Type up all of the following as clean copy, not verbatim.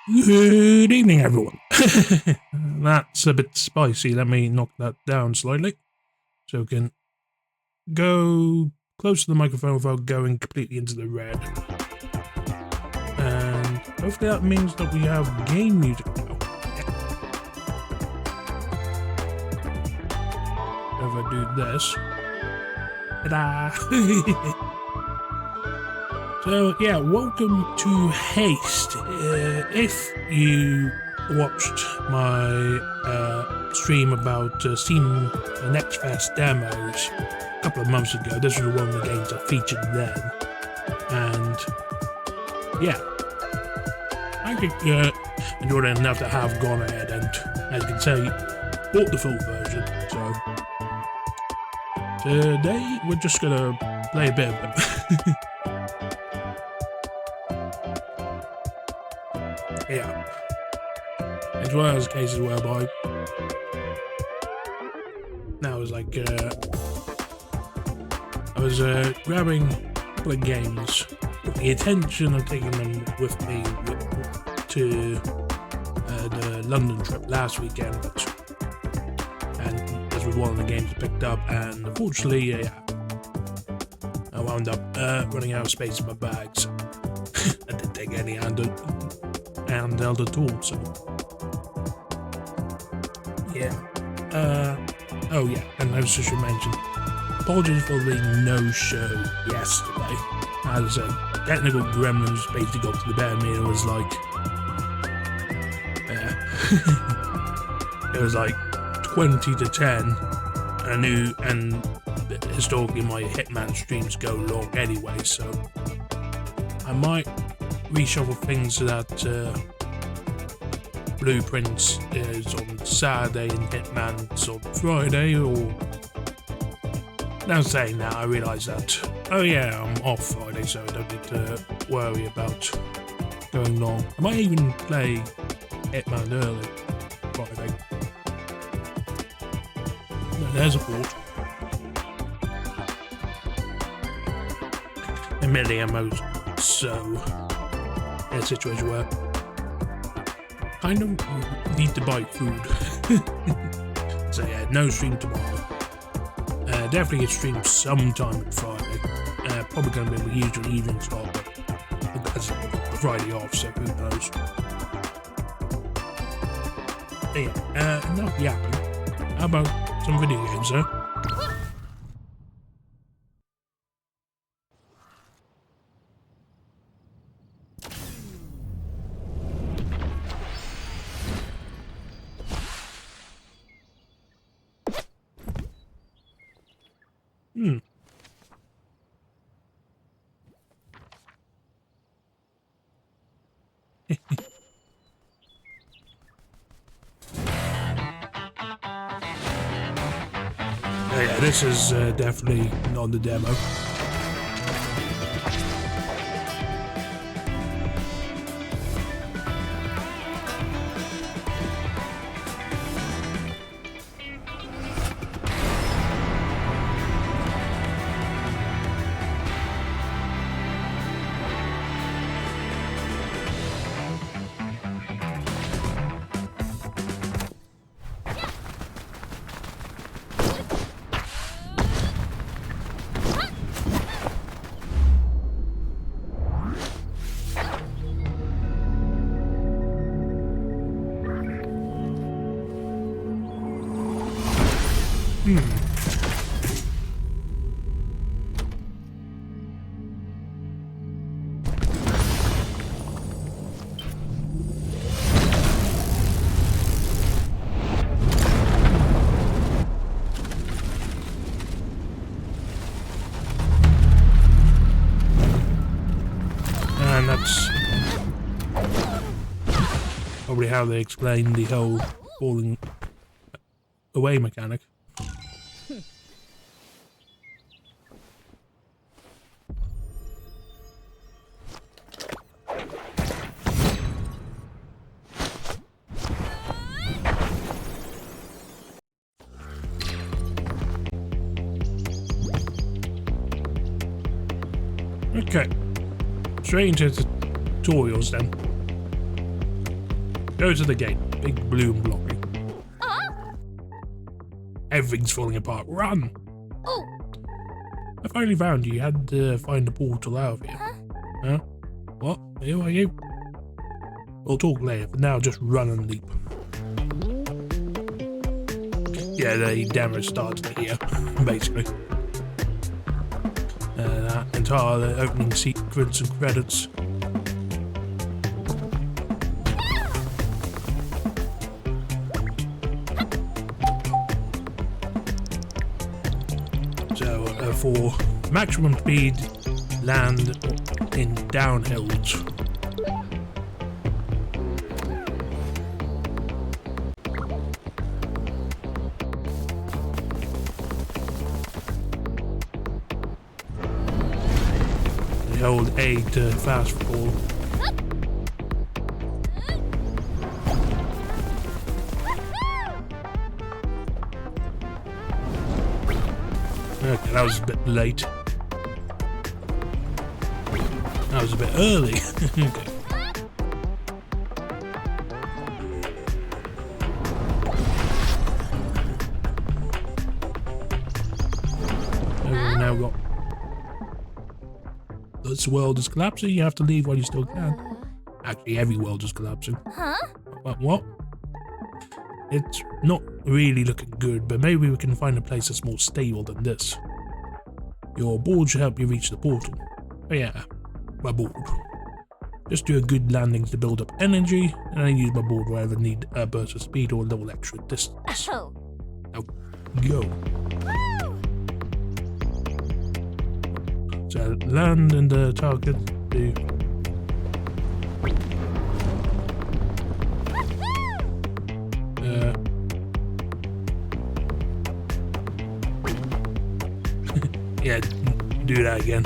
Good evening, everyone. That's a bit spicy. Let me knock that down slightly so we can go close to the microphone without going completely into the red. And hopefully that means that we have game music now. If I do this. Ta-da! So yeah, welcome to HASTE. If you watched my stream about Steam Next Fest demos a couple of months ago, this was one of the games I featured then. And yeah, I think enjoyed it enough to have gone ahead and, as you can say, bought the full version. So today we're just gonna play a bit of it. Yeah, it's one of those cases whereby now it's like I was grabbing a couple of games with the intention of taking them with me to the London trip last weekend, and this was one of the games I picked up, and unfortunately, yeah, I wound up running out of space in my bags. I didn't take any handheld at all, so yeah. Oh yeah, and as I should mention, apologies for the no-show yesterday. As I said, technical gremlins basically got to the better of me, and it was like it was like 20 to 10. I knew, and historically my Hitman streams go long anyway, so I might reshuffle things so that Blueprints is on Saturday and Hitman's on Friday, or now saying that I realise that, oh yeah, I'm off Friday, so I don't need to worry about going long. I might even play Hitman early Friday. No, there's a thought. Admittedly, I'm so in a situation where I kind of need to buy food. So yeah, no stream tomorrow. Definitely a stream sometime on Friday. Probably going to be the usual evening slot, but that's Friday off, so who knows. But yeah, enough yapping. How about some video games, huh? Yeah, this is definitely not the demo. And that's probably how they explain the whole falling away mechanic. Okay, straight into tutorials then. Go to the gate. Big blue and blocking. Everything's falling apart. Run! Oh. I finally found you. You had to find a portal out of here. Huh? What? Who are you? We'll talk later, but now just run and leap. Yeah, the demo started here, basically. That entire opening sequence and credits. So, for maximum speed, land in downhills. Hold A to fast fall. Okay, that was a bit late. That was a bit early. Okay. We've now got this world is collapsing, you have to leave while you still can. Actually, every world is collapsing. Huh? But what? It's not really looking good, but maybe we can find a place that's more stable than this. Your board should help you reach the portal. Oh yeah, my board. Just do a good landing to build up energy, and then use my board wherever I need a burst of speed or a little extra distance. Oh. Now, go. So land and the target do. Yeah, do that again.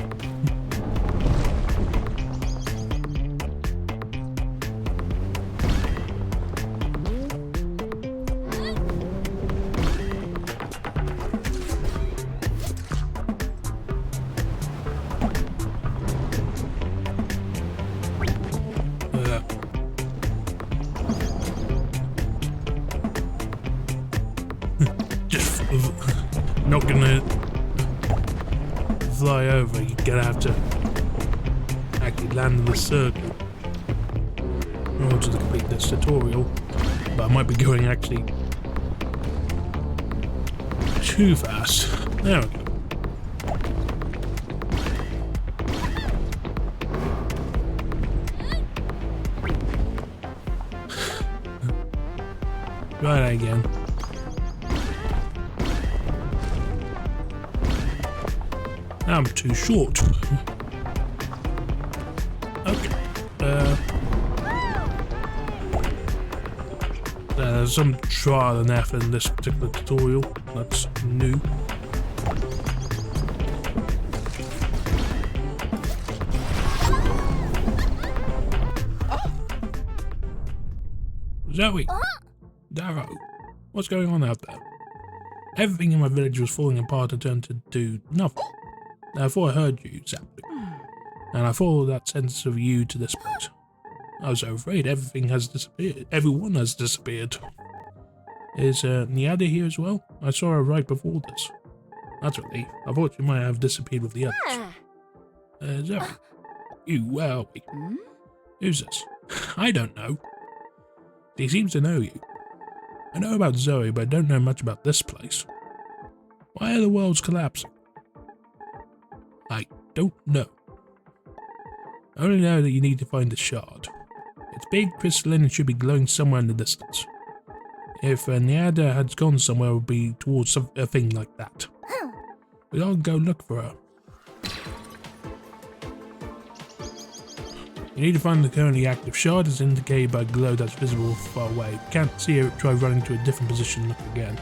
Just not gonna fly over, you're gonna have to actually land in the circle in order to complete this tutorial, but I might be going actually too fast. There we go. Try that again. I'm too short. Okay. There's some trial and error in this particular tutorial. That's new. Zoe! Darrow! What's going on out there? Everything in my village was falling apart and turned to nothing. Therefore I heard you, Sapling, and I followed that sense of you to this place. I was so afraid everything has disappeared. Everyone has disappeared. Is Niada here as well? I saw her right before this. That's a relief. I thought she might have disappeared with the others. Zoe, you, where are we? Who's this? I don't know. He seems to know you. I know about Zoe, but I don't know much about this place. Why are the worlds collapsing? I don't know. I only know that you need to find the shard. It's big, crystalline, and should be glowing somewhere in the distance. If Niada had gone somewhere, it would be towards a thing like that. We all go look for her. You need to find the currently active shard. It's indicated by a glow that's visible far away. If you can't see it, try running to a different position and look again.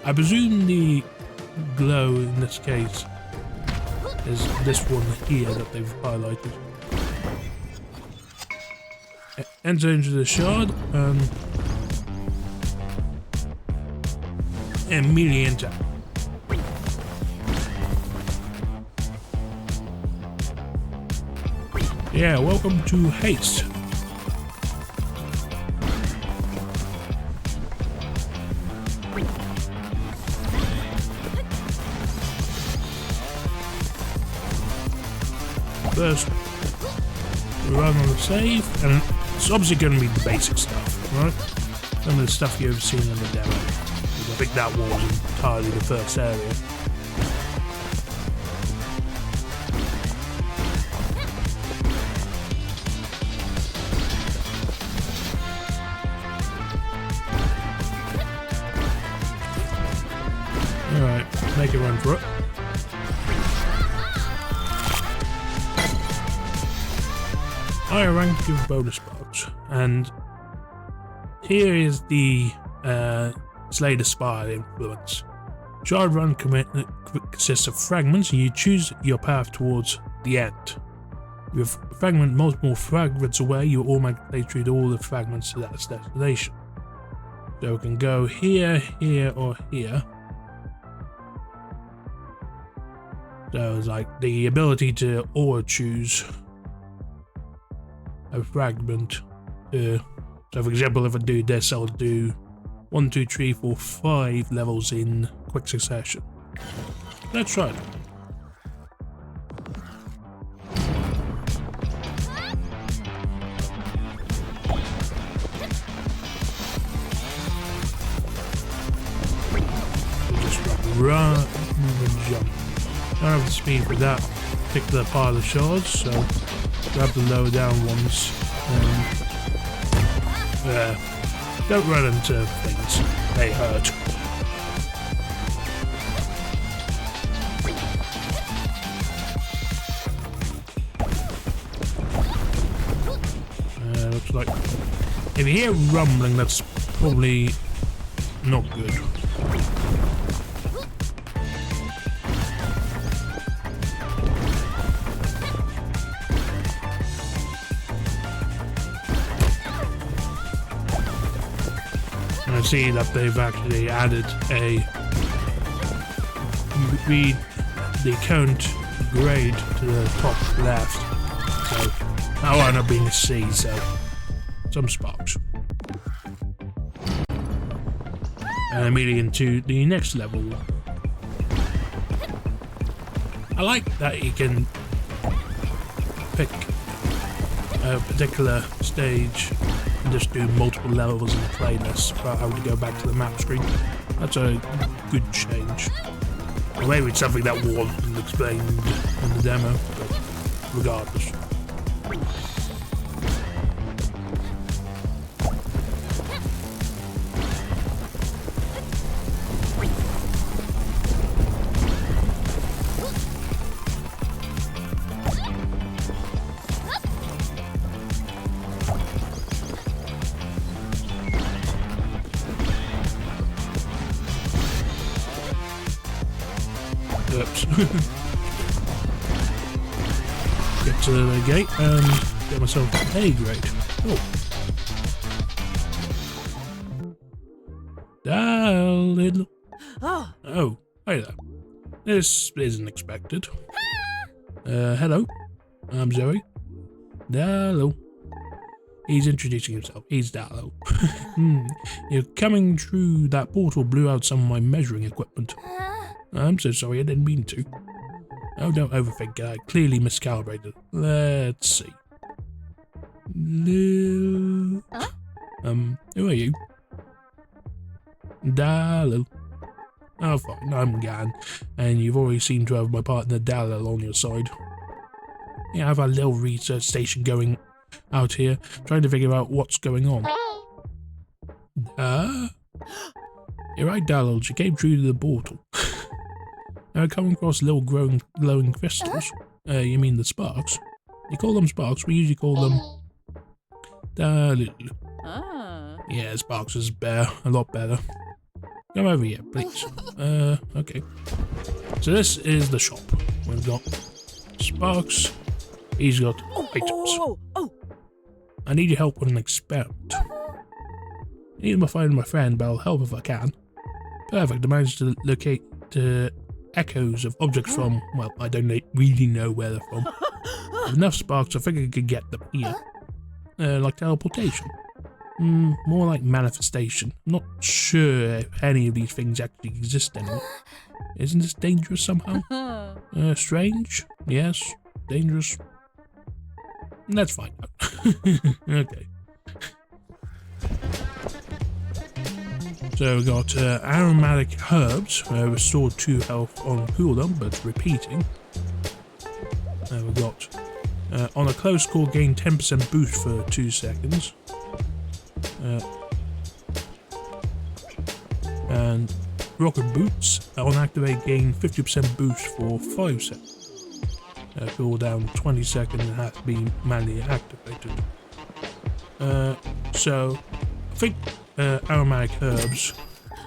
I presume the glow in this case is this one here that they've highlighted. Enter into the shard and immediately enter. Yeah, welcome to HASTE. first run on the save, and it's obviously going to be the basic stuff, right? Some of the stuff you've seen in the demo. I think that was entirely the first area. Alright, make a run for it. Higher rank give bonus sparks, and here is the Slay the Spire influence. Shard run consists of fragments, and you choose your path towards the end. With fragment multiple fragments away, you automatically play through all the fragments to that destination. So we can go here, here, or here. So it's like the ability to auto-choose a fragment. So for example, if I do this, I'll do 1, 2, 3, 4, 5 levels in quick succession. Let's try it. Just run, move and jump. Don't have the speed for that particular pile of shards, so grab the lower down ones and don't run into things, they hurt. Looks like if you hear rumbling, that's probably not good. I see that they've actually added a read the count grade to the top left, so I wound up being a C, so some sparks. And immediately into the next level. I like that you can pick a particular stage and just do multiple levels in the playlist without having to go back to the map screen. That's a good change. Or maybe it's something that wasn't explained in the demo, but regardless. Oops. Get to the gate and get myself A grade. Oh. Darling. Oh, hi there. This isn't expected. Hello. I'm Zoe. Dallo. He's introducing himself. He's Dallo. You're coming through that portal blew out some of my measuring equipment. I'm so sorry, I didn't mean to. Oh, don't overthink it. I clearly miscalibrated. Let's see. Who are you? Dallo. Oh, fine, I'm Gan, and you've already seemed to have my partner Dallo on your side. Yeah, I have a little research station going out here, trying to figure out what's going on. You're right, Dallo, she came through the portal. I come across little glowing crystals. You mean the sparks? You call them sparks, we usually call them... Yeah, sparks is better, a lot better. Come over here, please. Okay. So this is the shop. We've got sparks. He's got items. I need your help with an experiment. I need to find my friend, but I'll help if I can. Perfect, I managed to locate the echoes of objects from, well, I don't really know where they're from. With enough sparks, I think I could get them here. Like teleportation. More like manifestation. I'm not sure if any of these things actually exist anymore. Isn't this dangerous somehow? Strange? Yes. Dangerous? Let's find out. Okay. So we got aromatic herbs, restore 2 health on cooldown, but repeating. We got on a close call, gain 10% boost for 2 seconds. And rocket boots on activate, gain 50% boost for 5 seconds. Cooldown 20 seconds and has to be manually activated. So I think aromatic herbs.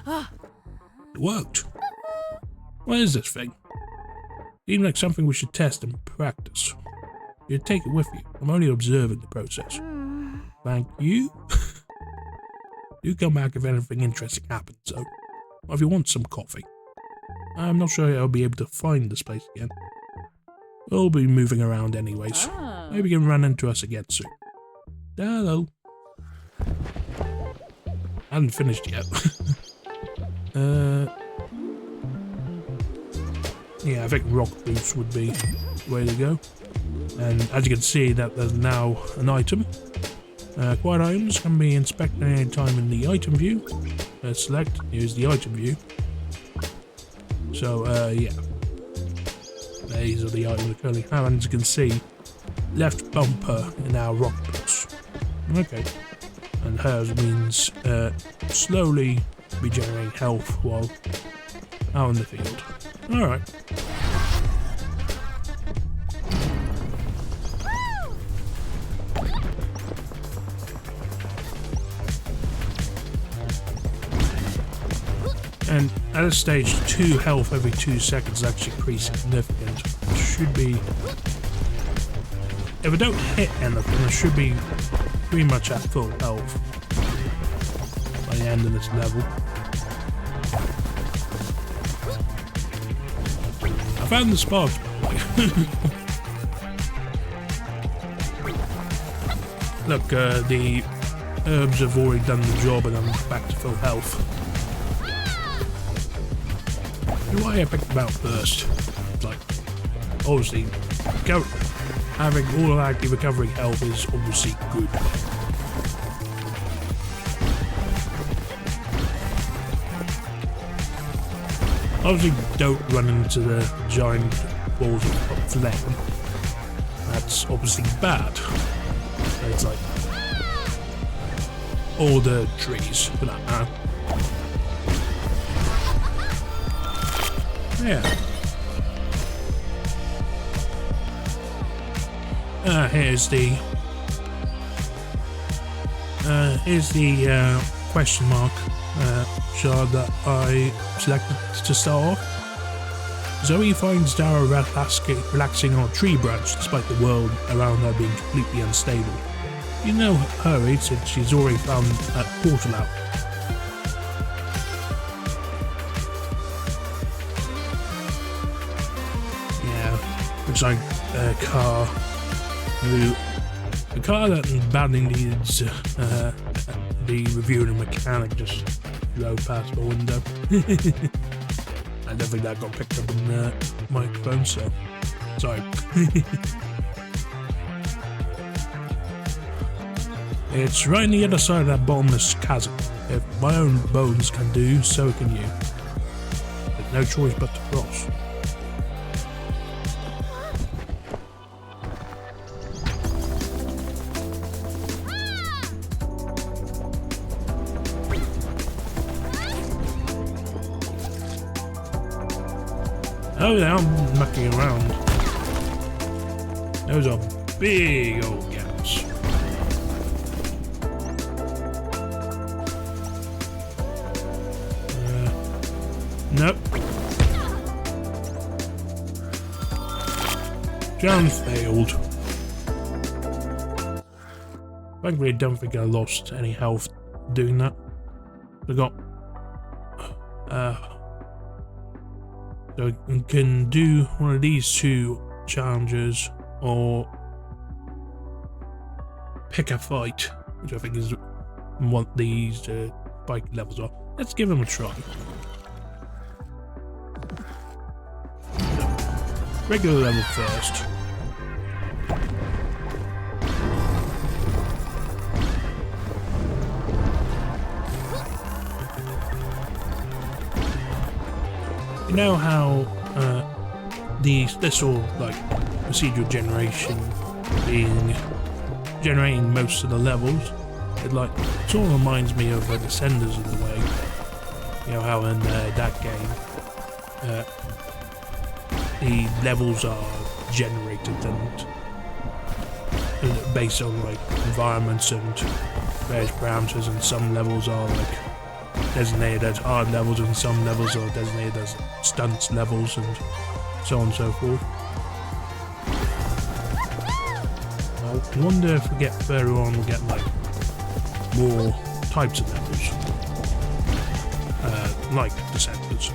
It worked. What is this thing? Seems like something we should test and practice. You take it with you. I'm only observing the process. Thank you. Do come back if anything interesting happens, though. Or if you want some coffee. I'm not sure I'll be able to find this place again. We'll be moving around anyways. Maybe you can run into us again soon. Hello. I haven't finished yet. Yeah, I think rock boots would be the way to go. And as you can see, that there's now an item. Quiet items can be inspected at any time in the item view. Select, here's the item view. So, yeah. These are the items we currently have, and as you can see, left bumper in our rock boots. Okay. And hers means slowly regenerating health while out in the field. Alright. And at this stage, 2 health every 2 seconds is actually pretty significant. It should be... If I don't hit anything, I should be pretty much at full health by the end of this level. I found the sparks, by the way. Look, the herbs have already done the job and I'm back to full health. Why I picked them out first? Like, obviously, having all active recovery health is obviously good. Obviously, don't run into the giant balls of flame. That's obviously bad. It's like all the trees for that matter. Yeah. Here's the question mark shard that I selected to start off. Zoe finds Dara relaxing on a tree branch despite the world around her being completely unstable. You know her, since she's already found that portal out. Looks like a car that badly needs the review and mechanic just drove past the window. I don't think that got picked up on the microphone, so sorry. It's right on the other side of that bottomless chasm. If my own bones can do, so can you. There's no choice but to cross. Oh yeah, I'm mucking around. Those are big old gaps. Nope. Jump failed. Thankfully, I don't think I lost any health doing that. I got so we can do one of these 2 challenges or pick a fight, which I think is what these bike levels are. Let's give them a try. Regular level first. You know how this all like procedural generation being generating most of the levels, it like sort of reminds me of Descenders in a way. You know how in that game the levels are generated and based on like environments and various parameters, and some levels are like designated as hard levels and some levels are designated as stunts levels and so on and so forth. I wonder if we get further on we'll get like more types of levels like Descenders.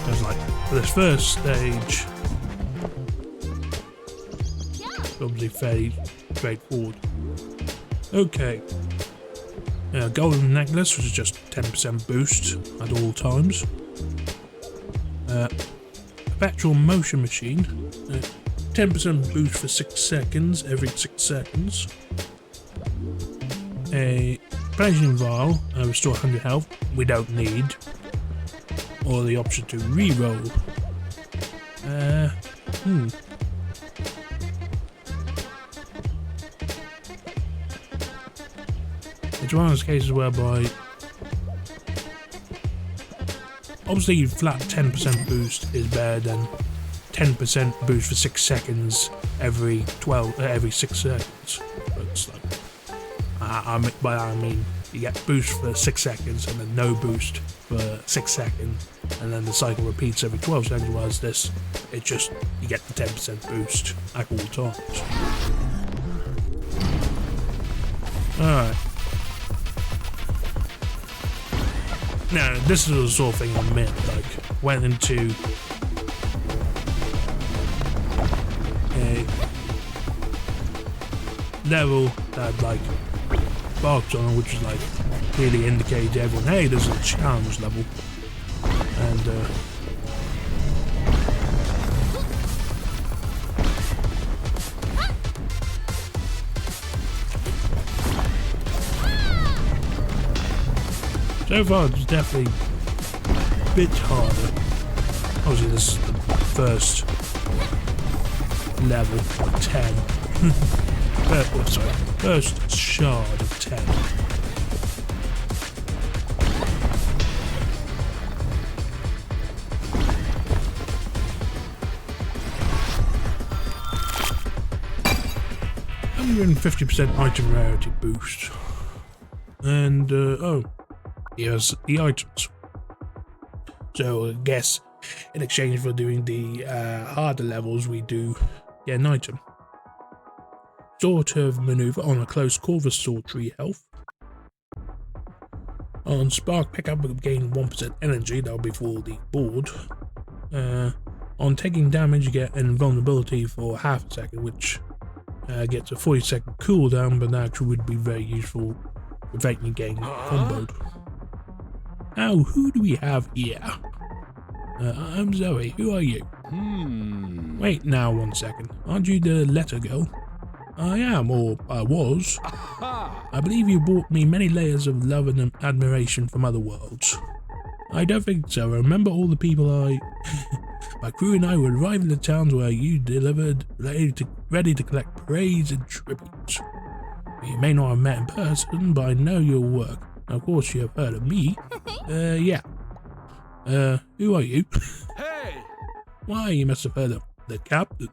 There's like for this first stage obviously fairly straightforward. Okay. Golden necklace, which is just 10% boost at all times. Perpetual motion machine, 10% boost for 6 seconds, every 6 seconds. A Pleasuring Vial, restore 100 health, we don't need. Or the option to re-roll. It's one of those cases whereby obviously flat 10% boost is better than 10% boost for 6 seconds every 6 seconds. But it's like, by that I mean you get boost for 6 seconds and then no boost for 6 seconds, and then the cycle repeats every 12 seconds, whereas this, it's just, you get the 10% boost at all times. Alright. Now, this is the sort of thing I meant, like, went into a level that had, like, box on it, which is, like, clearly indicated to everyone, hey, this is a challenge level. And, so far, it's definitely a bit harder. Obviously, this is the first level of 10. First shard of 10. And 50% item rarity boost. And, oh. Here's the items. So I guess in exchange for doing the harder levels, we do get an item. Sort of maneuver on a close call, restore 3 health. On spark pickup, we gain 1% energy, that'll be for the board. On taking damage, you get invulnerability for half a second, which gets a 40-second cooldown, but that actually would be very useful preventing you getting comboed. Now, who do we have here? I'm Zoe. Who are you? Wait now 1 second. Aren't you the letter girl? I am, or I was. I believe you brought me many layers of love and admiration from other worlds. I don't think so. I remember all the people my crew and I would arrive in the towns where you delivered, ready to collect praise and tribute. You may not have met in person, but I know your work. Of course you have heard of me. Yeah. Who are you? Hey! Why, you must have heard of the captain.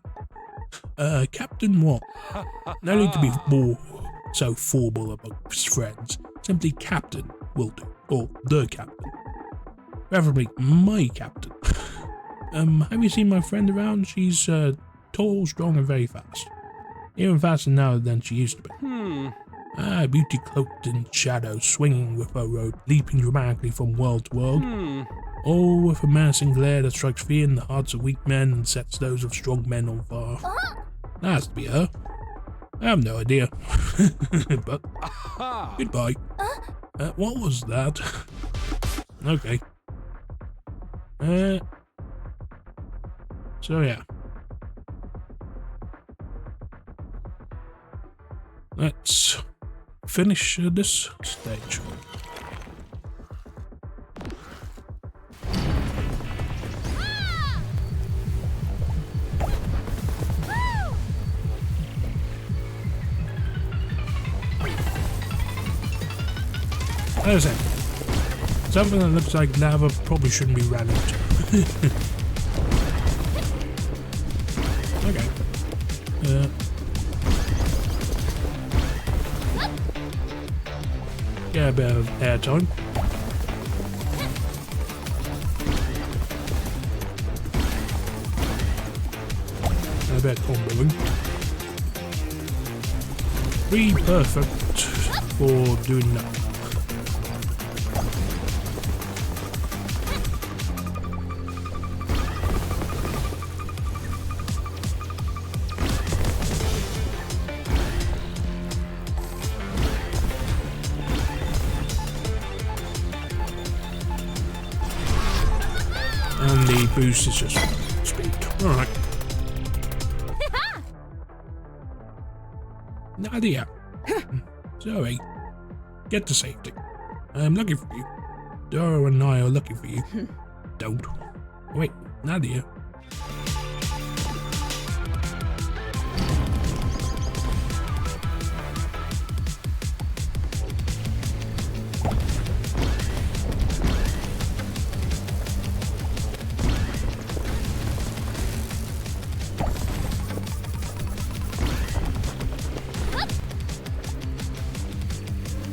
Captain what? No need to be more so formal amongst friends. Simply captain will do. Or the captain. Preferably my captain. Have you seen my friend around? She's tall, strong, and very fast. Even faster now than she used to be. Beauty cloaked in shadow, swinging with her robe, leaping dramatically from world to world. All with a menacing glare that strikes fear in the hearts of weak men and sets those of strong men on fire. That has to be her. I have no idea. But, goodbye. What was that? Okay. So yeah. let's finish this stage. There's it. Something that looks like lava probably shouldn't be ran into. Okay. Get a bit of air time. A bit of comboing. 3 perfect for doing that. And the boost is just speed. Alright. Nadia. Zoe. Get to safety. I'm looking for you. Dora and I are looking for you. Don't. Wait, Nadia.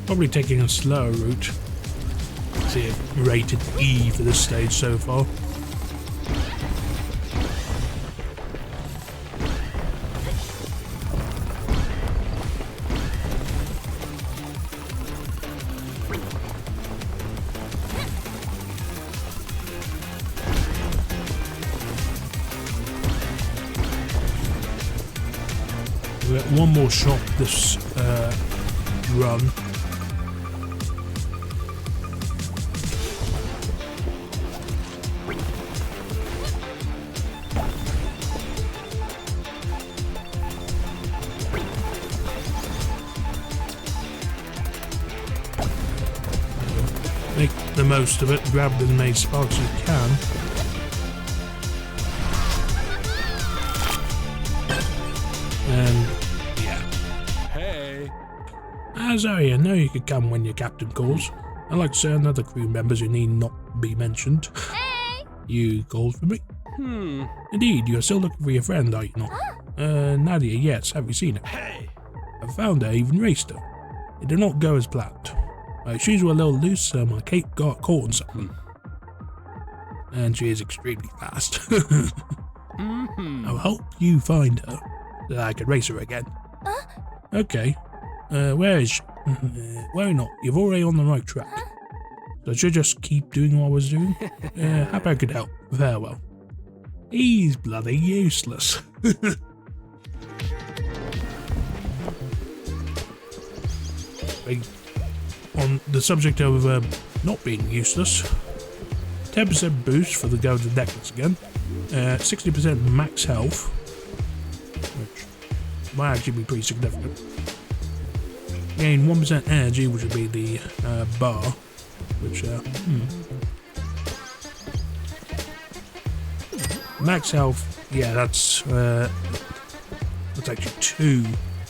Probably taking a slower route. See it rated E for this stage so far. We got one more shot this run. Make the most of it, grab as many sparks as you can. And yeah. Hey. Zoe, I know you could come when your captain calls. I'd like certain other crew members who need not be mentioned. Hey! You called for me? Indeed, you're still looking for your friend, are you not? Nadia, yes, have you seen her? Hey. I found her, even raced her. It did not go as planned. My shoes were a little loose, so my cape got caught in something. And she is extremely fast. I'll help you find her, so that I can race her again. Okay. Where is she? Why not? You're already on the right track. So I should just keep doing what I was doing? Hope I could help. Farewell. He's bloody useless. On the subject of not being useless, 10% boost for the golden necklace again, 60% max health, which might actually be pretty significant. Gain 1% energy, which would be the bar, which max health, yeah, that's actually 2.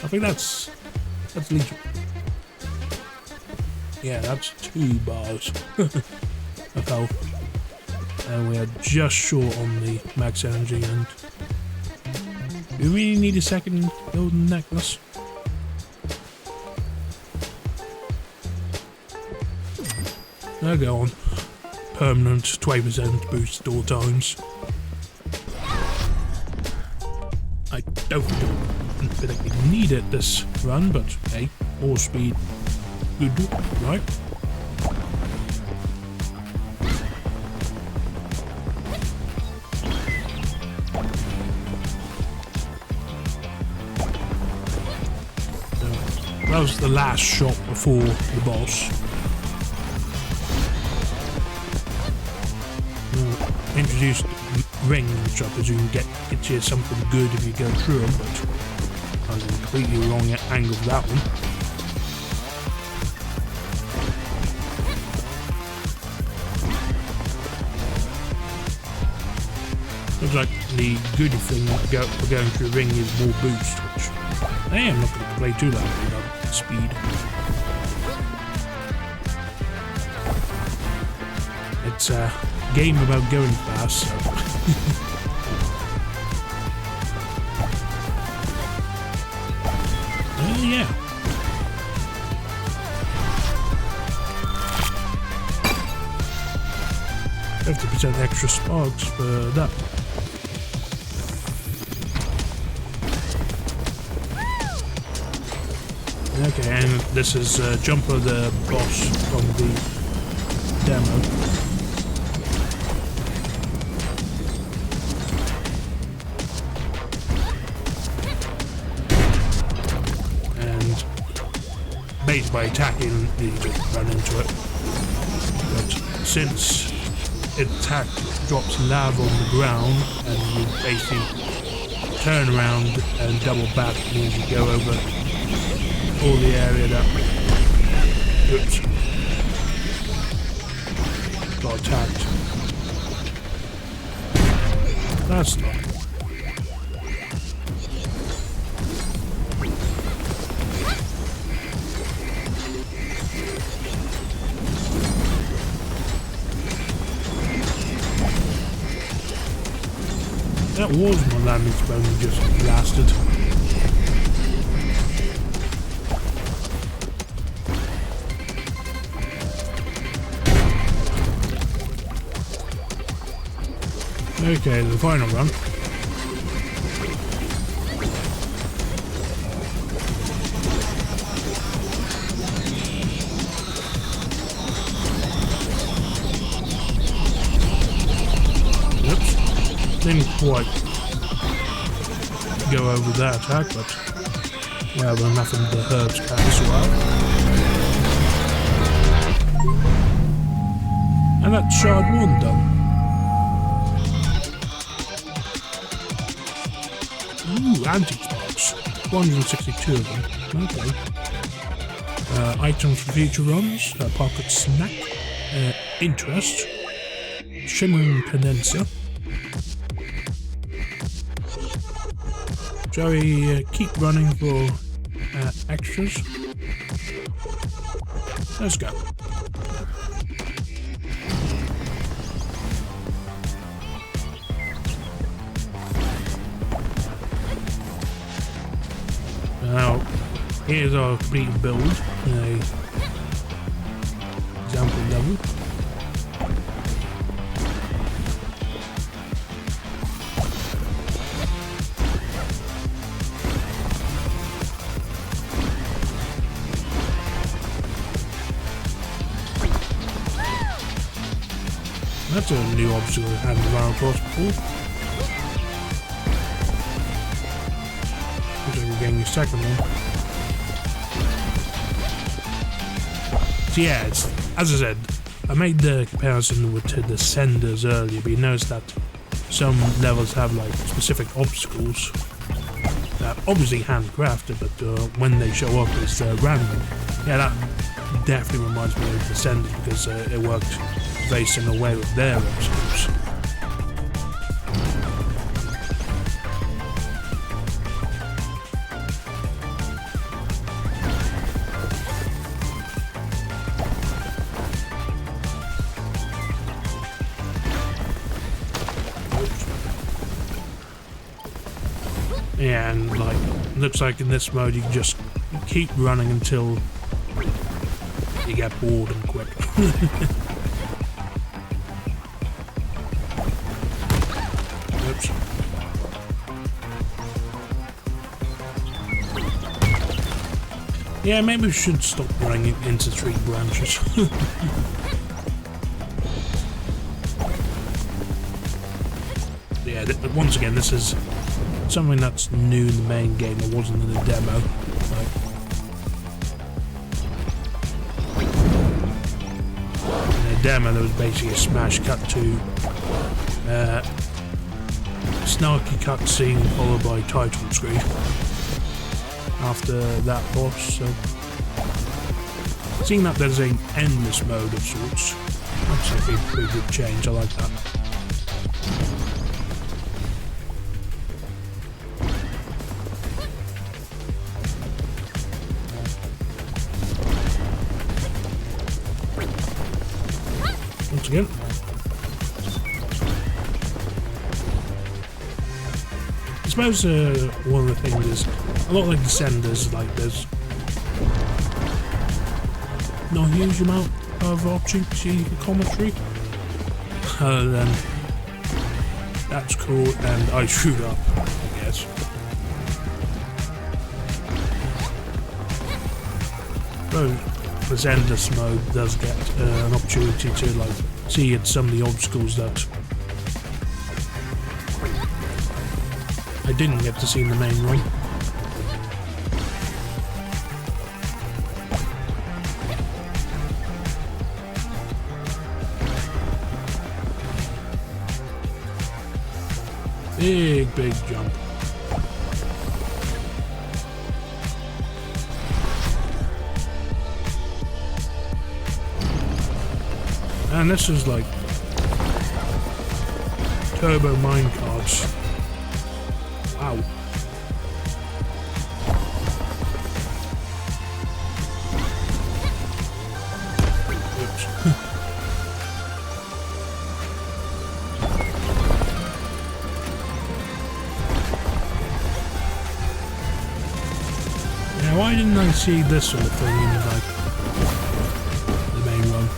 I think that's legion. Yeah, that's 2 bars of health. And we are just short on the max energy, and do we really need a second golden necklace? Now go on. Permanent 20% boost at all times. I don't particularly need it this run, but hey, more speed. Good, right? So that was the last shot before the boss. Introduced rings, which I presume get you something good if you go through them, but I I was in a completely wrong angle for that one. Looks like the good thing for going through the ring is more boost, which hey, I'm not going to play too loud without speed. It's a game about going fast, so yeah. 50% extra sparks for that. Okay, and this is Jumper, the boss from the demo. And based by attacking, you just run into it. But since attack drops lava on the ground and you basically turn around and double back, means you go over all the area that got attacked. That's not. That was my landing stone just blasted. Okay, the final run. Oops. Didn't quite go over that attack, but well, we're nothing but herbs cancel out. And that's shard 1 done. Ooh, anti-sparks. 162 of them. Okay. Items for future runs. Pocket snack. Interest. Shimmering condenser. Shall we keep running for extras? Let's go. Now, here's our complete build in a example level. That's a new obstacle I hadn't run across before. We're getting the second one. So yeah, it's, as I said, I made the comparison with the Descenders earlier, but you notice that some levels have like specific obstacles that obviously handcrafted, but when they show up it's random. Yeah, that definitely reminds me of Descenders because it worked very similar way with their obstacles. Yeah, and like, looks like in this mode you can just keep running until you get bored and quit. Oops. Yeah, maybe we should stop running into tree branches. Yeah, once again, this is something that's new in the main game that wasn't in the demo. Like, in the demo there was basically a smash cut to snarky cutscene followed by title screen. after that boss, so seeing that there's an endless mode of sorts, that's actually a pretty good change. I like that. Once again. I suppose one of the things is, a lot like Descenders, like there's not a huge amount of opportunity for commentary, other than that's cool and I screwed up, I guess. But Descenders mode does get an opportunity to like see some of the obstacles that I didn't get to see in the main run. Big jump. And this is like turbo minecarts. Wow. Oops. Now, why didn't I see this sort of thing in like the main one?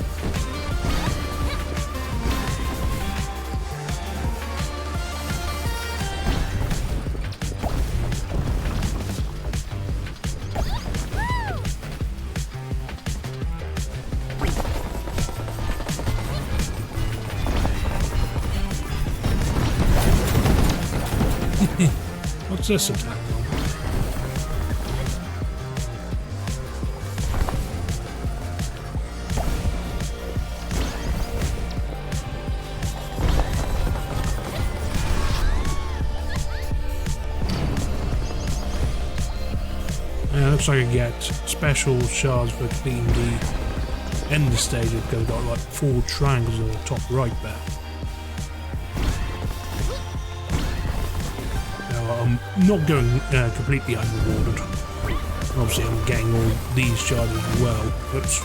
What's this attack on? Yeah, looks like I get special shards for completing the end stage because I've got like 4 triangles at the top right there. I'm not going completely unrewarded. Obviously I'm getting all these shards as well. Oops.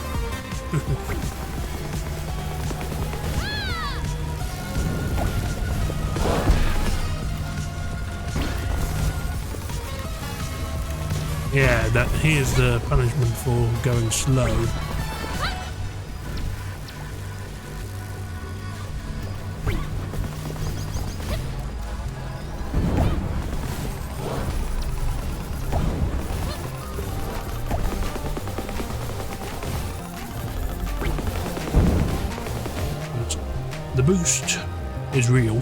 Yeah, here's the punishment for going slow. The boost is real.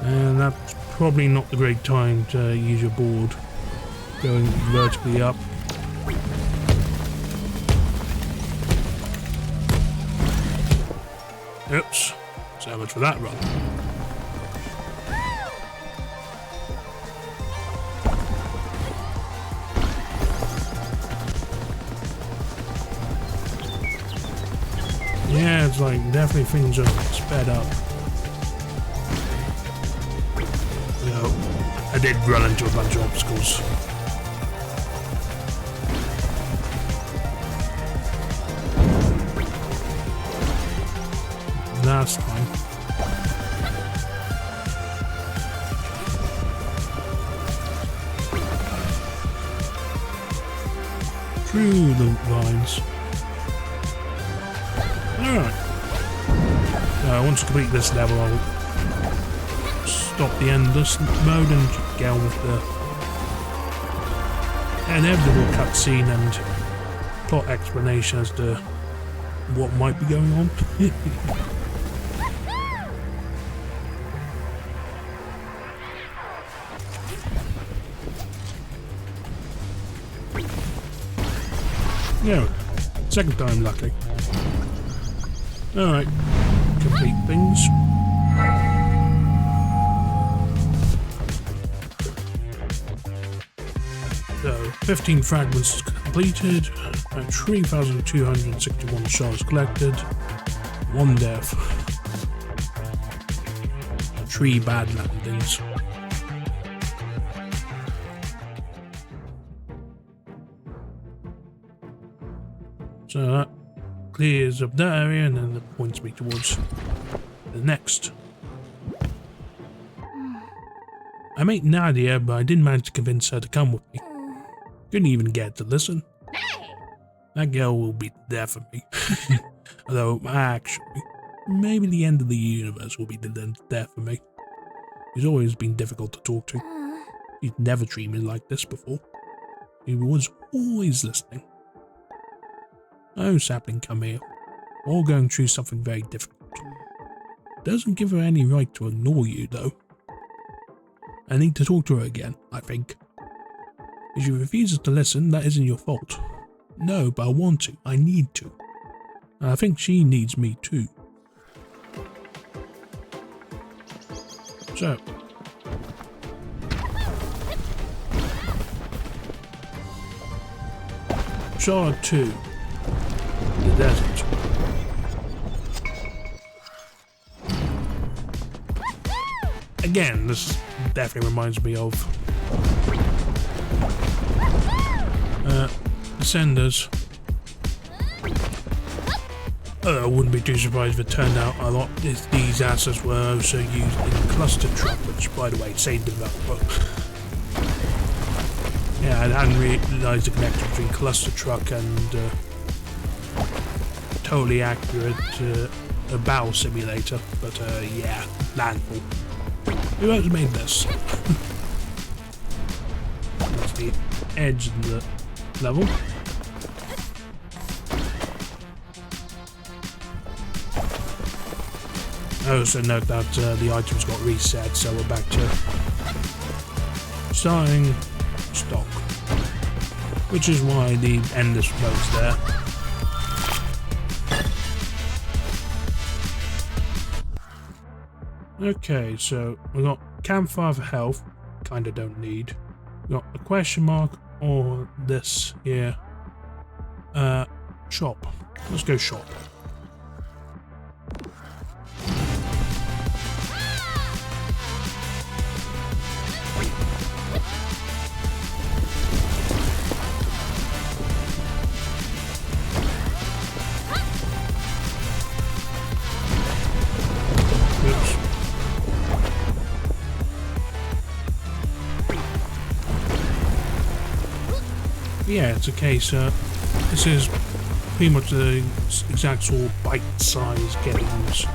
And that's probably not the great time to use your board going vertically up. Oops, so much for that run. Yeah, it's like definitely things are sped up. You know, I did run into a bunch of obstacles. That's fine. Through the lines. Alright. Once I complete this level, I'll stop the endless mode and get on with the inevitable cutscene and plot explanation as to what might be going on. Yeah, second time lucky. Alright, complete things. So, 15 fragments completed, 3,261 shards collected, 1 death, 3 bad landings. So that clears up that area and then it points me towards the next. I met Nadia, but I didn't manage to convince her to come with me. Couldn't even get to listen. That girl will be there for me. Although, actually, maybe the end of the universe will be there for me. He's always been difficult to talk to. He'd never treated me like this before. He was always listening. Oh, sapling, come here. We're all going through something very difficult. Doesn't give her any right to ignore you, though. I need to talk to her again, I think. If she refuses to listen, that isn't your fault. No, but I want to. I need to. And I think she needs me too. So. Shard 2. The desert. Again, this definitely reminds me of Descenders. I wouldn't be too surprised if it turned out a lot if these assets were also used in Cluster Truck, which, by the way, same developer. Yeah, I hadn't realised the connection between Cluster Truck and totally accurate bow simulator, but yeah, landfall. Who else made this? That's the edge of the level. I also note that the items got reset, so we're back to starting stock, which is why the endless mode's there. Okay, so we got campfire for health, kinda don't need. We got a question mark or this here. Shop. Let's go shop. Yeah, it's a case, this is pretty much the exact sort of bite-sized games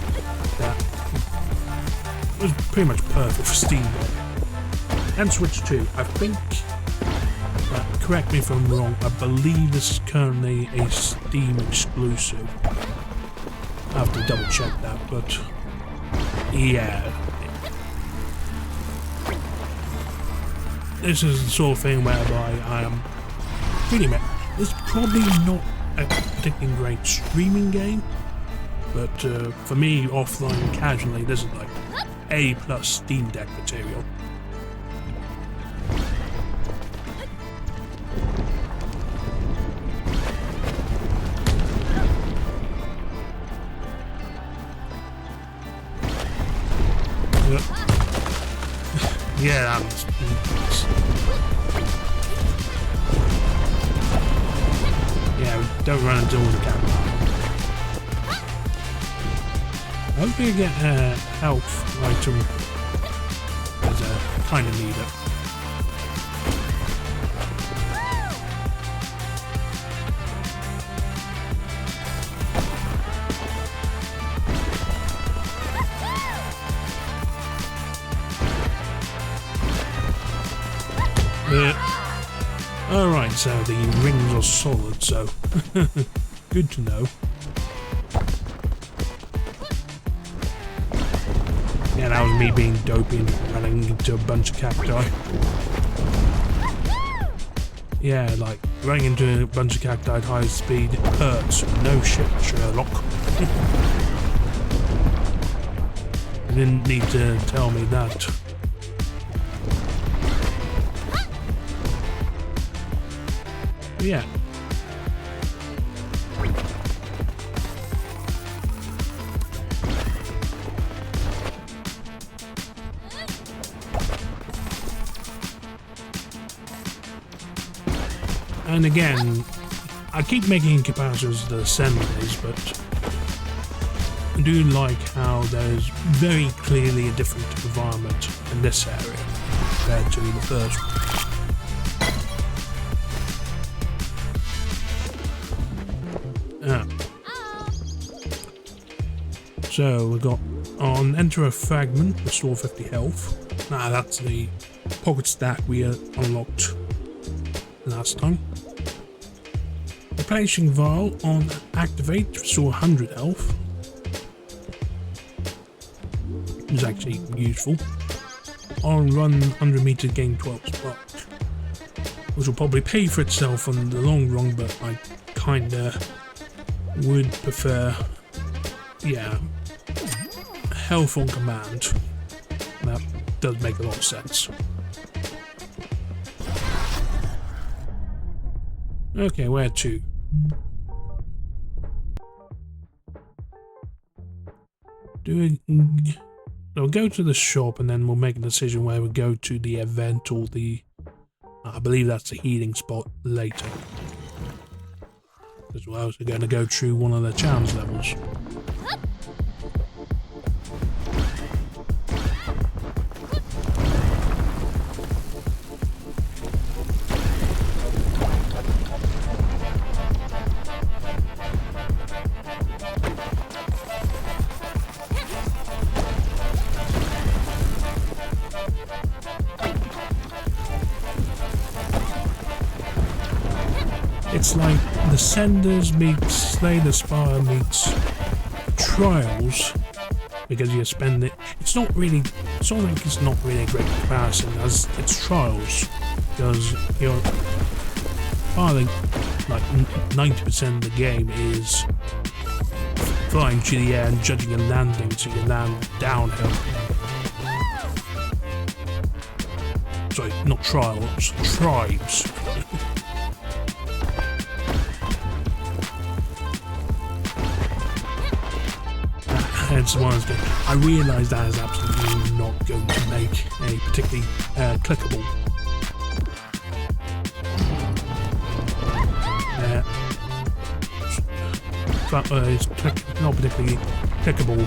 that was pretty much perfect for Steam and Switch too. I think, correct me if I'm wrong, I believe this is currently a Steam exclusive. I have to double check that, but yeah. This is the sort of thing whereby I am pretty much, it's probably not a particularly great streaming game, but for me, offline casually, this is like A+ Steam Deck material. Yeah, that was nice. Yeah, don't run into all the camera. Hopefully I get a health item, as I kind of need it. Alright, so the rings are solid, so good to know. Yeah, that was me being dopey and running into a bunch of cacti. Yeah, like, running into a bunch of cacti at high speed hurts. No shit, Sherlock. You didn't need to tell me that. yeah. And again, I keep making comparisons to the Ascenders, but I do like how there's very clearly a different environment in this area compared to the first one. So we got on enter a fragment, restore 50 health. That's the pocket stack we unlocked last time. Replenishing vial on activate, restore 100 health. Is actually useful. On run 100 meters, gain 12 spark, which will probably pay for itself in the long run, but I kinda would prefer, yeah, health on command. That does make a lot of sense. Okay, where to? So we'll go to the shop and then we'll make a decision where we go to the event or the... I believe that's the healing spot later. As well as we're going to go through one of the challenge levels. It's like the Senders meets Slay the Spire meets Trials, because you spend it. It's not really a great comparison as it's Trials, because you're filing like 90% of the game is flying through the air and judging a landing, so you land downhill. Sorry, not Trials, Tribes. Hence why I realised that is absolutely not going to make a particularly clickable. It's not particularly clickable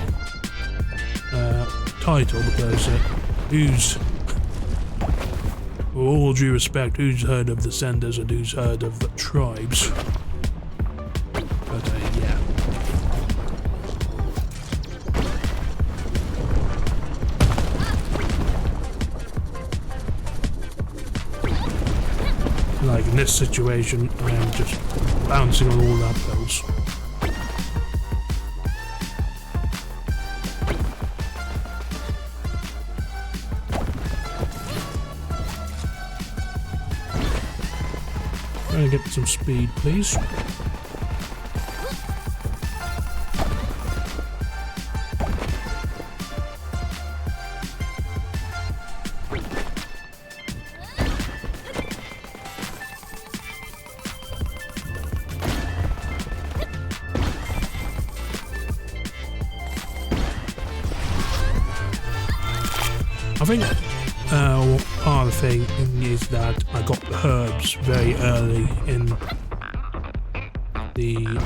title, because with all due respect, who's heard of the Senders and who's heard of the Tribes? But yeah. Like in this situation, I am just bouncing on all uphills. Trying to get some speed, please. I think part of the thing is that I got the herbs very early in the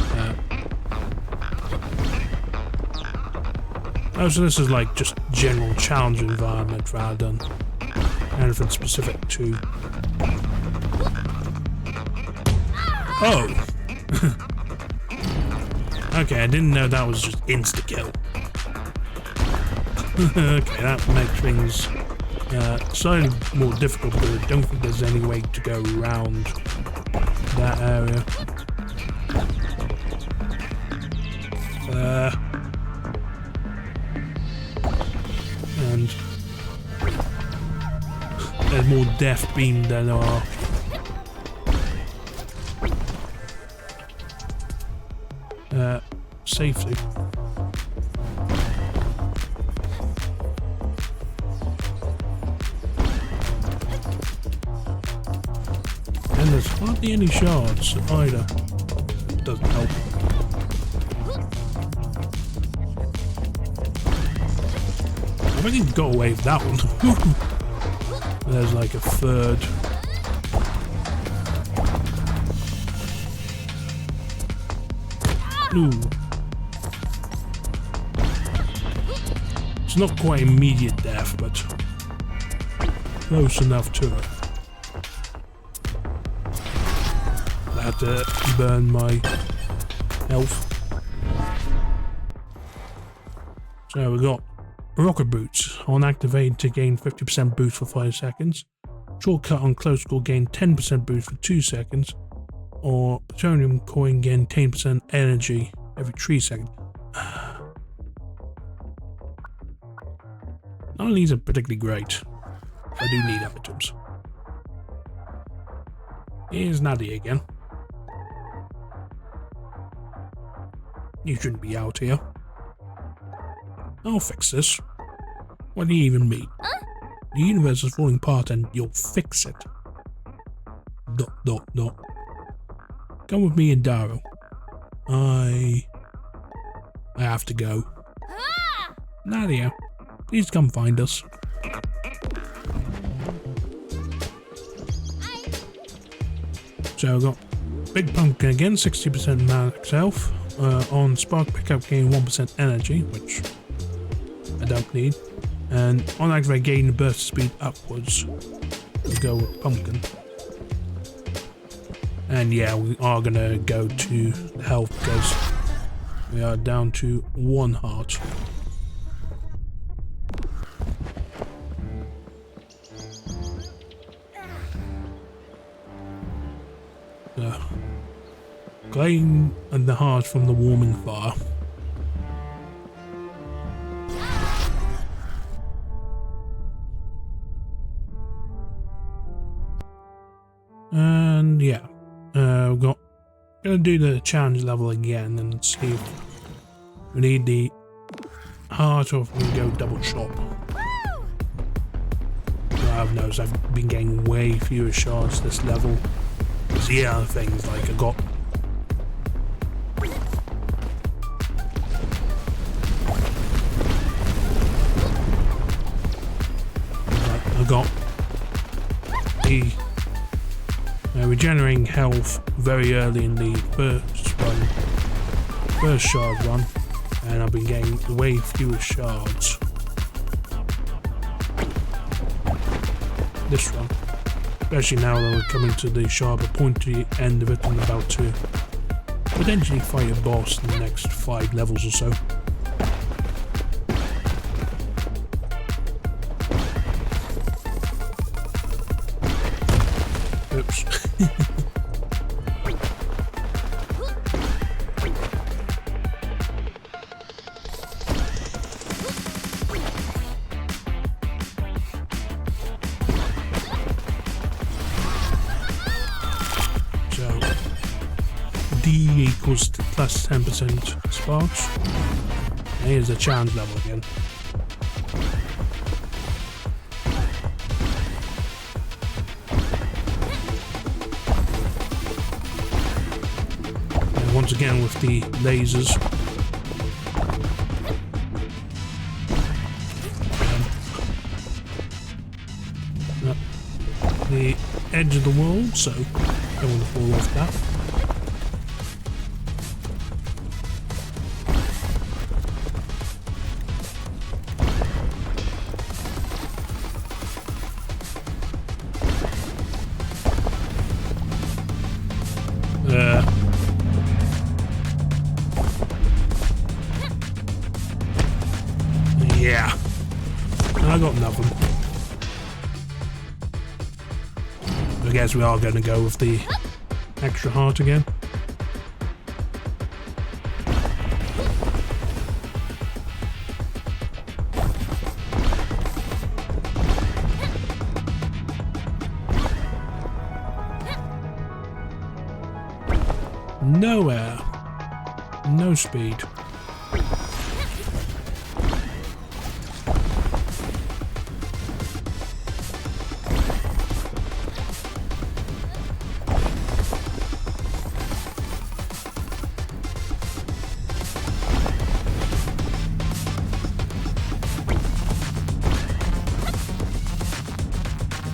so this is like just general challenge environment rather than anything specific to... Oh! Okay, I didn't know that was just insta-kill. Okay, that makes things slightly more difficult, but I don't think there's any way to go around that area. And there's more death beam than there are safety. there's hardly any shards either. Doesn't help. I think I got away with that one. There's like a third. Ooh. It's not quite immediate death, but close enough to it. I had to burn my health. So we got rocket boots. On activate to gain 50% boost for 5 seconds. Shortcut on close call gain 10% boost for 2 seconds. Or plutonium coin gain 10% energy every 3 seconds. None of these are particularly great. I do need items. Here's Nadia again. You shouldn't be out here. I'll fix this. What do you even mean? The universe is falling apart and you'll fix it. Dot. Come with me and Daro. I have to go. Nadia, please come find us. So I've got Big Pumpkin again, 60% max health. On Spark Pickup gain 1% energy, which I don't need. And on Activate gain the burst speed upwards. We'll go with Pumpkin. And yeah, we are gonna go to the health because we are down to 1 heart. Claim and the heart from the warming fire. And yeah, we've got gonna do the challenge level again and see if we need the heart or if we go double shot. I've noticed I've been getting way fewer shards this level. Because the other things like I got the regenerating health very early in the first shard run, and I've been getting way fewer shards this run, especially now that we're coming to the sharper pointy end of it and about to potentially fight a boss in the next 5 levels or so. Oops. So D equals to plus 10% sparks. And here's the challenge level again. Once again with the lasers. The edge of the world, so don't want to fall off that. Yeah, I got nothing. I guess we are going to go with the extra heart again. No air, no speed.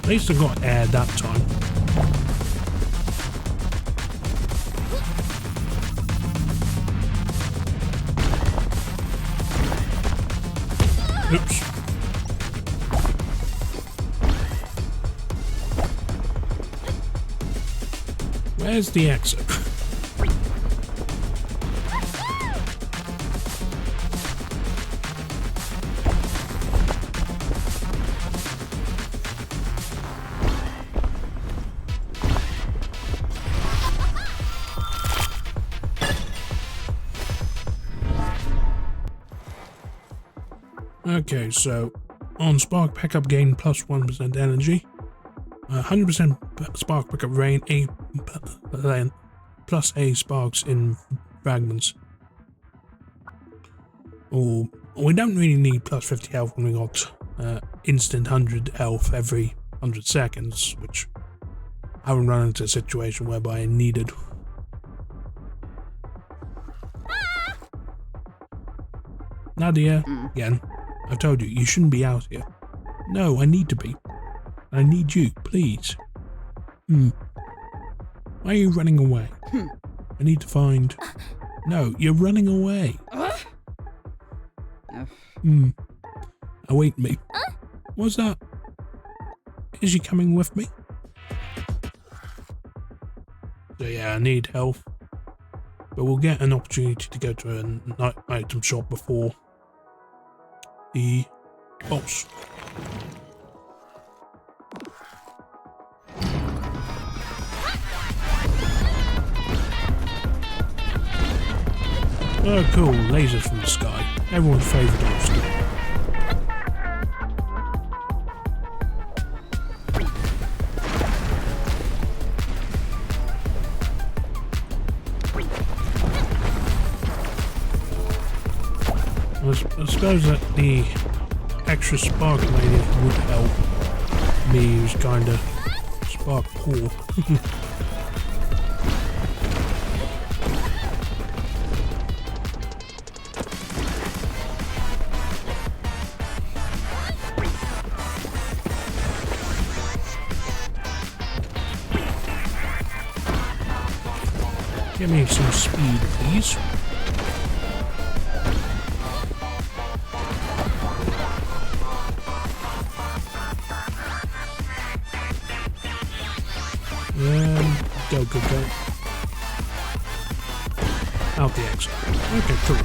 At least I got air that time. Oops. Where's the exit? Okay, so on spark pickup gain plus 1% energy, 100% spark pickup rain, plus A sparks in fragments. Or we don't really need plus 50 health when we got instant 100 health every 100 seconds, which I haven't run into a situation whereby I needed. Nadia, again. I told you, you shouldn't be out here. No, I need to be. I need you, please. Why are you running away? I need to find... No, you're running away. Await me. What's that? Is she coming with me? So yeah, I need health. But we'll get an opportunity to go to an item shop before the boss. Oh cool, lasers from the sky. Everyone's favourite obstacle. I suppose that the extra spark lady would help me, who's kind of spark poor. Give me some speed, please. Go, go, go. Out the exit. Okay, cool.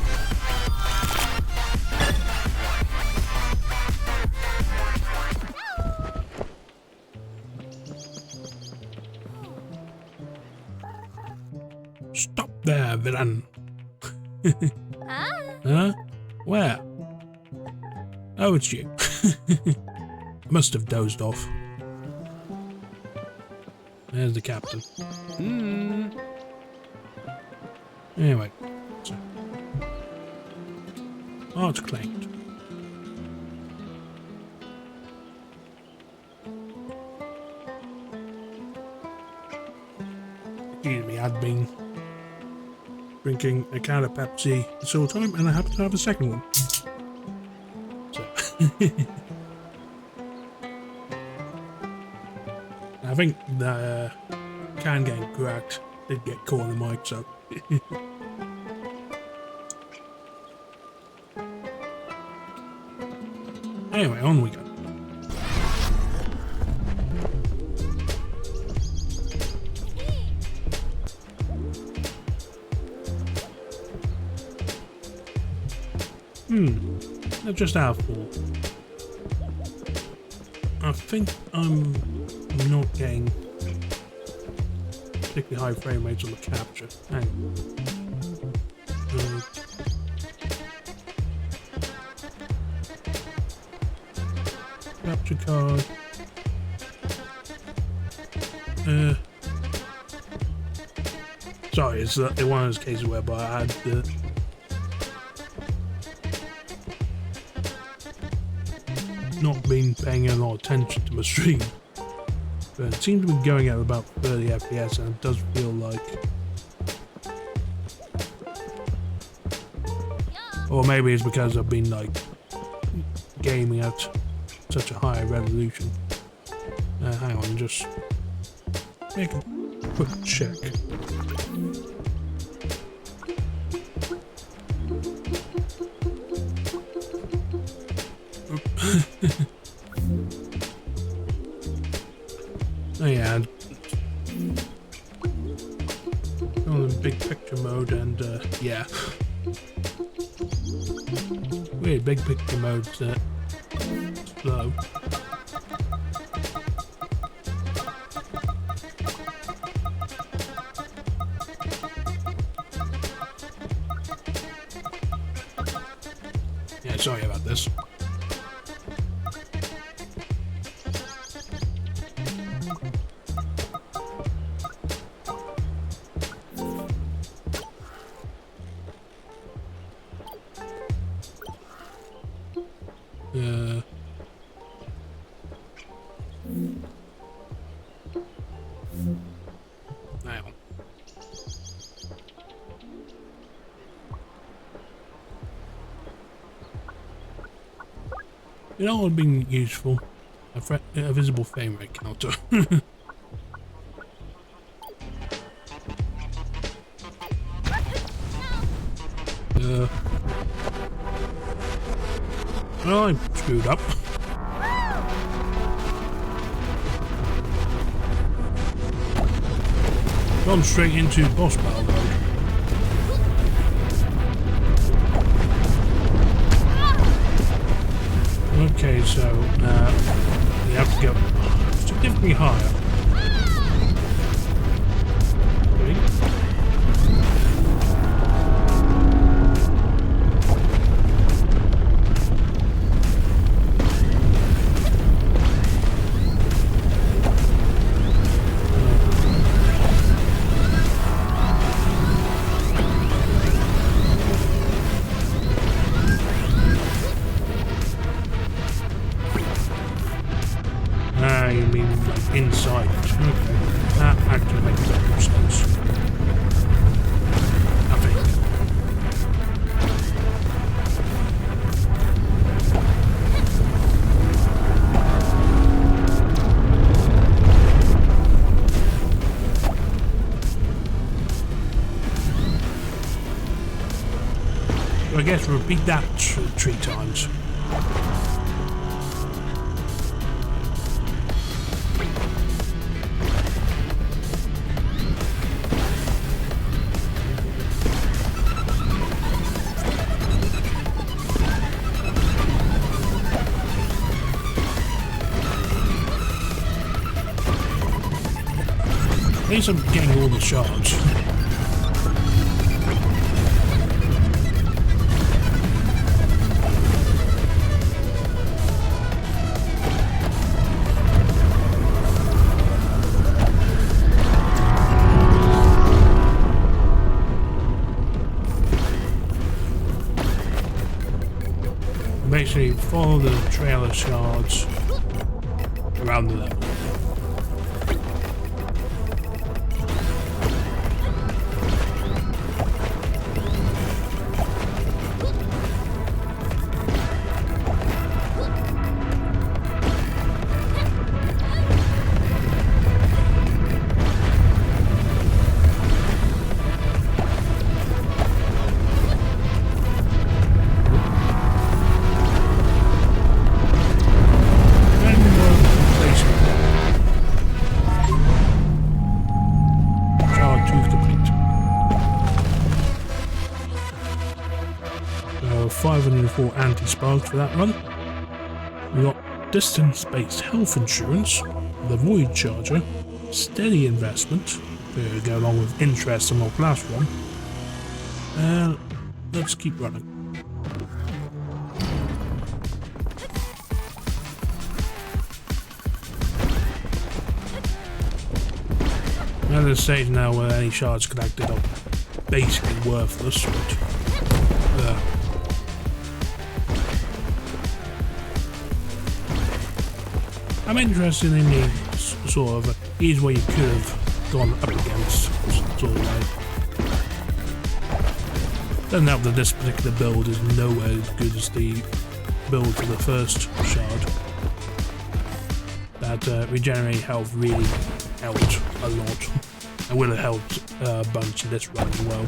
Stop there, villain. Huh? Where? Oh, it's you. I must have dozed off. There's the captain. Anyway, so arts claimed. Excuse me, I'd been drinking a can of Pepsi this whole time, and I happen to have a second one. So I think the can getting cracked did get caught on the mic, so. Anyway, on we go. They're just out of 4. I think I'm not getting particularly high frame rates on the capture. Hang on. Capture card. Sorry, it's one of those cases whereby I had the not been paying a lot of attention to my stream, but it seems to be going at about 30 FPS, and it does feel like, or maybe it's because I've been like gaming at such a high resolution. Hang on, just make a quick check. Oh yeah, on the big picture mode, and yeah, weird big picture mode slow. Yeah, sorry about this. You know what would be useful? A visible frame rate counter. Well, I screwed up. Gone straight into boss battle mode. Okay, so we have to go significantly higher. Okay. You mean like inside? Okay, that actually makes a lot of sense. I think. So I guess repeat that 3 times. At least I'm getting all the shards. Basically follow the trail of shards around the level. So 504 anti-sparks for that run. We got distance-based health insurance, the void charger, steady investment, to go along with interest on our last one. Let's keep running. We're at a stage now where any shards collected are basically worthless, but I'm interested in the sort of here's where you could have gone up against sort of way. Doesn't help that this particular build is nowhere as good as the build for the first shard. that regenerate health really helped a lot. And will have helped a bunch in this run as well.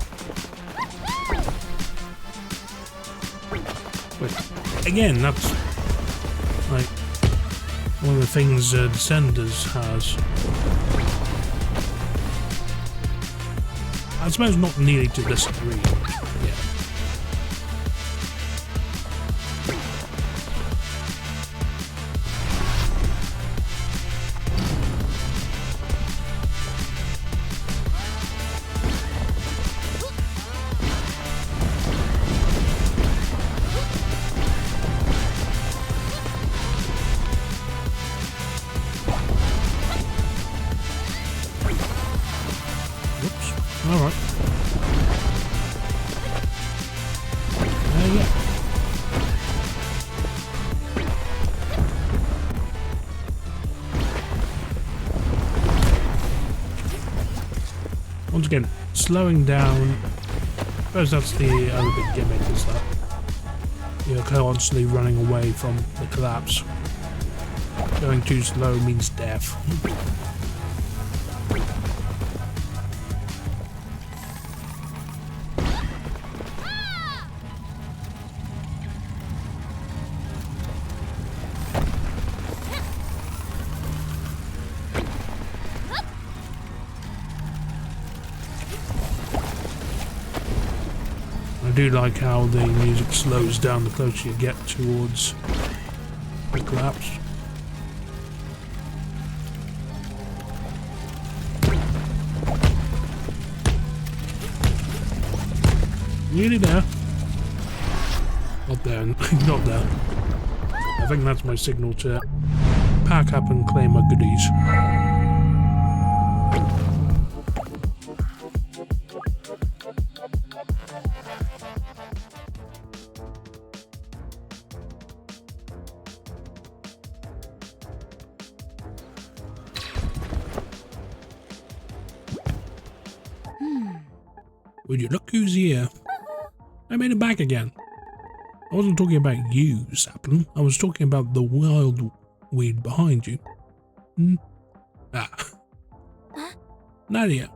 But again, that's like one of the things Descenders has. I suppose not nearly to this degree. Yeah. Alright. Yeah. Once again, slowing down. I suppose that's the other big gimmick, is that you're constantly running away from the collapse. Going too slow means death. I do like how the music slows down the closer you get towards the collapse. Nearly there. Not there. Not there. I think that's my signal to pack up and claim my goodies. Would you look who's here? I made it back again. I wasn't talking about you, Sapling. I was talking about the wild weed behind you. Ah. Nadia.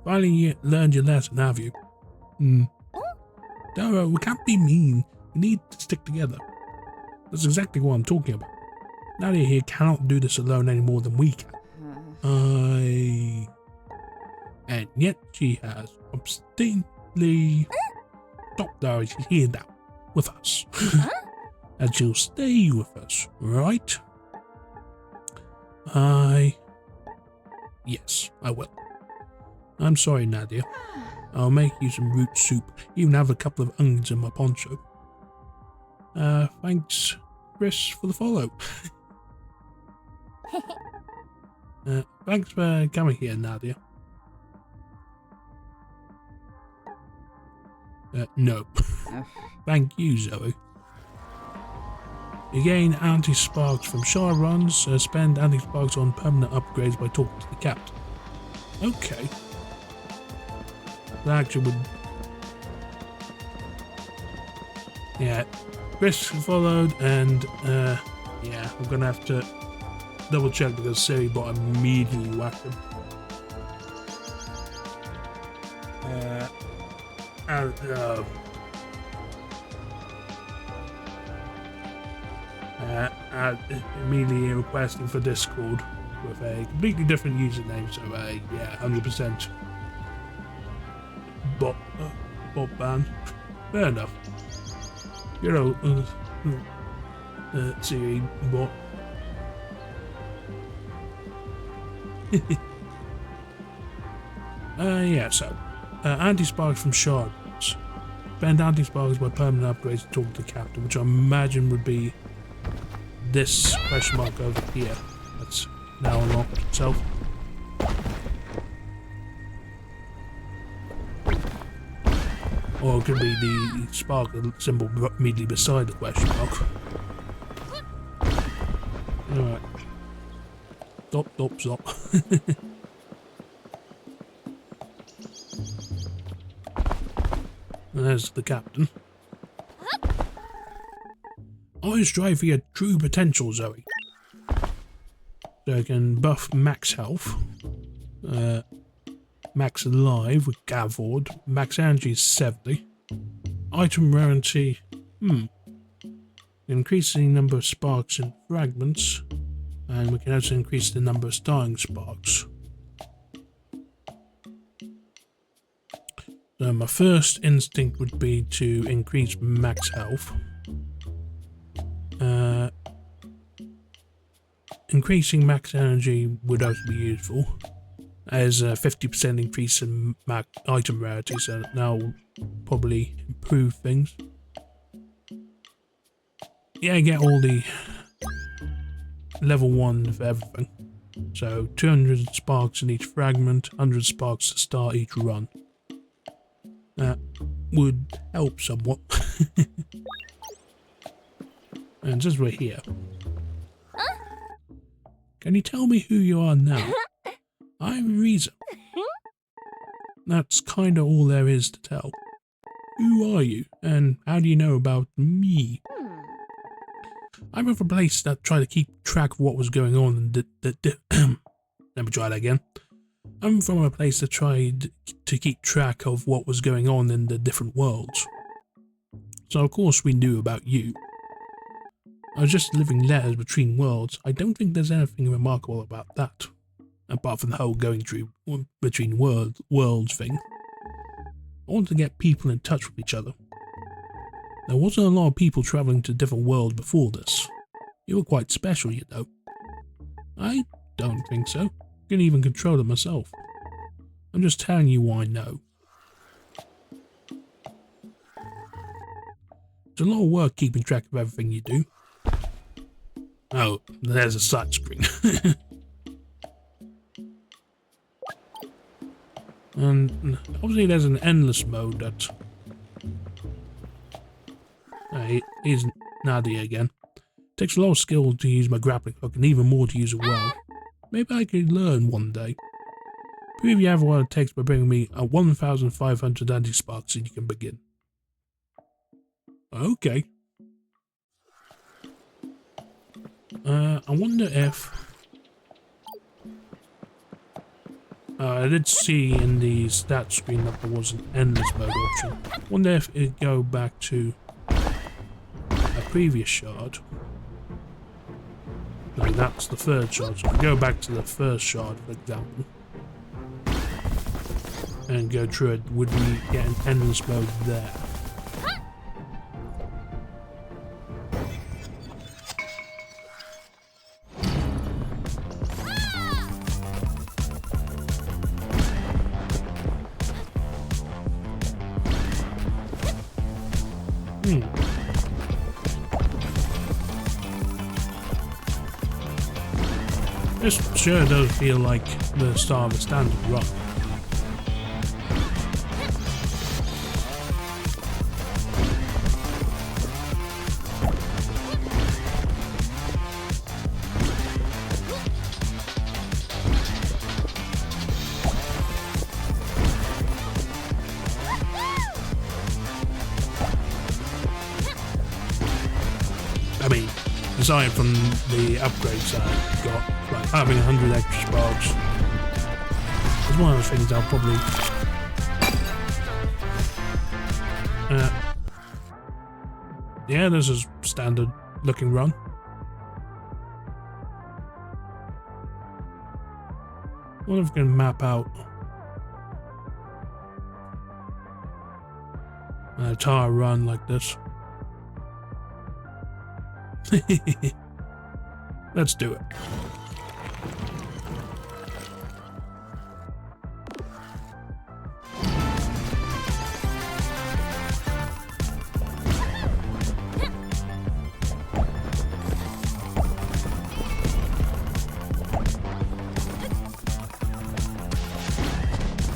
Finally you learned your lesson, have you? Dara, we can't be mean. We need to stick together. That's exactly what I'm talking about. Nadia here cannot do this alone any more than we can. And yet she has obstinately stopped there. She's here now with us. And she'll stay with us, right? Yes, I will. I'm sorry, Nadia. I'll make you some root soup. Even have a couple of onions in my poncho. Thanks, Chris, for the follow. Thanks for coming here, Nadia. No. Thank you, Zoe. You gain anti-sparks from Shard runs. Spend anti-sparks on permanent upgrades by talking to the captain. Okay. That actually would... Yeah. Chris followed, and yeah, I'm gonna have to double check because Seribot immediately whacked him. Immediately requesting for Discord with a completely different username, so yeah, 100% bot ban. Fair enough. You know, Siri bot. Yeah, so anti-sparks from shards. Spend anti-sparks by permanent upgrades to talk to the captain, which I imagine would be this question mark over here. That's now unlocked itself. Or it could be the spark symbol immediately beside the question mark. Alright. Stop. And there's the captain. Always strive for your true potential, Zoe. So I can buff max health, max life with Gavord, max energy is 70, item rarity, increasing the number of sparks and fragments, and we can also increase the number of starring sparks. So my first instinct would be to increase max health. Increasing max energy would also be useful, as a 50% increase in item rarity, so that'll probably improve things. Yeah, I get all the level 1 for everything. So 200 sparks in each fragment, 100 sparks to start each run. That would help somewhat. And since we're here, can you tell me who you are now? I'm Riza. That's kinda all there is to tell. Who are you, and how do you know about me? I'm of a place that tried to keep track of what was going on and let me try that again. I'm from a place that tried to keep track of what was going on in the different worlds. So of course we knew about you. I was just living letters between worlds. I don't think there's anything remarkable about that, apart from the whole going through between worlds thing. I want to get people in touch with each other. There wasn't a lot of people travelling to different worlds before this. You were quite special, you know. I don't think so. I can even control it myself. I'm just telling you what I know. It's a lot of work keeping track of everything you do. Oh, there's a side screen. And obviously there's an endless mode that... Here's Nadia again. Takes a lot of skill to use my grappling hook and even more to use it well. Maybe I could learn one day. Prove you have what it takes by bringing me a 1,500 anti-sparks and you can begin. Okay. I wonder if... I did see in the stat screen that there was an endless mode option. Wonder if it'd go back to a previous shard. No, that's the third shard. So go back to the first shard, for example, and go through it. Would we get an endless mode there? This sure does feel like the start of a standard run. I mean, aside from the upgrades I got, like having 100 extra sparks, is one of the things I'll probably... yeah, this is standard looking run. What if we can map out an entire run like this? Let's do it.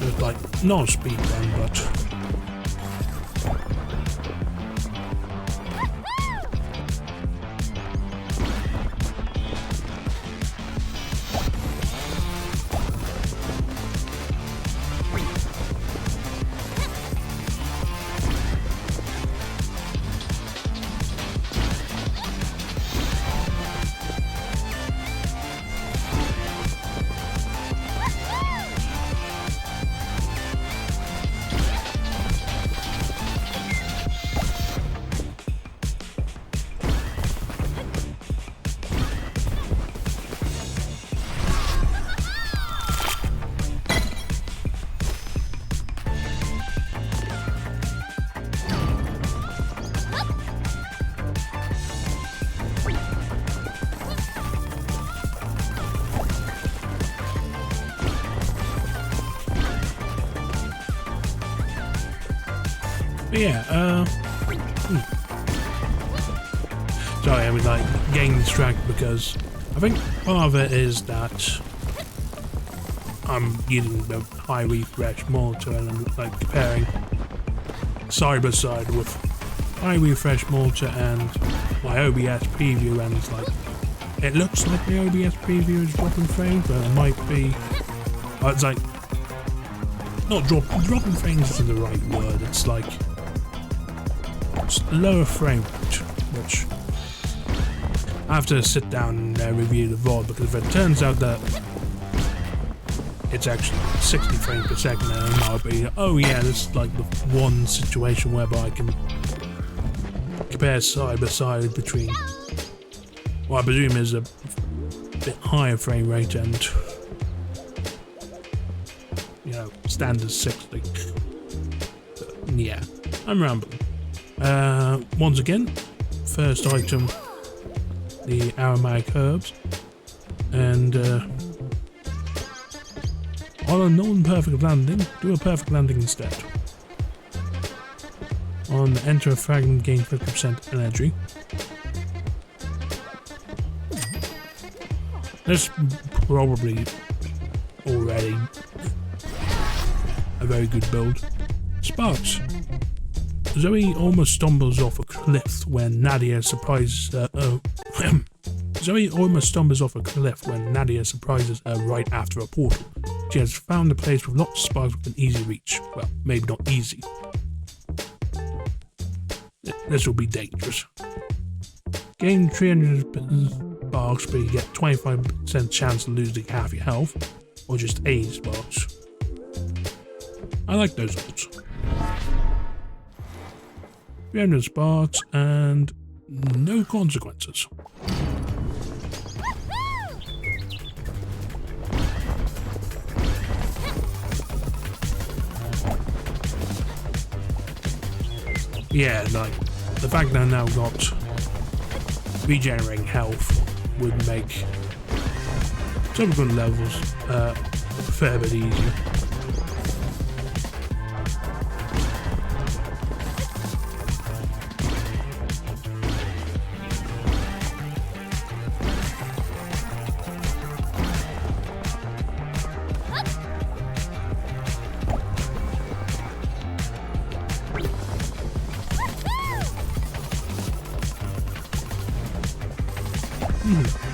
It's like not a speed run, but But yeah, sorry, I was like getting distracted because I think part of it is that I'm using the high refresh monitor and I'm like comparing side by side with high refresh monitor and my OBS preview, and it's like it looks like the OBS preview is dropping frames, but it might be it's like not dropping frames isn't the right word, it's like it's lower frame rate, which I have to sit down and review the VOD, because if it turns out that it's actually 60 frames per second, and I'll be, oh yeah, this is like the one situation whereby I can compare side by side between what I presume is a bit higher frame rate and, you know, standard 60. But yeah, I'm rambling. Once again, first item, the aromatic herbs, and on a non-perfect landing, do a perfect landing instead. On enter a fragment, gain 50% energy. That's probably already a very good build. Sparks. Zoe almost stumbles off a cliff when Nadia surprises her. Zoe almost stumbles off a cliff when Nadia surprises her right after a portal. She has found a place with lots of sparks within easy reach. Well, maybe not easy. This will be dangerous. Gain 300 sparks, but you get 25% chance of losing half your health, or just 80 sparks. I like those odds. 300 sparks and no consequences. Yeah, like the fact that I now got regenerating health would make subsequent levels a fair bit easier.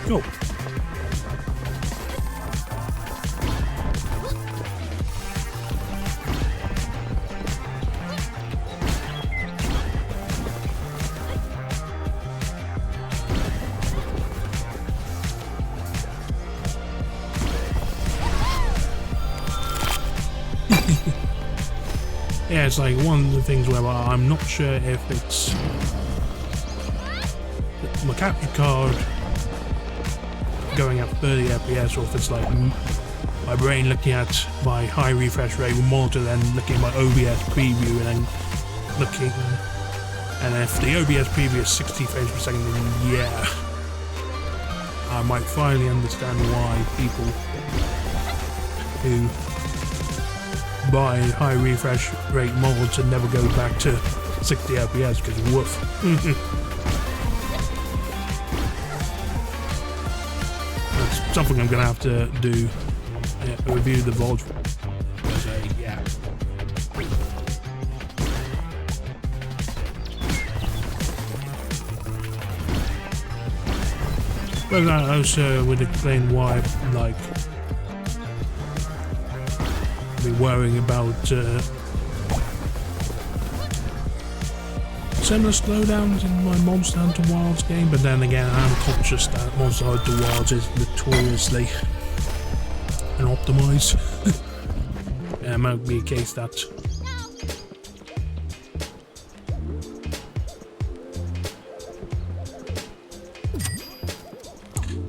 Go. Yeah, it's like one of the things where I'm not sure if it's my capture card going at 30 FPS, or if it's like my brain looking at my high refresh rate monitor, then looking at my OBS preview, and then looking, and if the OBS preview is 60 frames per second, then yeah, I might finally understand why people who buy high refresh rate mods and never go back to 60 FPS, because woof. Something I'm gonna have to do, review the VOD. Yeah. But that also would explain why, like, I've been worrying about similar slowdowns in my Monster Hunter Wilds game, but then again, I'm conscious that Monster Hunter Wilds is notoriously unoptimized. Yeah, it might be a case that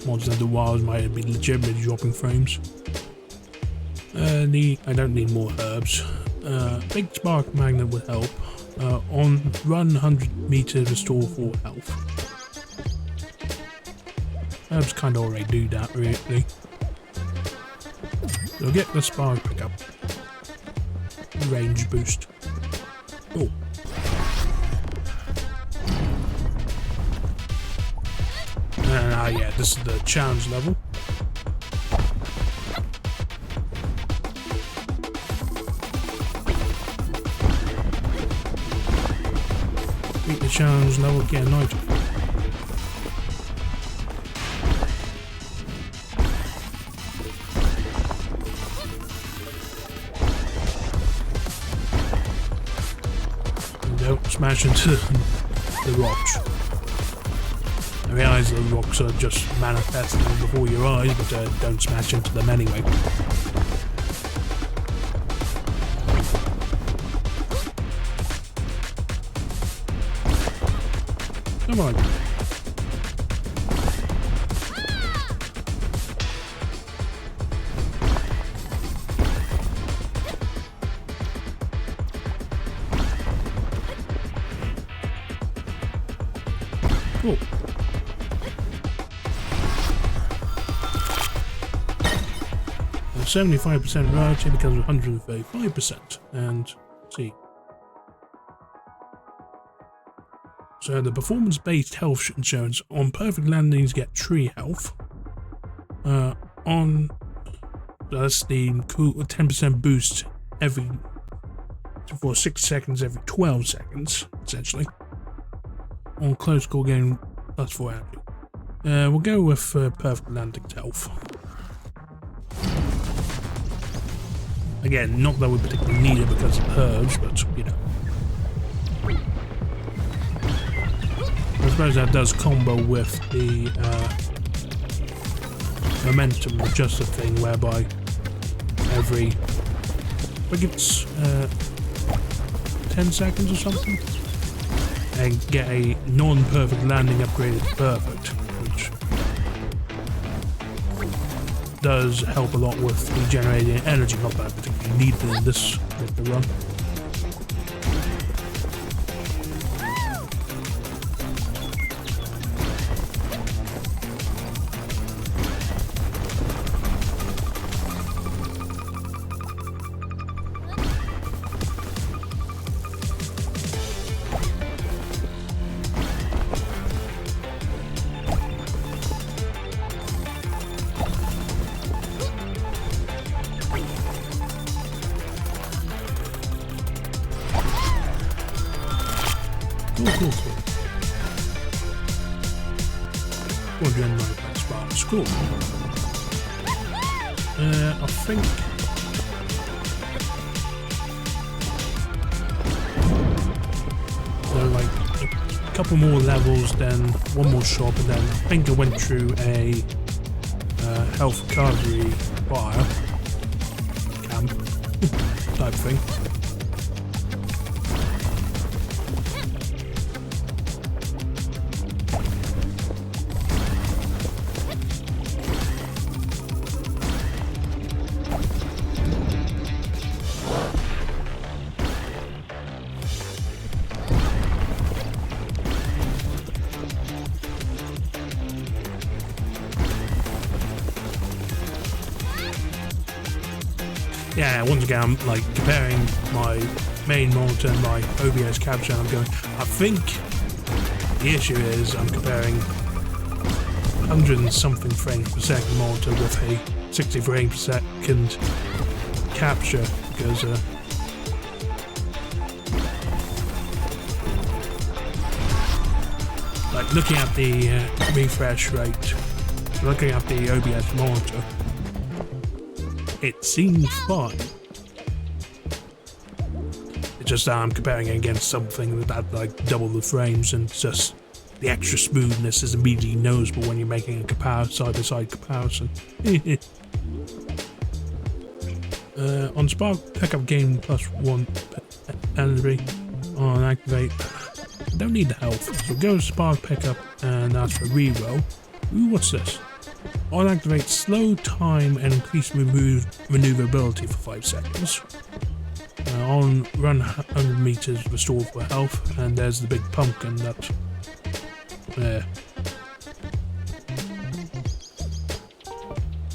Monster Hunter Wilds might be legitimately dropping frames. I don't need more herbs. Big Spark Magnet would help. On run 100 meters, restore 4 health. Herbs kind of already do that, really. So get the spark pickup. Range boost. Oh. And yeah, this is the challenge level. Beat the challenge level, get an item. And don't smash into the rocks. I realise the rocks are just manifesting before your eyes, but don't smash into them anyway. Come on. Cool. 75% rarity becomes 135%. And let's see. So the performance-based health insurance on perfect landings get 3 health. That's the cool 10% boost for 6 seconds every 12 seconds, essentially. On close call game, plus 4 happy. We'll go with perfect landing health. Again, not that we particularly need it because of herbs, but you know. I suppose that does combo with the momentum adjuster thing, whereby every, I think it's 10 seconds or something, and get a non-perfect landing upgraded to perfect, which does help a lot with regenerating energy, not that I particularly need it in this particular run. Cool. 409 sparks, cool. I think so, like a couple more levels, then one more shop, and then I think I went through a health recovery fire camp type thing. Yeah, once again, I'm like comparing my main monitor and my OBS capture, and I'm going, I think the issue is I'm comparing 100 and something frames per second monitor with a 60 frames per second capture, because like looking at the refresh rate, looking at the OBS monitor, it seems fine. It's just that I'm comparing it against something that had like double the frames, and just the extra smoothness is immediately noticeable when you're making a side-by-side comparison. On Spark, pick up game +1 energy. On activate, I don't need the health, so go to Spark pickup and ask for reroll. Ooh, what's this? On activate slow time and increase maneuverability for 5 seconds. On run 100 meters, restore for health, and there's the big pumpkin that.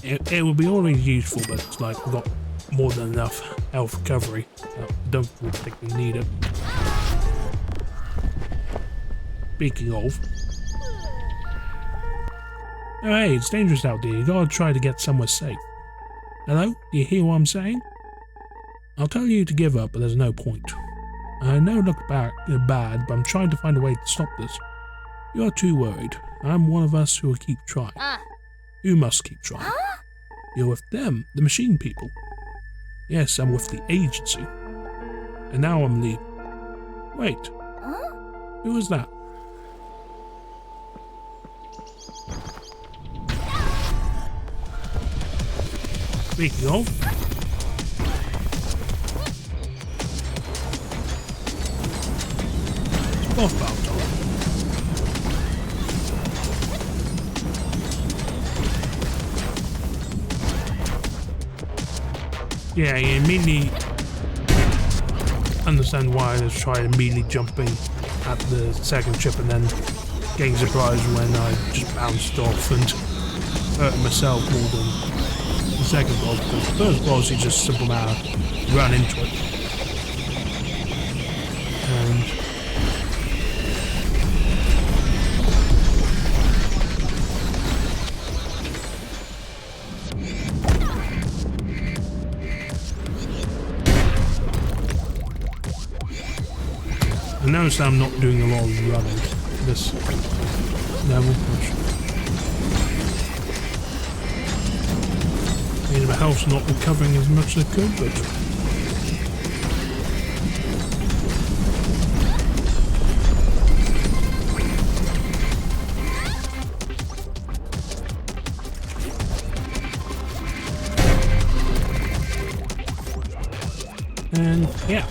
It would be already useful, but it's like got more than enough health recovery. I don't particularly need it. Speaking of. Oh, hey, it's dangerous out there. You gotta try to get somewhere safe. Hello? Do you hear what I'm saying? I'll tell you to give up, but there's no point. I know it looks bad, but I'm trying to find a way to stop this. You are too worried. I'm one of us who will keep trying. You must keep trying. You're with them, the machine people. Yes, I'm with the agency. And now I'm leaving. Wait. Who was that? Speaking of, it's boss battle time. Yeah, you immediately understand why I was trying immediately jumping at the second chip and then getting surprised when I just bounced off and hurt myself more than the second boss, because the first boss you just simple matter run into it. And I noticed I'm not doing a lot of running this level, which means my health's not recovering as much as it could, but and yeah.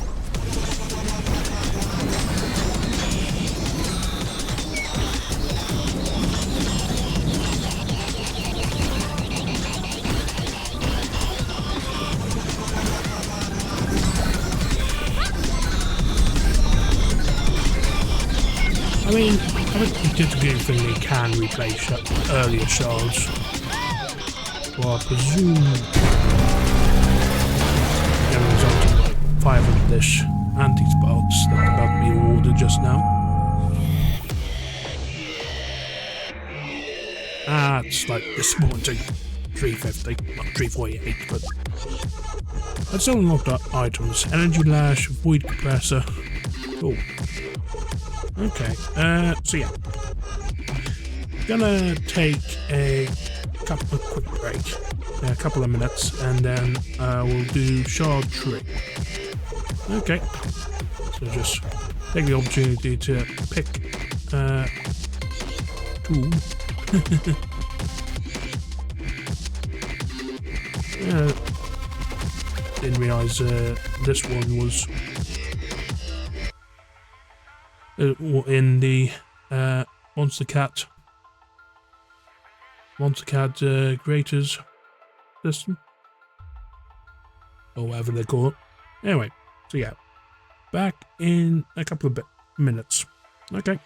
I mean, I don't particularly think they can replay earlier shards. Well, I presume there was something like 500-ish anti-sparks that are about to be awarded just now. That's like disappointing. 350, not 348, but I'd still unlocked items. Energy Lash, Void Compressor. Cool. Okay, so yeah. Gonna take a couple of quick break, a couple of minutes, and then we'll do Shard Tree. Okay, so just take the opportunity to pick tool. Didn't realise this one was in the Monster Cat creators system, or whatever they call it. Anyway, so yeah, back in a couple of minutes. Okay.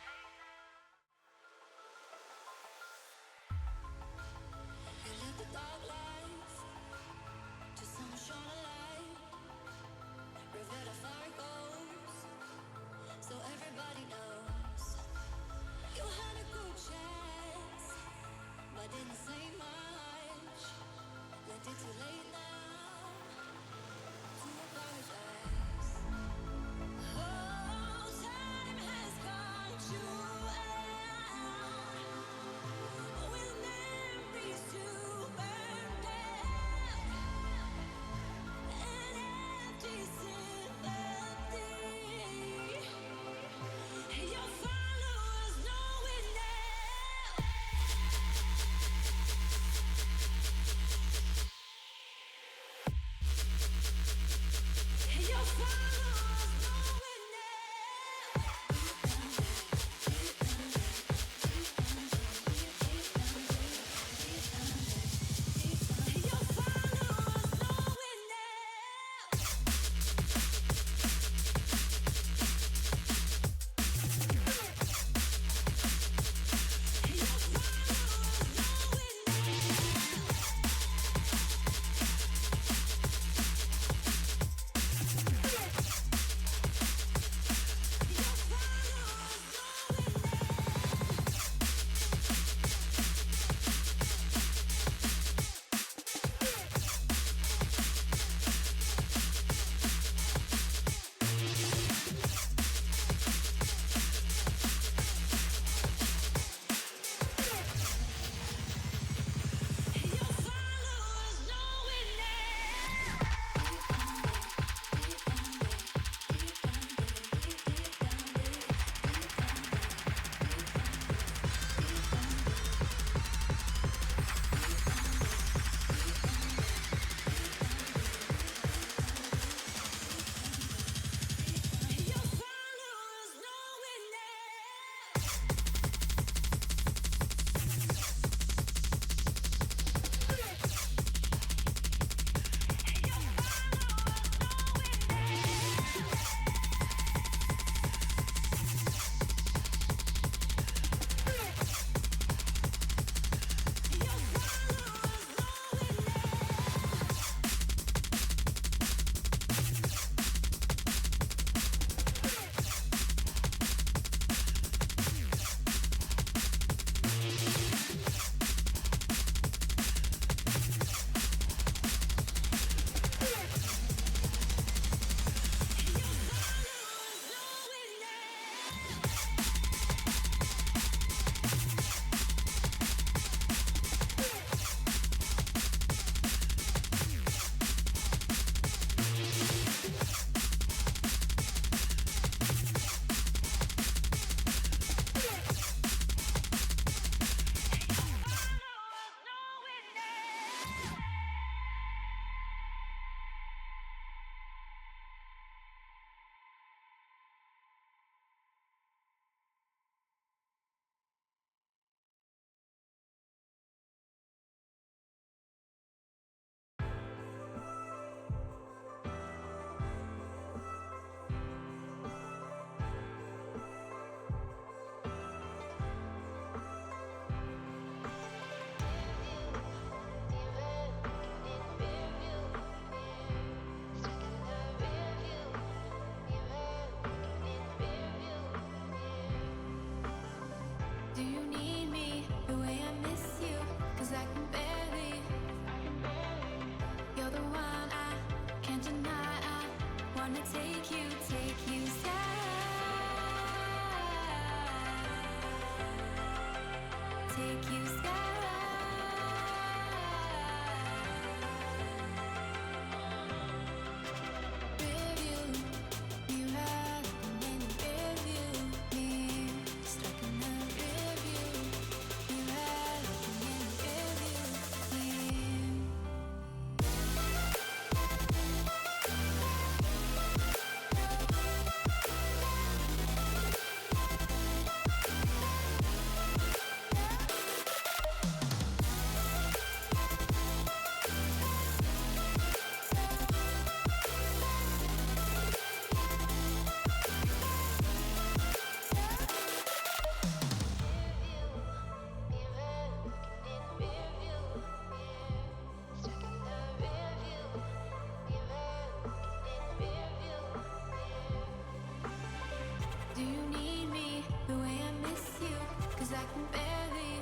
Do you need me the way I miss you? 'Cause I can barely.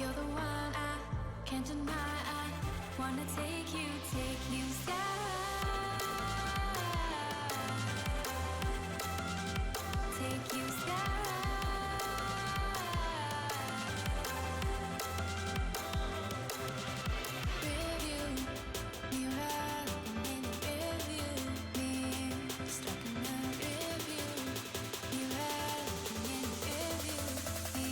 You're the one I can't deny. I wanna take you sky. Take you sky. With you, you have in the rear view. Me stuck in the rear view. You have in the rear view. Me.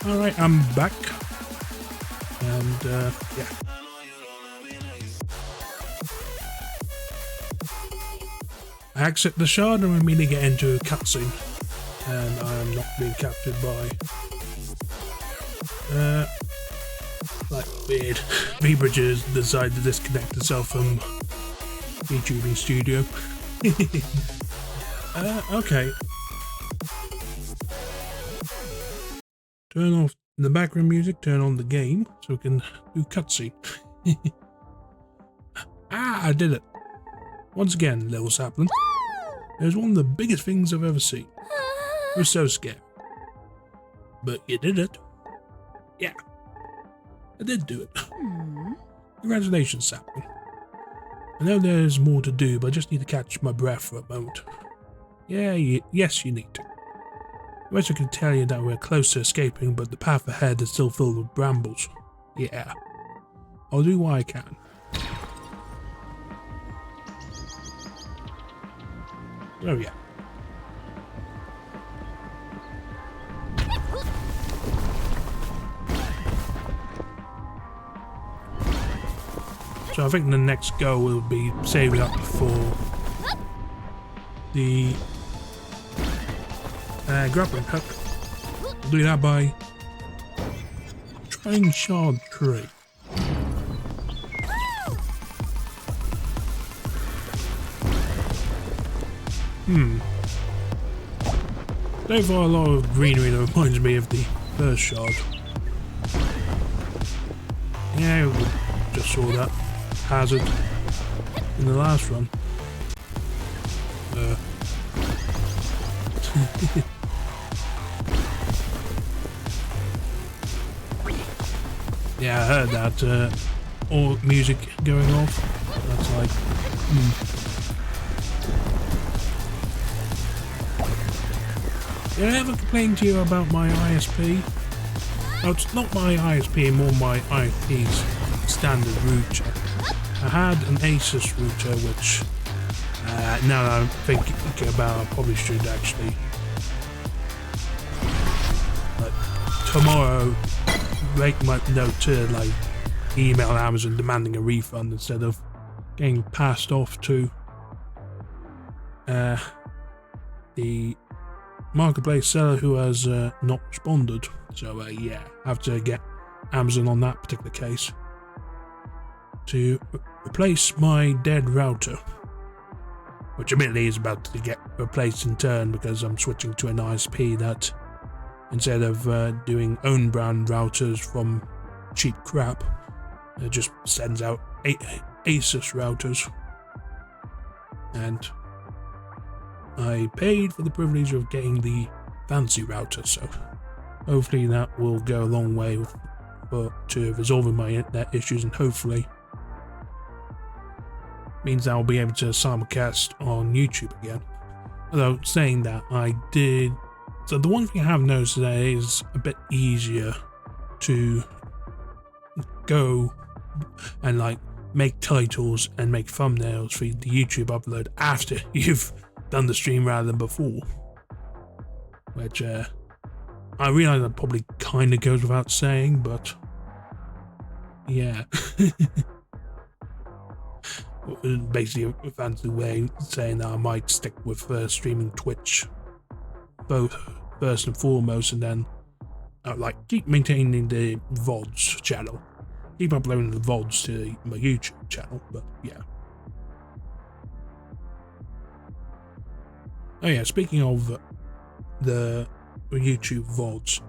Alright, I'm back. And, yeah. I exit the shard and we immediately get into a cutscene. And I am not being captured by... like, weird. V-Bridges decided to disconnect itself from VTubing Studio. Okay. Turn off the background music, turn on the game, so we can do cutscene. I did it. Once again, little sapling. It was one of the biggest things I've ever seen. I was so scared. But you did it. Yeah. I did do it. Congratulations, sapling. I know there's more to do, but I just need to catch my breath for a moment. Yeah, yes, you need to. I wish I could tell you that we're close to escaping, but the path ahead is still filled with brambles. Yeah. I'll do what I can. Oh yeah. So I think the next goal will be saving up for the grappling hook. We'll do that by trying shard tree. So far a lot of greenery that reminds me of the first shard. Yeah, we just saw that hazard in the last run. Yeah, I heard that all music going off. That's like Did I ever complain to you about my ISP? Oh, it's not my ISP, more my ISP's standard router. I had an Asus router, which now that I'm thinking about, I probably should actually. But tomorrow, make my note to like email Amazon demanding a refund instead of getting passed off to the marketplace seller who has not responded. So yeah, I have to get Amazon on that particular case to replace my dead router, which admittedly is about to get replaced in turn because I'm switching to an ISP that, instead of doing own brand routers from cheap crap, it just sends out Asus routers. And I paid for the privilege of getting the fancy router, so hopefully that will go a long way to resolving my internet issues, and hopefully means I'll be able to simulcast on YouTube again. Although saying that, I did. So the one thing I have noticed today is a bit easier to go and like make titles and make thumbnails for the YouTube upload after you've done the stream rather than before, which I realise that probably kind of goes without saying, but yeah. Basically a fancy way of saying that I might stick with streaming Twitch both first and foremost, and then like keep maintaining the VODs channel, keep uploading the VODs to my YouTube channel, but yeah. Oh yeah, speaking of the YouTube VODs,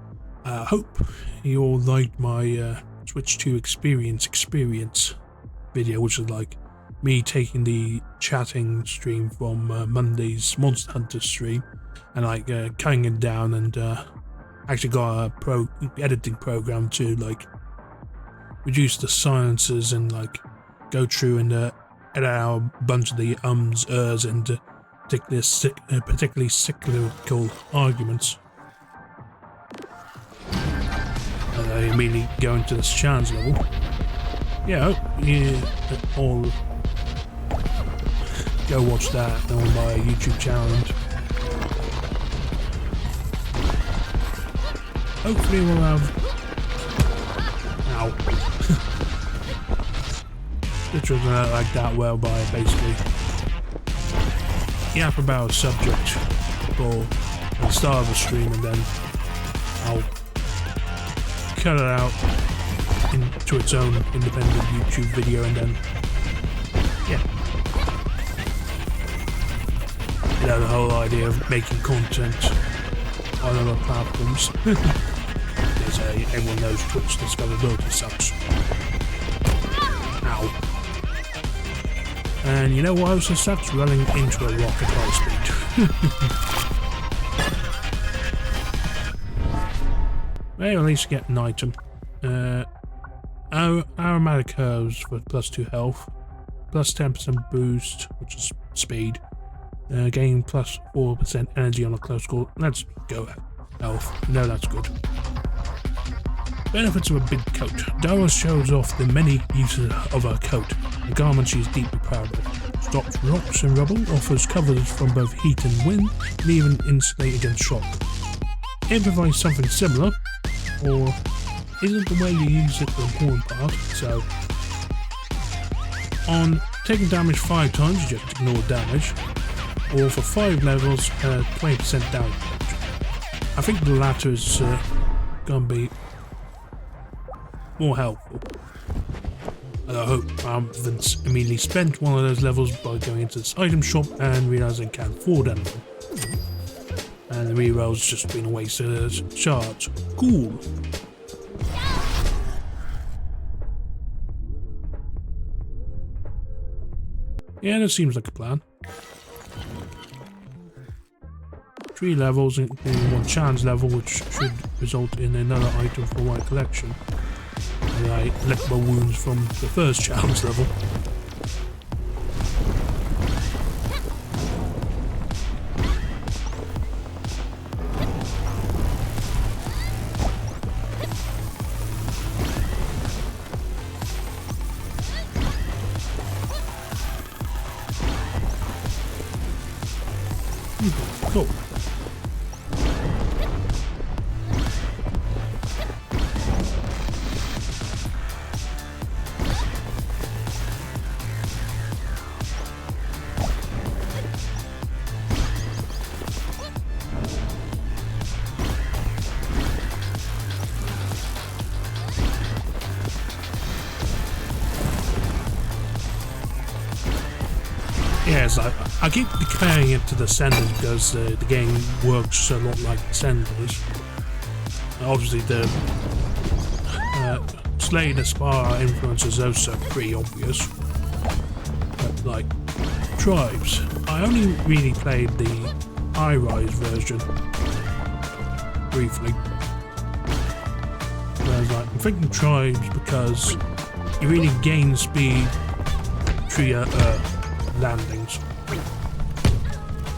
hope you all liked my Switch 2 experience video, which is like me taking the chatting stream from Monday's Monster Hunter stream and like cutting it down, and actually got a editing program to like reduce the silences and like go through and edit out a bunch of the ums, ers, and particularly cyclical arguments. And I immediately go into this challenge level. Yeah, I hope you all go watch that on my YouTube channel, and hopefully we'll have literally gonna like that whereby basically yap about a subject for the start of the stream, and then I'll cut it out into its own independent YouTube video, and then yeah, you know, the whole idea of making content on other platforms. Because everyone knows Twitch discoverability sucks. Ow. And you know what also sucks? Running into a rock at high speed. Well, at least get an item. Aromatic herbs for +2 health, +10% boost, which is speed, gain +4% energy on a close call. Let's go health. No, that's good. Benefits of a big coat. Dara shows off the many uses of her coat, a garment she is deeply proud of. Stops rocks and rubble, offers coverage from both heat and wind, and even insulate against shock. Improvise something similar, or isn't the way you use it the important part, so on taking damage 5 times, you just ignore damage, or for 5 levels, 20% damage. I think the latter is going to be more helpful. And I hope I haven't immediately spent one of those levels by going into this item shop and realising I can't afford anything. And the reroll's just been a waste of shards. Cool. Yeah, that seems like a plan. 3 levels, including 1 chance level, which should result in another item for my collection. And I licked my wounds from the first challenge level. Cool. Yes, I keep comparing it to the Senders because the game works a lot like the Senders. Obviously, the Slay the Spire influence is also pretty obvious. But, like, Tribes, I only really played the high-rise version briefly. Whereas, like, I'm thinking Tribes because you really gain speed through your landings.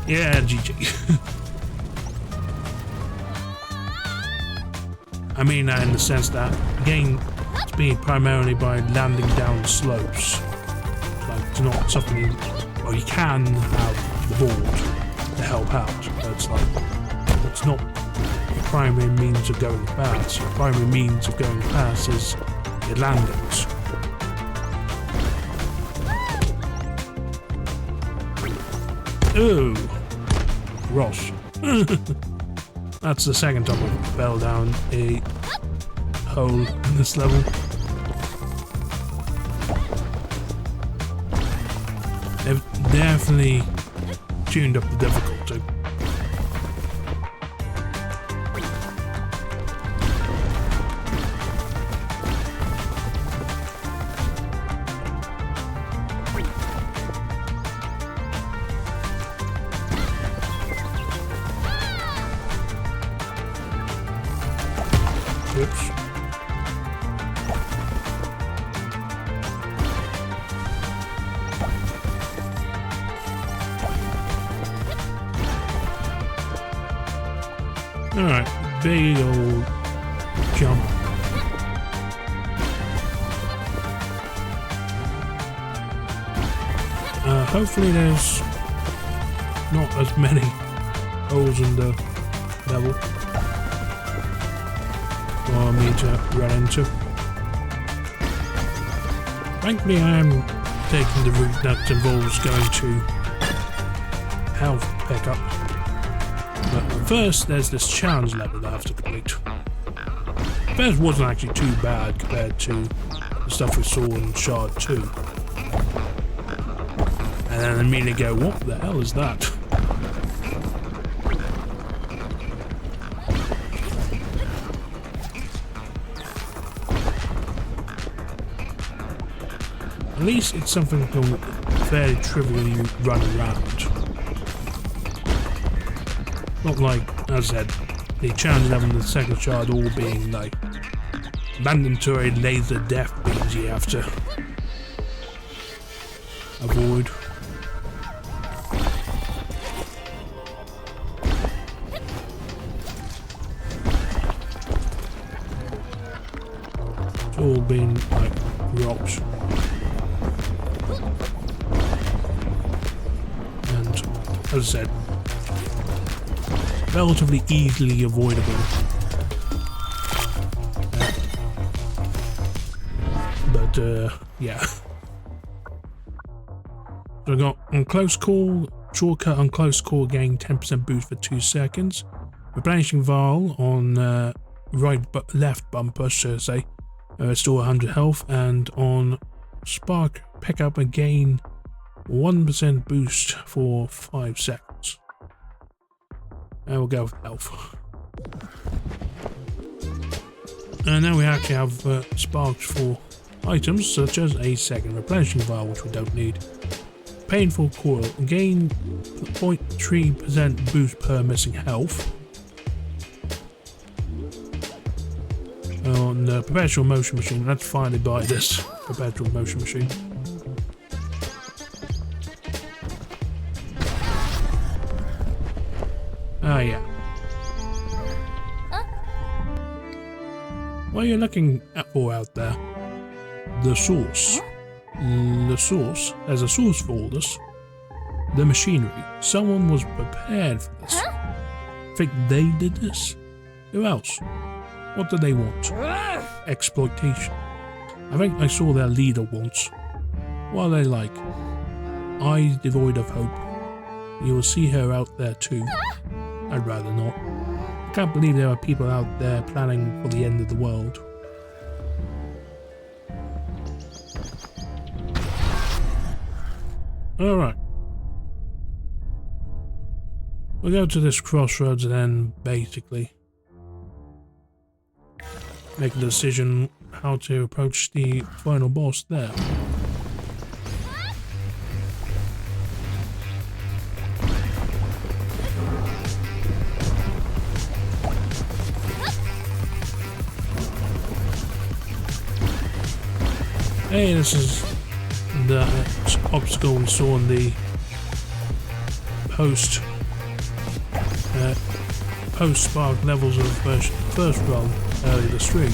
Yeah, GG. I mean that in the sense that you gain speed primarily by landing down slopes. Like, it's not something you, well, you can have the board to help out, but it's like, it's not the primary means of going fast. The primary means of going fast is your landings. Oh, Ross. That's the second time I fell down a hole in this level. They've definitely tuned up the difficulty. Oops. Alright, big old jump. Hopefully there's not as many holes in the level for me to run into. Frankly, I am taking the route that involves going to health pickup. But first, there's this challenge level that I have to complete. First wasn't actually too bad compared to the stuff we saw in Shard 2. And then immediately go, what the hell is that? At least it's something that can fairly trivially run around. Not like, as I said, the challenge level and the second shard all being like mandatory laser death beams you have to avoid. It's all been like rocks. And as I said, relatively easily avoidable. But yeah. So I got on close call, shortcut on close call, gain 10% boost for 2 seconds. Replenishing vial on left bumper, should I say, restore 100 health, and on spark pick up and gain 1% boost for 5 seconds. And we'll go with health. And now we actually have sparks for items such as a second replenishing vial, which we don't need. Painful coil. Gain 0.3% boost per missing health. On the perpetual motion machine. Let's finally buy this perpetual motion machine. Ah, yeah. What are you looking for out there? The source. The source. There's a source for all this. The machinery. Someone was prepared for this. Think they did this? Who else? What do they want? Exploitation. I think I saw their leader once. What are they like? Eyes devoid of hope. You will see her out there too. I'd rather not. I can't believe there are people out there planning for the end of the world. Alright. We'll go to this crossroads and then basically make a decision how to approach the final boss there. Hey, this is the obstacle we saw in the post-spark levels of first run earlier this stream.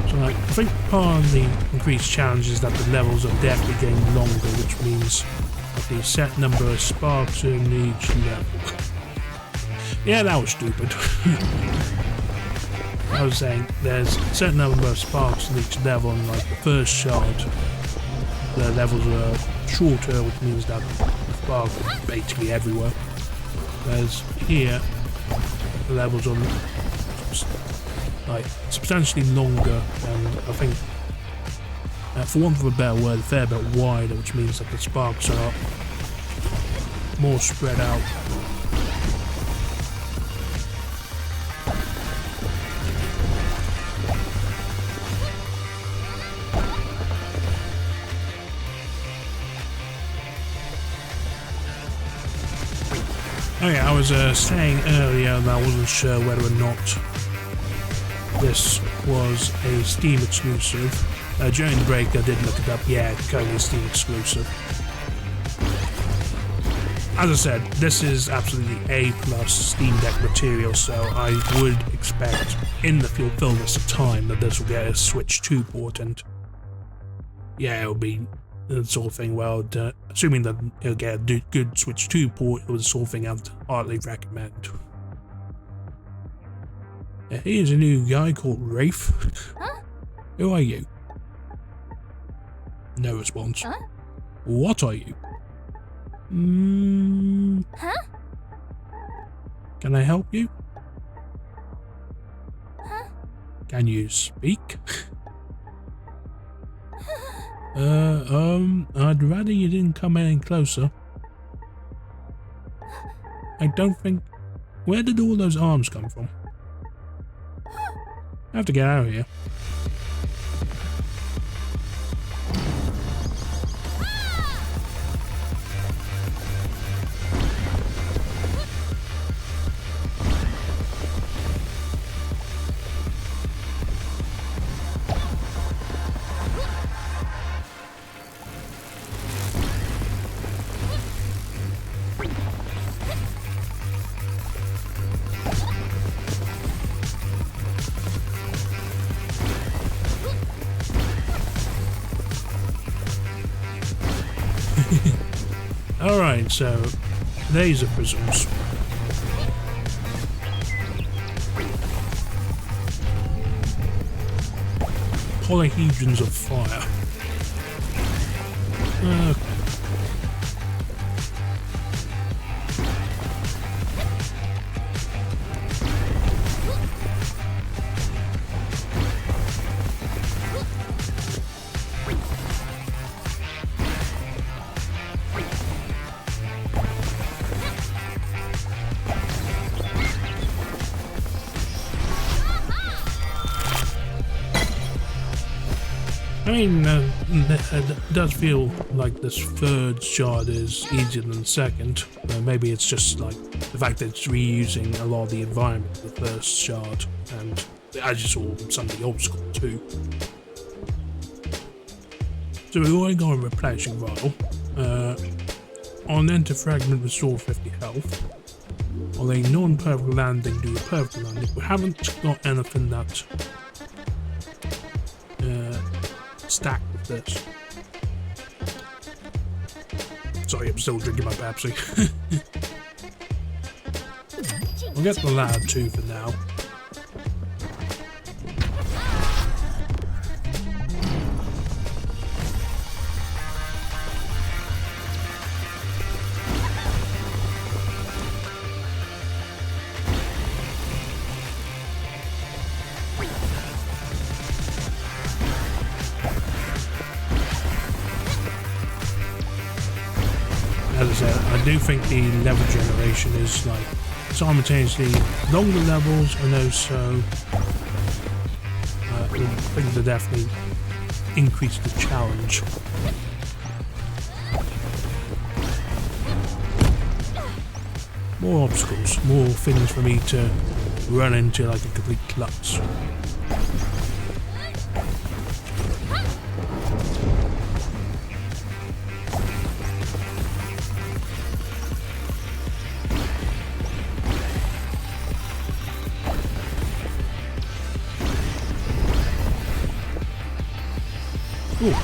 So I think part of the increased challenge is that the levels are definitely getting longer, which means the set number of sparks in each level. Yeah, that was stupid. I was saying there's a certain number of sparks in each level, and like the first shard, the levels are shorter, which means that the sparks are basically everywhere. Whereas here, the levels are like substantially longer, and I think, for want of a better word, a fair bit wider, which means that the sparks are more spread out. Oh yeah, I was saying earlier that I wasn't sure whether or not this was a Steam exclusive. During the break I did look it up. Yeah, it's currently a Steam exclusive. As I said, this is absolutely A+ Steam Deck material, so I would expect in the fullness of time that this will get a Switch 2 port, and yeah, it'll be the sort of thing, well, assuming that it'll get a good Switch 2 port, it was the sort of thing I'd hardly recommend. Here's a new guy called Rafe. Huh? Who are you? No response. Huh? What are you? Huh? Can I help you? Huh? Can you speak? I'd rather you didn't come any closer. I don't think... Where did all those arms come from? I have to get out of here. Alright, so laser prisms. Polyhedrons of fire. I mean, it does feel like this third shard is easier than the second. Maybe it's just like the fact that it's reusing a lot of the environment of the first shard, and as you saw, some of the obstacles too. So we've already got a replenishing vial. On enter fragment, restore 50 health. On a non-perfect landing, do a perfect landing. We haven't got anything that stacked with this. Sorry, I'm still drinking my Pepsi. We'll get the lab too for now. As I said, I do think the level generation is like simultaneously longer levels and also things that definitely increase the challenge. More obstacles, more things for me to run into like a complete klutz. Ooh.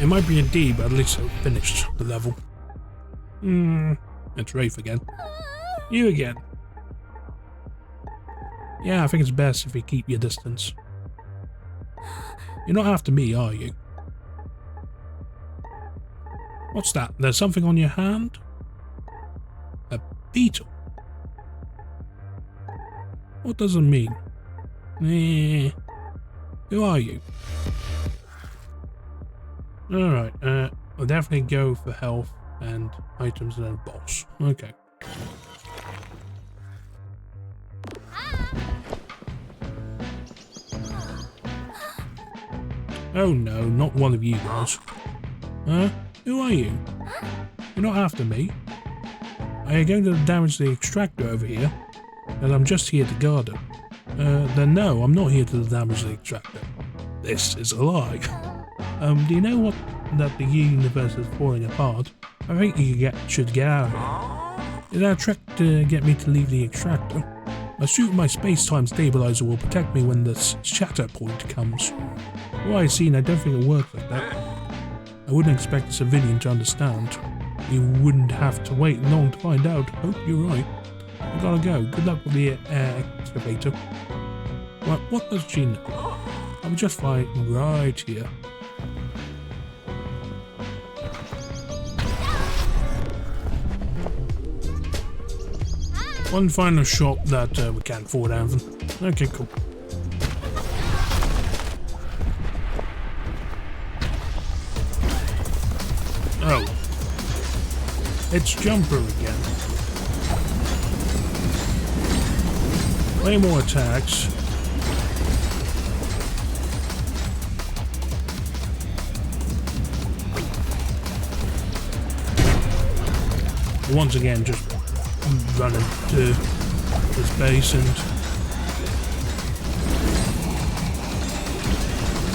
It might be a D, but at least I finished the level. It's Rafe again. You again. Yeah, I think it's best if you keep your distance. You're not after me, are you? What's that? There's something on your hand? A beetle? What does it mean? Who are you? Alright, I'll definitely go for health and items and then boss. Okay. Oh no, not one of you guys. Huh? Who are you? You're not after me. Are you going to damage the extractor over here? And I'm just here to guard it. Then no, I'm not here to damage the extractor. This is a lie. Do you know what? That the universe is falling apart? I think you should get out of here. Is that a trick to get me to leave the extractor? I assume my space-time stabilizer will protect me when this shatter point comes. Well, I see, and I don't think it works like that. I wouldn't expect a civilian to understand. You wouldn't have to wait long to find out. Hope you're right. I gotta go. Good luck with the excavator. Well, what does she know? I'm just fine right here. One final shot that we can't afford anything. Okay, cool. Oh. It's Jumper again. Way more attacks. Once again, just running to his base and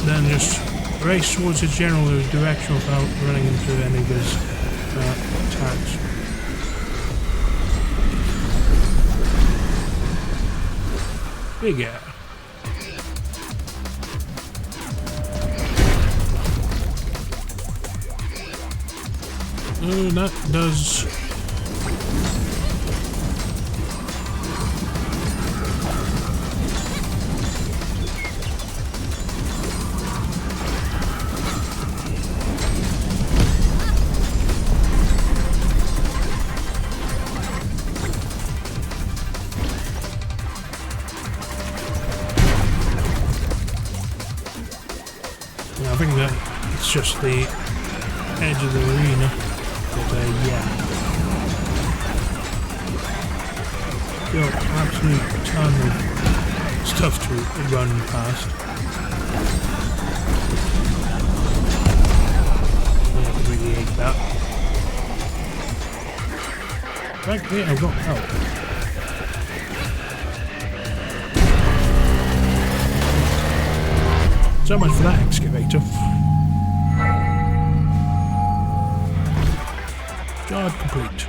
then just race towards his general direction without running into any of his attacks. Big air. Oh, that does. I think that it's just the edge of the arena, but yeah. Got absolute ton of stuff to run past. Yeah, I really hate that. Frankly, I've got help. So much for that excavator. Job complete.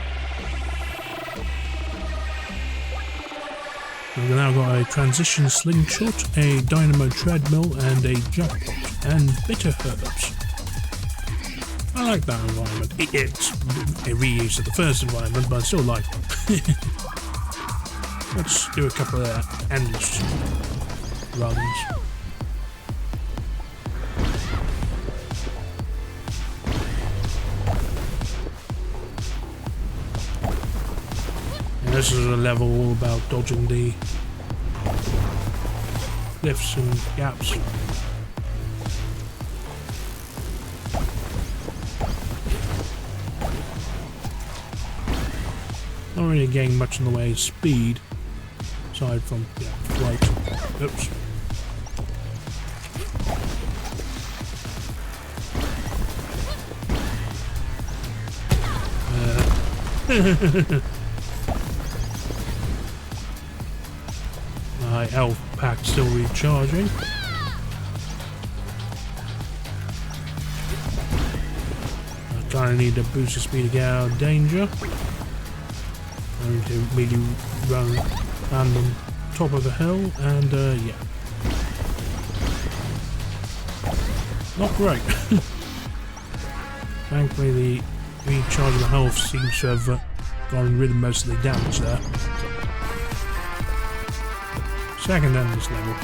We've now got a transition slingshot, a dynamo treadmill, and a jackpot, and bitter herbs. I like that environment. It's a reuse of the first environment, but I still like it. Let's do a couple of endless runs. This is a level all about dodging the cliffs and gaps. Not really getting much in the way of speed, aside from flight. Oops. My health pack still recharging. I kind of need a boost of speed to get out of danger. I'm going to immediately run on the top of the hill, and yeah. Not great. Thankfully, the recharging health seems to have gotten rid of most of the damage there. Second endless level.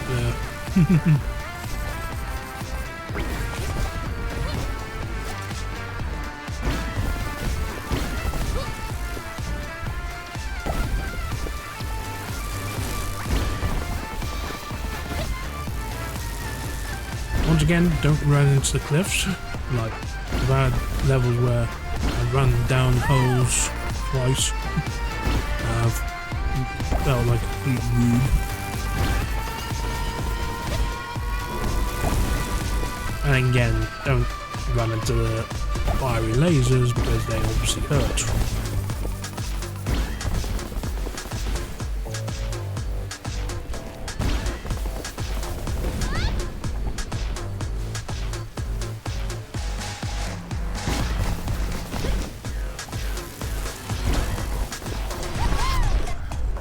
Yeah. Once again, don't run into the cliffs. Like, I've had levels where I run down holes twice. I've felt like a complete noob. And again, don't run into the fiery lasers because they obviously hurt.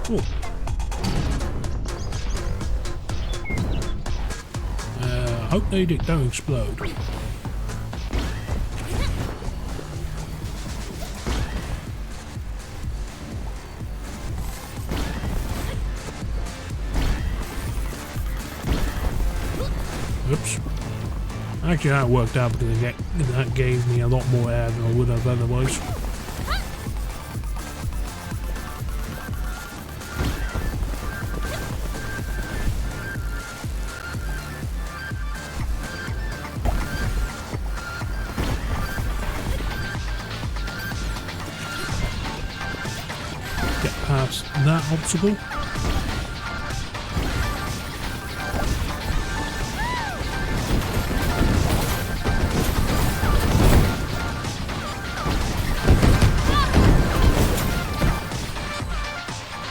Cool. Hope they don't explode. Oops. Actually, that worked out because that gave me a lot more air than I would have otherwise. Get past that obstacle.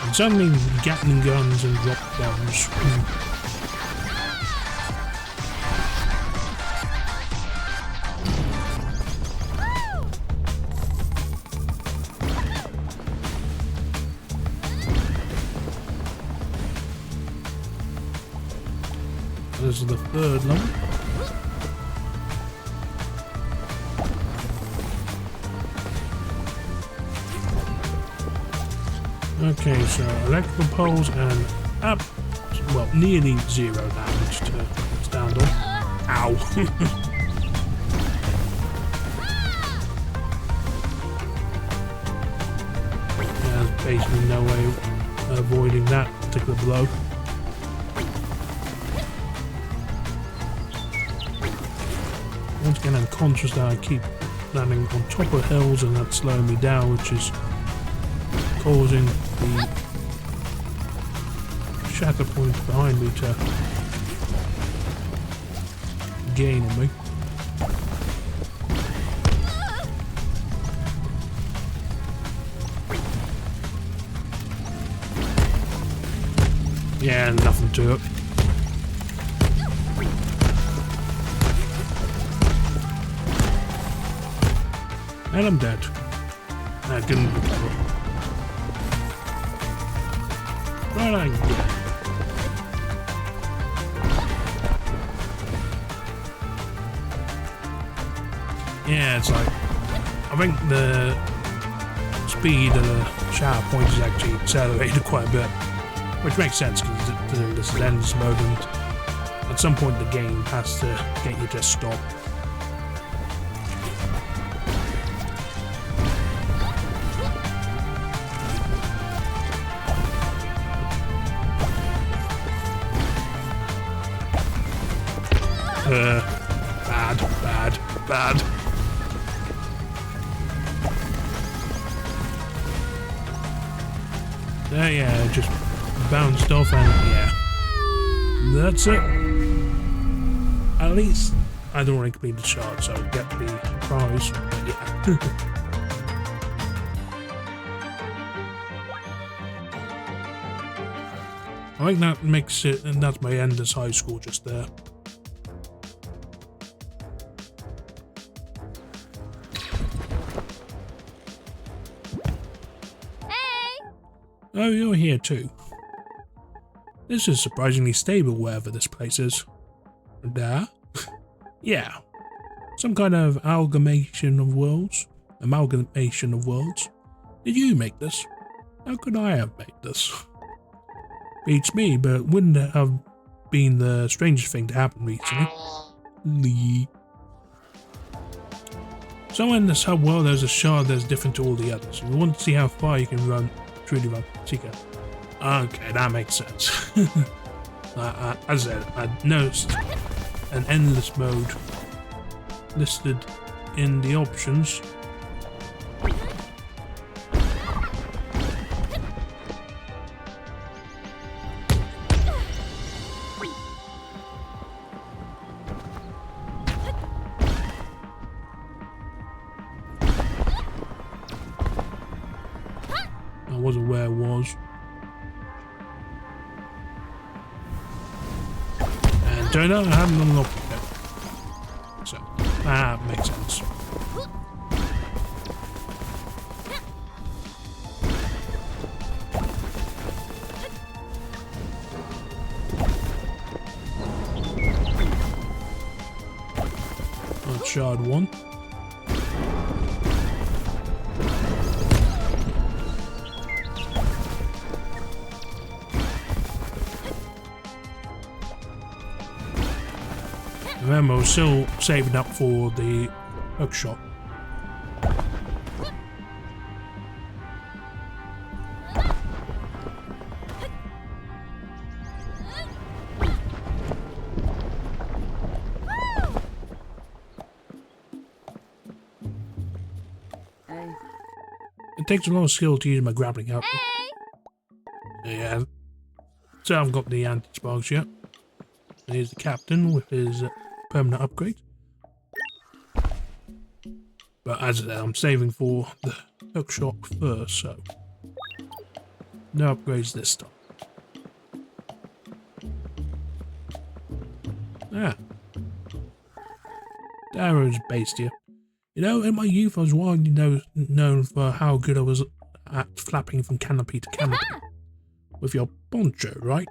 And suddenly Gatling guns and drop bombs. This is the third level. Okay, so electrical poles and up, well, nearly zero damage to stand on. Ow! There's basically no way of avoiding that particular blow. Once again, I'm conscious that I keep landing on top of hills and that's slowing me down, which is causing the shatter points behind me to gain on me. Yeah, nothing to it. And I'm dead. I didn't recover. Right, I'm dead. Yeah, it's like, I think the speed of the shower point is actually accelerated quite a bit, which makes sense because this is endless mode and at some point the game has to get you to stop. Bad. There, yeah, just bounced off and yeah. That's it. At least I don't want to complete the shard, so I'll get the prize, but yeah. I think that makes it, and that's my endless high score just there. Oh, you're here too. This is surprisingly stable wherever this place is. There? Yeah. Some kind of amalgamation of worlds. Did you make this? How could I have made this? Beats me, but wouldn't it have been the strangest thing to happen recently? Somewhere in this hub world there's a shard that's different to all the others. If you want to see how far you can truly run. Seeker. Okay, that makes sense. As I said, I noticed an endless mode listed in the options. I wasn't where it was. And turned out I hadn't unlocked it yet. So, that makes sense. That's shard 1. Remember, we're still saving up for the hook shot. It takes a lot of skill to use my grappling hook. Yeah. So I haven't got the anti-sparks yet. And here's the captain with his permanent upgrade. But as I said, I'm saving for the hook shot first, so no upgrades this time. Ah. Darrow's based here. You know, in my youth I was widely known for how good I was at flapping from canopy to canopy. With your poncho, right?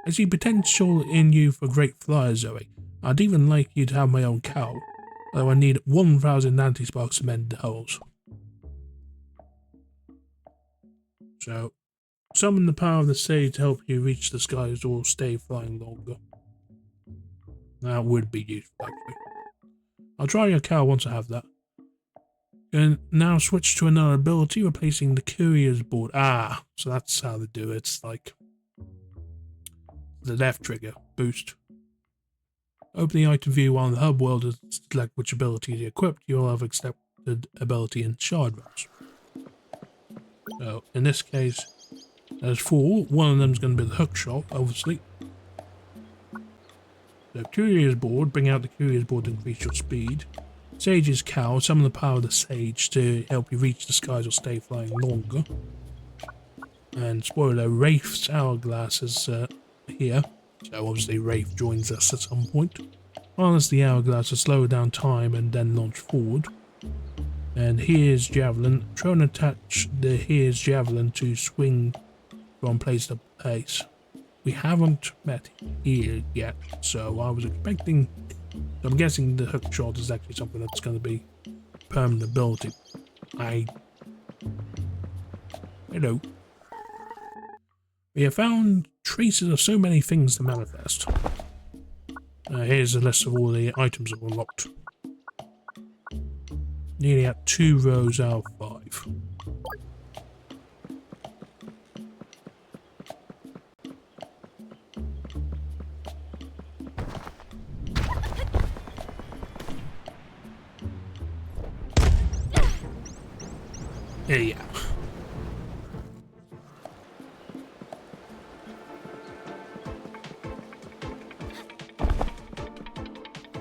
I see potential in you for great flyer, Zoe. I'd even like you to have my own cow, though I need 1,000 anti-sparks to mend the holes. So, summon the power of the sage to help you reach the skies or stay flying longer. That would be useful, actually. I'll try your cow once I have that. And now switch to another ability, replacing the courier's board. Ah, so that's how they do it. It's like the left trigger, boost. Open the item view on the hub world and select which ability to equip. You'll have accepted ability in shard rows. So, in this case, there's 4. One of them's going to be the hook shot, obviously. So, Courier's Board. Bring out the Courier's Board to increase your speed. Sage's Cowl. Summon the power of the Sage to help you reach the skies or stay flying longer. And spoiler, Wraith's Hourglass is here. So obviously Wraith joins us at some point. Harness the Hourglass to slow down time and then launch forward. And here's Javelin. Try and attach the here's Javelin to swing from place to place. We haven't met here yet, so I was expecting... I'm guessing the hook shot is actually something that's going to be permanent ability. Hello. We have found traces of so many things to manifest. Here's a list of all the items that were locked. Nearly at 2 rows out of 5. Yeah.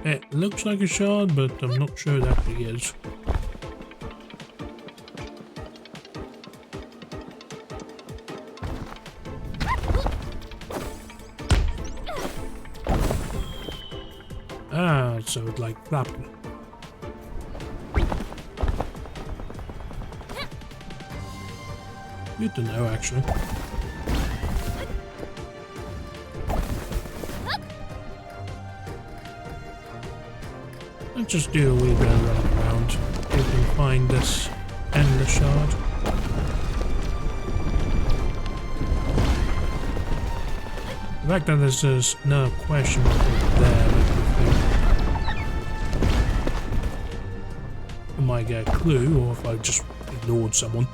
It looks like a shard, but I'm not sure it actually is. Ah, so it's like flapping. Good to know, actually. Let's just do a wee bit of running around. See if we can find this endless shard. The fact that there's just another question mark over there makes me think I might get a clue, or if I just ignored someone.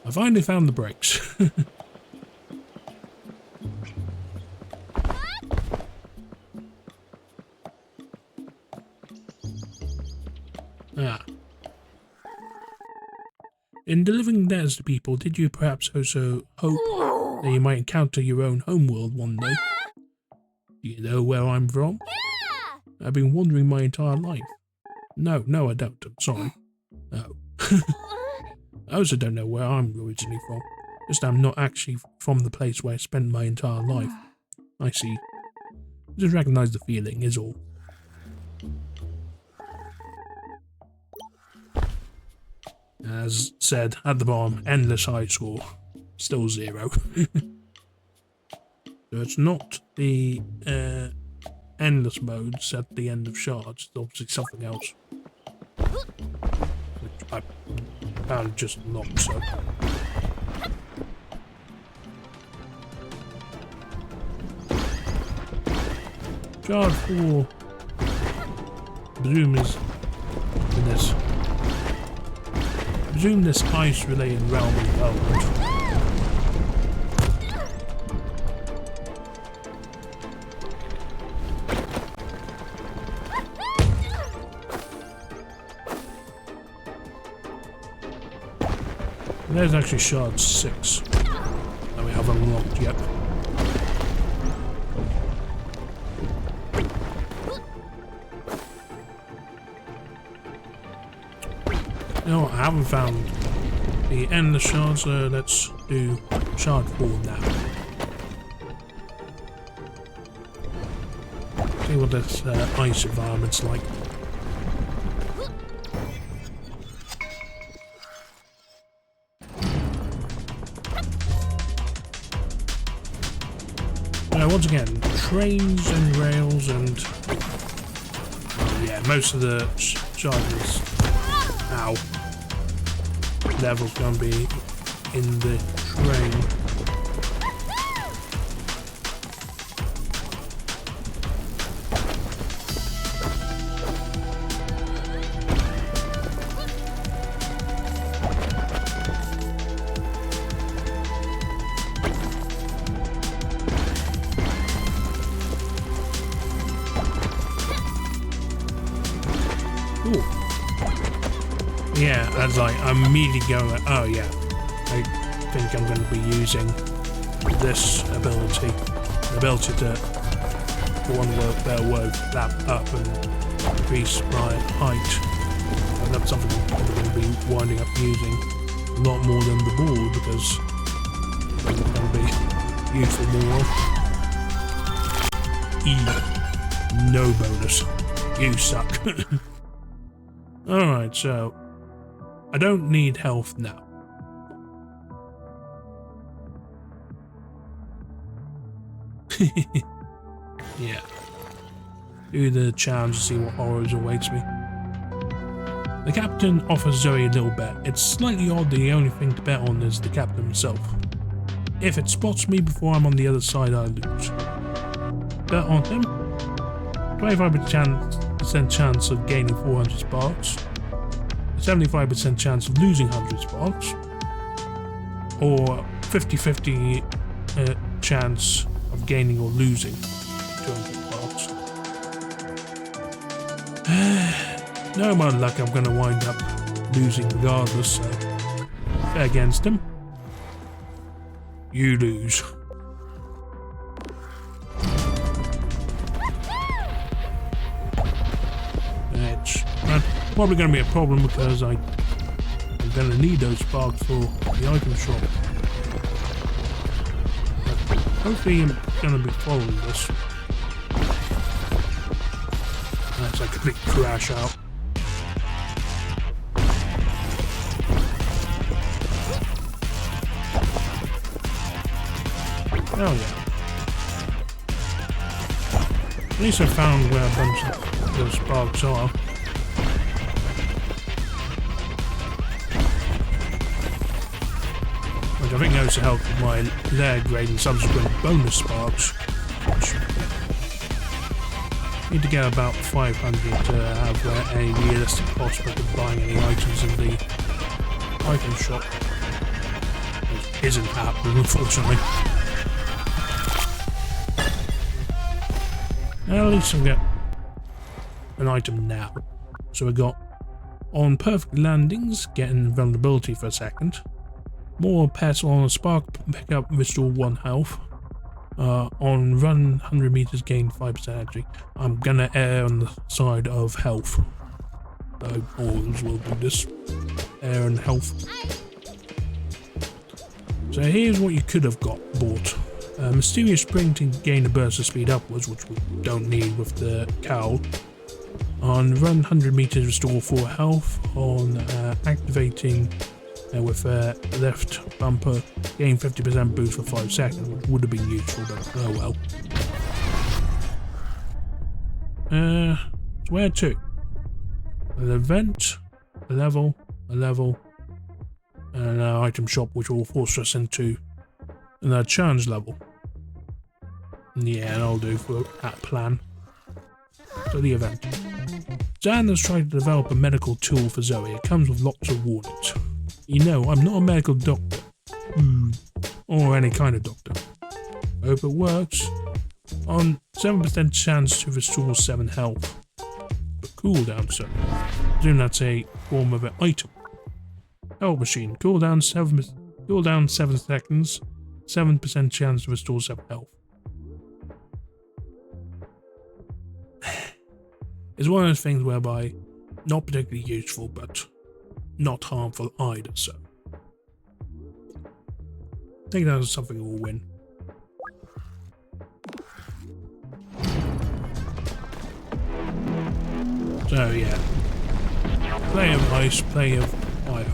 I finally found the brakes. In delivering letters to people, did you perhaps also hope that you might encounter your own homeworld one day? Do you know where I'm from? I've been wandering my entire life. No, I don't. I'm sorry. Oh. I also don't know where I'm originally from. Just I'm not actually from the place where I spent my entire life. I see. Just recognize the feeling is all. As said at the bottom, endless high score. Still 0. So it's not the endless modes at the end of shards. It's obviously something else. Which I found just not so. Shard 4. Presume is in this. Presume this ice-related realm is relevant. There's actually shard 6 that we haven't unlocked yet. No, I haven't found the endless shards, so let's do shard 4 now. See what this ice environment's like. Once again, trains and rails and... Oh yeah, most of the charges... Ow. Level's gonna be in the train. yeah, that's like, I'm immediately going like, oh yeah, I think I'm going to be using this ability. The ability to, for one better word, lap up and increase my height. And that's something I'm going to be winding up using a lot more than the ball, because it's going to be useful more. No bonus. You suck. Alright, so I don't need health now. Yeah. Do the challenge to see what horrors awaits me. The captain offers Zoe a little bet. It's slightly odd that the only thing to bet on is the captain himself. If it spots me before I'm on the other side, I lose. Bet on him. 25% chance of gaining 400 sparks. 75% chance of losing 100 sparks. Or 50-50 chance of gaining or losing 200 sparks. No amount of luck, I'm going to wind up losing regardless, so bet against him. You lose. It's probably going to be a problem because I'm going to need those sparks for the item shop. But hopefully I'm going to be following this. That's like a big crash out. Oh yeah. At least I found where a bunch of those sparks are. Which I think goes to help with my lair grade and subsequent bonus sparks. Need to get about 500 to have any realistic prospect of buying any items in the item shop. Which isn't happening, unfortunately. At least I've got an item now. So we got on perfect landings, getting vulnerability for a second. More pets on a spark, pick up, restore 1 health. On run 100 meters, gain 5% energy. I'm gonna err on the side of health. So always will do this. Err and health. So here's what you could have bought. Mysterious spring to gain a burst of speed upwards, which we don't need with the cowl. On run 100 meters, restore 4 health. On activating with left bumper, gain 50% boost for 5 seconds, which would have been useful, but oh well. So where to? An event, a level, and an item shop, which will force us into a challenge level. Yeah, that'll do for that plan. So the event. Zan has tried to develop a medical tool for Zoe. It comes with lots of warnings. You know, I'm not a medical doctor. Or any kind of doctor. I hope it works. On 7% chance to restore 7 health. The cooldown, so I presume that's a form of an item. Health machine. Cooldown 7 seconds. 7% chance to restore 7 health. It's one of those things whereby not particularly useful, but not harmful either, so I think that is something we'll win. So yeah, play of ice, play of fire.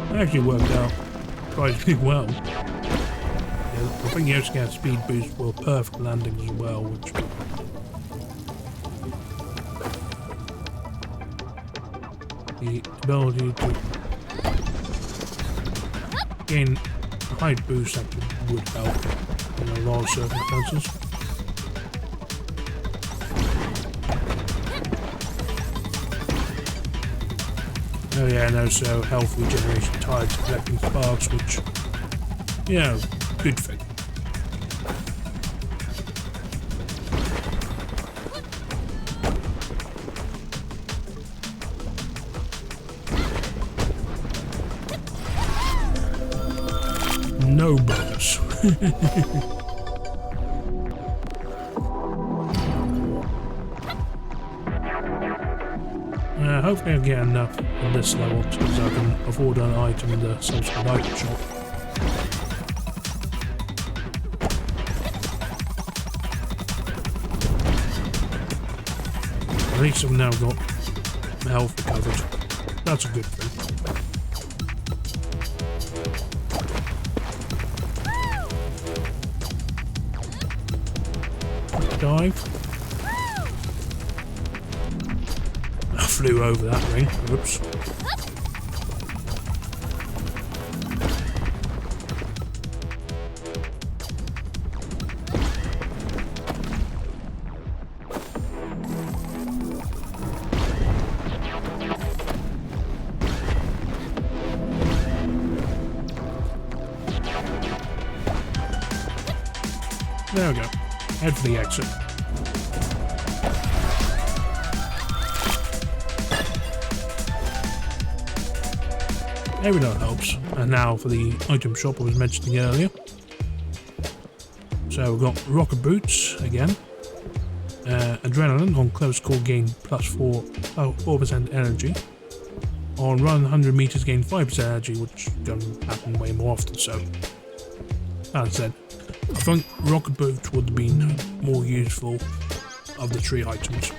It actually worked out surprisingly well. Yeah, I think you actually get speed boost for perfect landings as well, which the ability to gain a height boost actually would help in a lot of circumstances. Oh yeah, and also health regeneration tied to collecting sparks, which, you know, good thing. No bonus. Hopefully I'll get enough on this level so I can afford an item in the subsequent item shop. At least I've now got my health recovered. That's a good thing. Dive. I flew over that ring. Whoops. There we go. Head for the exit. Every that helps. And now for the item shop I was mentioning earlier. So we've got rocket boots again. Adrenaline on close call gain plus 4% energy. On run 100 meters gain 5% energy, which can happen way more often. So as I said, I think rocket boots would have been more useful of the 3 items.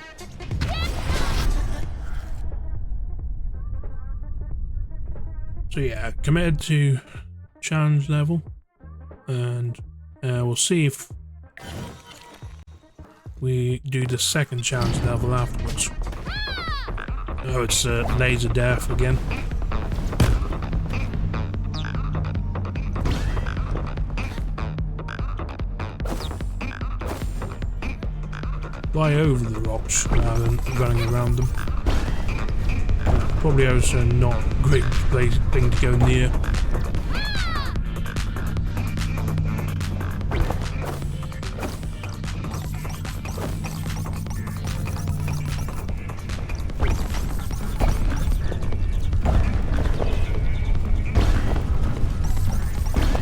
So yeah, committed to challenge level, and we'll see if we do the second challenge level afterwards. Oh, it's laser death again. Fly over the rocks rather than running around them. Probably also not a great thing to go near.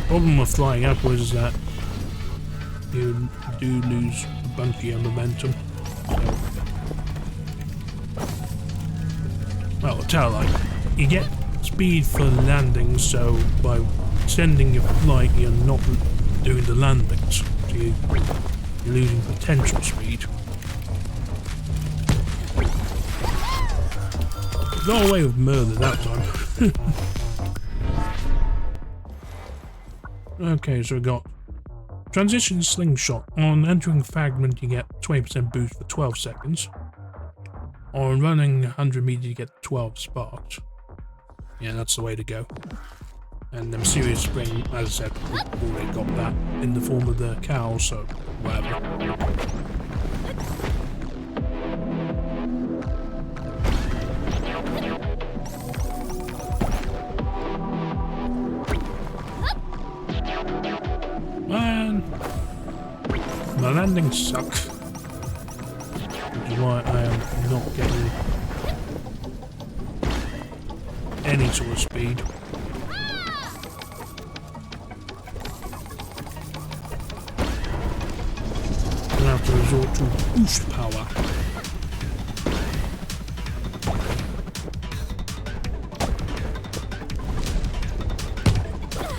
Problem with flying upwards is that you do lose a bunch of your momentum. Well, I'll tell you, you get speed for landings, so by extending your flight you're not doing the landings, so you're losing potential speed. Got away with murder that time. Okay, so we got transition slingshot. On entering fragment you get 20% boost for 12 seconds. On running 100 meters you get 12 sparks. Yeah, that's the way to go. And the mysterious spring, as I said, we've already got that in the form of the cow, so whatever. Man, my landings suck. Which is why I am not getting any sort of speed. I'm gonna have to resort to boost power.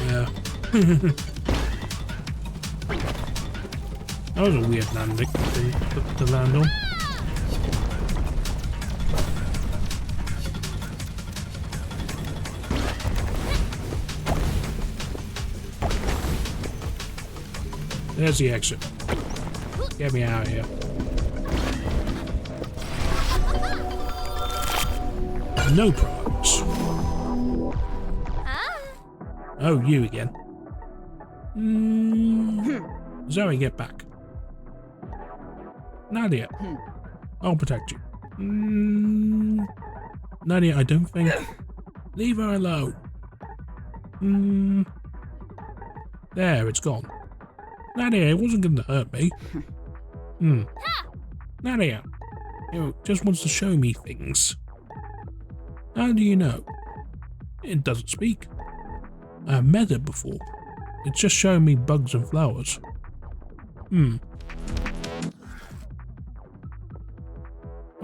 Yeah. That was a weird landing thing to land on. There's the exit. Get me out of here. No problems. Oh, you again. Zoe, get back. Nadia, I'll protect you. Nadia, I don't think Leave her alone. There, it's gone. Nadia, it wasn't going to hurt me. Nadia, just wants to show me things. How do you know? It doesn't speak. I've met it before. It's just showing me bugs and flowers. We're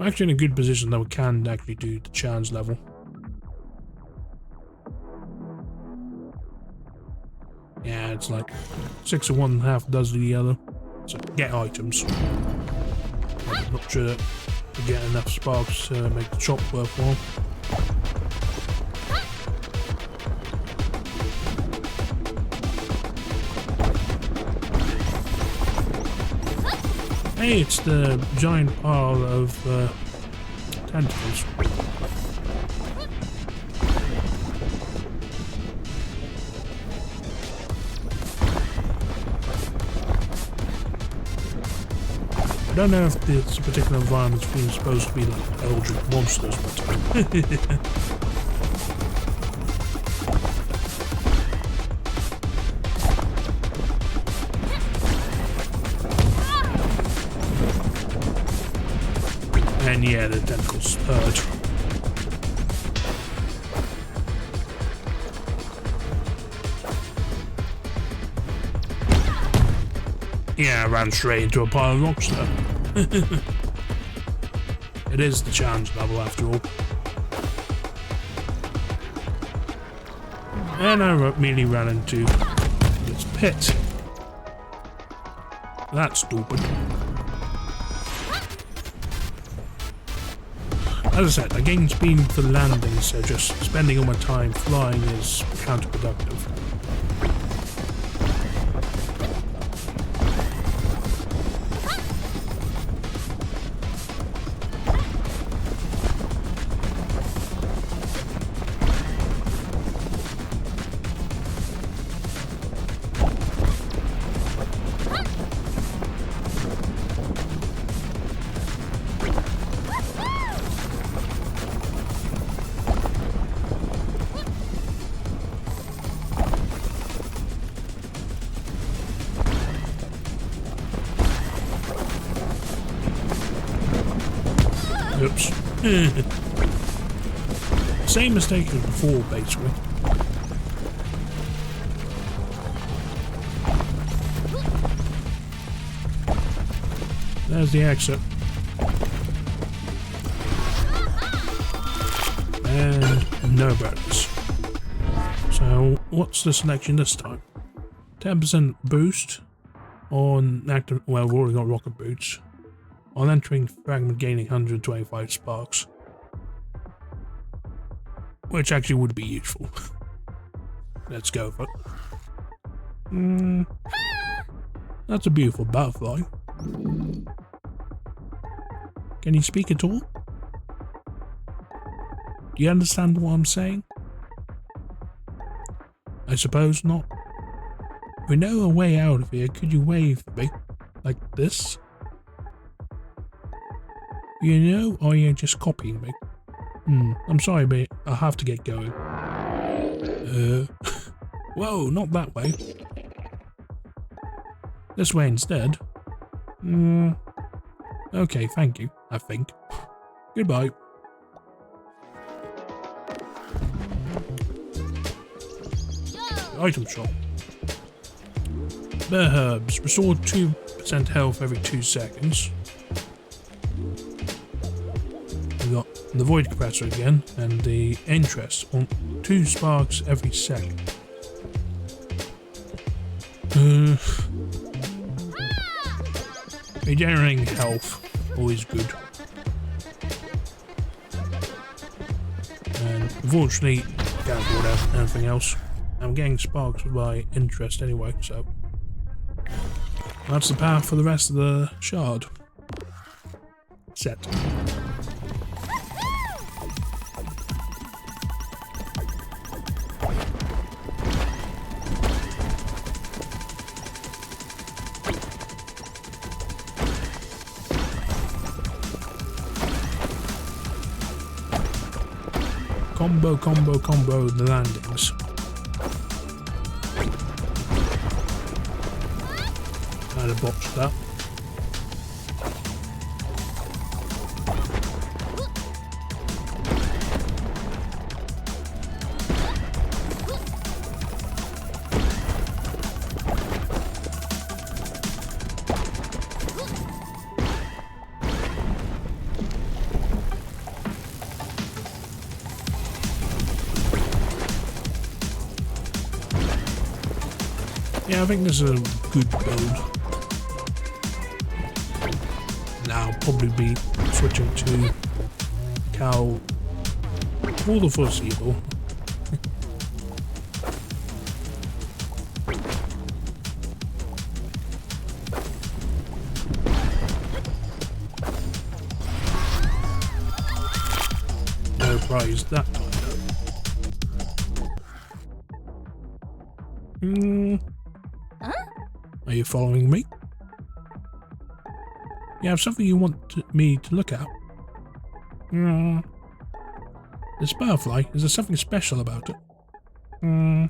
actually in a good position that we can actually do the challenge level. Yeah, it's like 6 of one, half does the other. So get items. I'm not sure that we get enough sparks to make the shop worthwhile. Hey, it's the giant pile of tentacles. I don't know if this particular environment's been supposed to be like eldritch monsters, but and yeah, the tentacles hurt. Yeah, I ran straight into a pile of rocks there. It is the challenge level after all. And I immediately ran into this pit. That's stupid. As I said, I gained speed for landing, so just spending all my time flying is counterproductive. Oops. Same mistake as before, basically. There's the exit. And no bonus. So, what's the selection this time? 10% boost on active. Well, we've already got rocket boots. On entering fragment, gaining 125 sparks. Which actually would be useful. Let's go for it. That's a beautiful butterfly. Can you speak at all? Do you understand what I'm saying? I suppose not. If we know a way out of here, could you wave for me? Like this? You know, or are you just copying me? I'm sorry, but I have to get going. Whoa, not that way. This way instead. Okay, thank you, I think. Goodbye. Item shop. Bear herbs. Restore 2% health every 2 seconds. We got the void compressor again, and the interest on 2 sparks every second. Regenerating health, always good. And unfortunately, can't afford anything else. I'm getting sparks by interest anyway, so that's the path for the rest of the shard. Set. combo the landings. I'd have botched that. Yeah, I think this is a good build. Now I'll probably be switching to cow for the foreseeable. No prize that time. Are you following me? You have something you want me to look at? This butterfly, is there something special about it? Do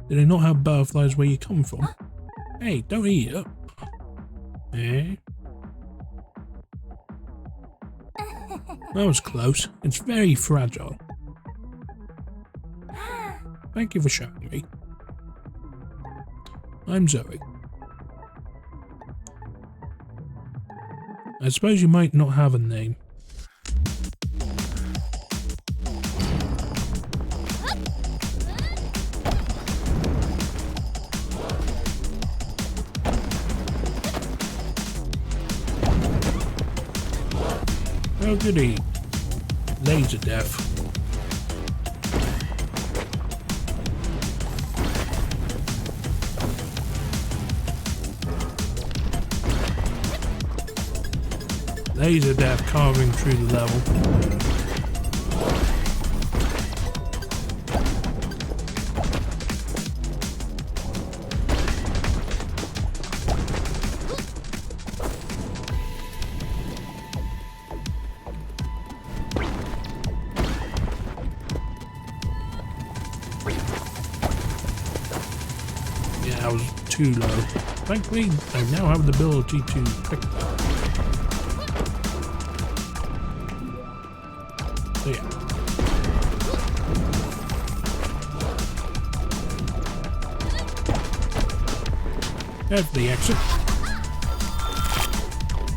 they not have butterflies where you come from? Hey, don't eat it. Eh? That was close. It's very fragile. Thank you for showing me. I'm Zoe. I suppose you might not have a name. Oh goody. Laser death. Laser death carving through the level. Yeah, I was too low. Thankfully, I now have the ability to pick that. So yeah. There's the exit.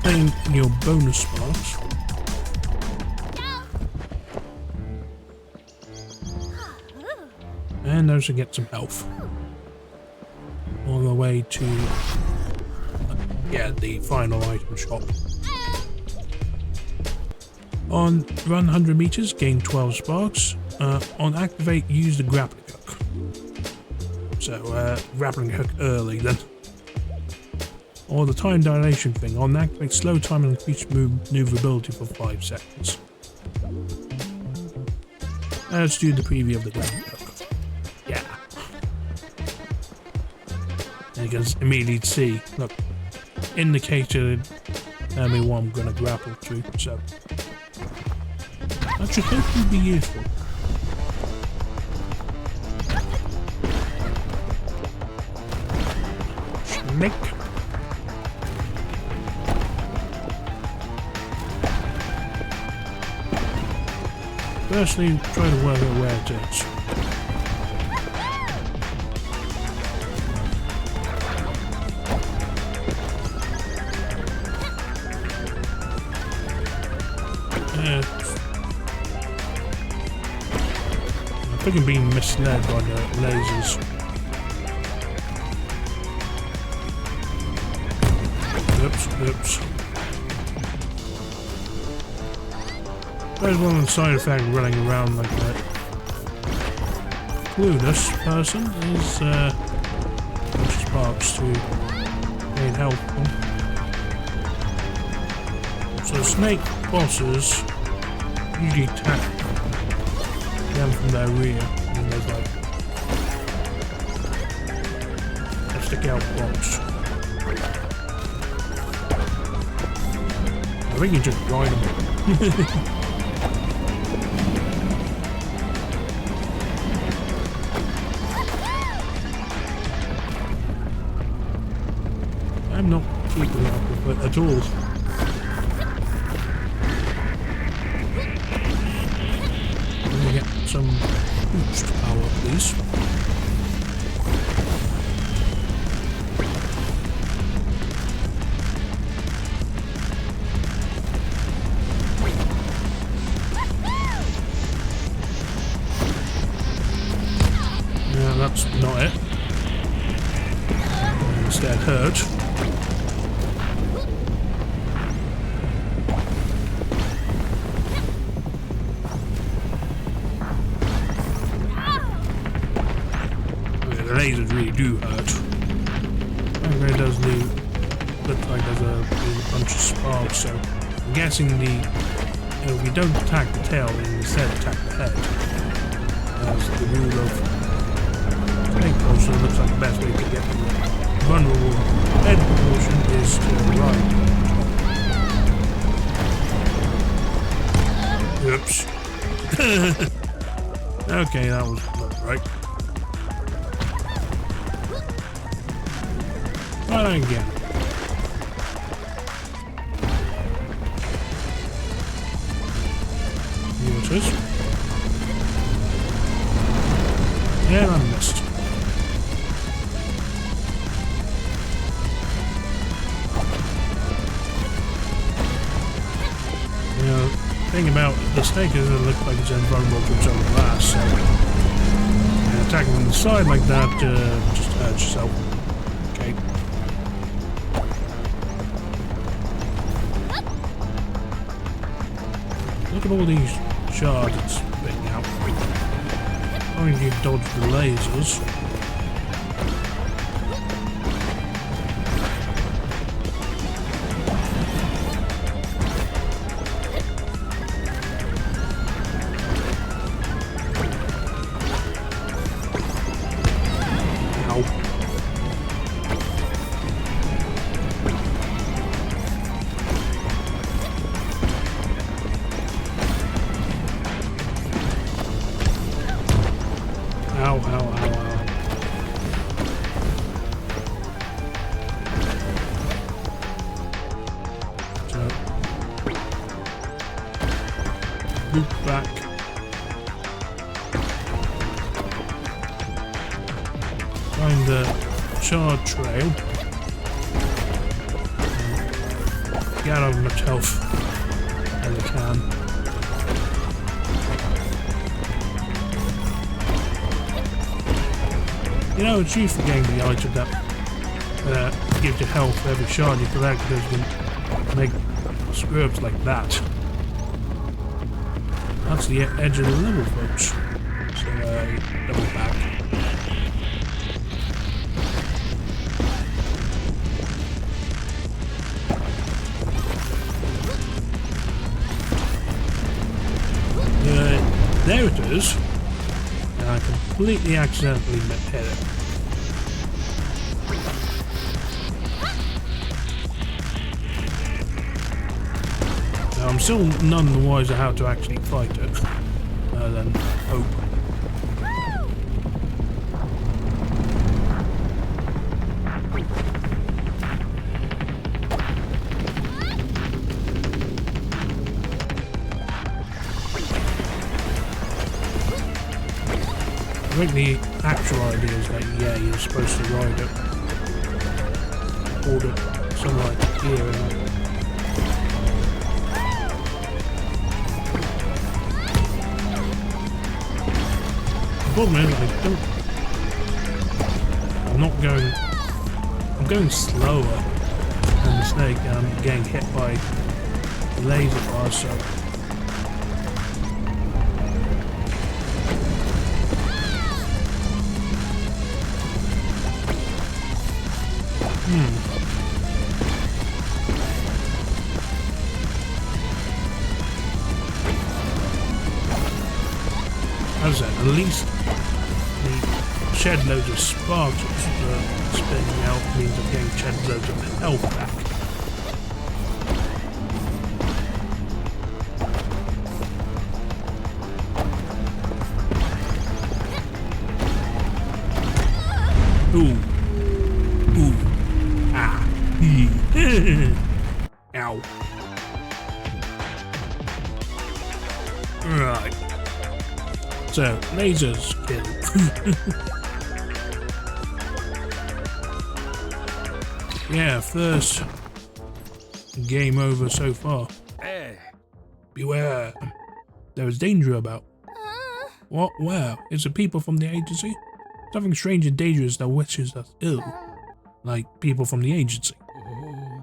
Claim your bonus sparks. And also get some health. On the way to the final item shop. On run 100 meters, gain 12 sparks. On activate, use the grappling hook. So grappling hook early then. Or the time dilation thing. On activate, slow time and increase maneuverability for 5 seconds. Let's do the preview of the grappling hook. Yeah. And you can immediately see, look, indicated me what I'm going to grapple through, so that should hopefully be useful. Snake. Firstly, try to work out where it is. I think I'm being misled by the lasers. Oops. There's one side effect running around like that. Clueless person is sparks to gain health. So snake bosses usually attack them from their rear, and there's like a stick out box. I think you just ride them. luck with it at all. Let me get some boost power, please. Yeah, that's not it. Instead, hurt. The lasers really do hurt. And it does look like there's a bunch of sparks, so I'm guessing if you don't attack the tail, then instead attack the head. That's the rule of snake portion. Looks like the best way to get the vulnerable head portion is to the right. Oops. Okay, that was not right. Try that again. Here it is. Yeah, I missed. You know, the thing about the snake is it looks like it's invulnerable to its own glass, so attacking from the side like that just hurts yourself. Okay. Look at all these shards it's spitting out. I mean, you dodge the lasers. Ow. Ow, ow, ow, ow. So, loop back. Find the shard trail. Get out of much health as I can. You know, it's useful getting the item that gives you health for every shard you collect, because you can make scrubs like that. That's the edge of the level, folks. So, double back. There it is. And I completely accidentally hit it. Now, I'm still none the wiser how to actually fight it, other than hope. I think the actual idea is that, yeah, you're supposed to ride it. Order something like here and the problem is, I'm going slower than the snake, and I'm getting hit by the laser bars, so as I said, at least the shed loads of sparks spinning out means I'm getting shed loads of health back. Ooh. Ooh. Ah. Ow. Right. So, lasers kill. Yeah, first game over so far. Beware. There is danger about. What? Where? It's the people from the agency? Something strange and dangerous that wishes us ill. Like people from the agency.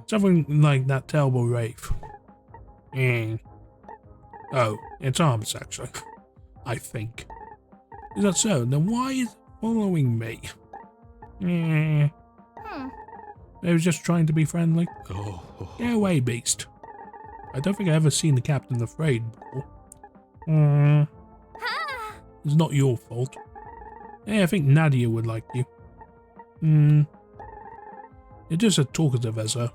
Something like that terrible wraith. Oh, it's arms actually. I think. Is that so? Then why is it following me? They was just trying to be friendly. Get away, beast. I don't think I've ever seen the captain afraid before. It's not your fault. Hey, I think Nadia would like you. You're just as talkative as her.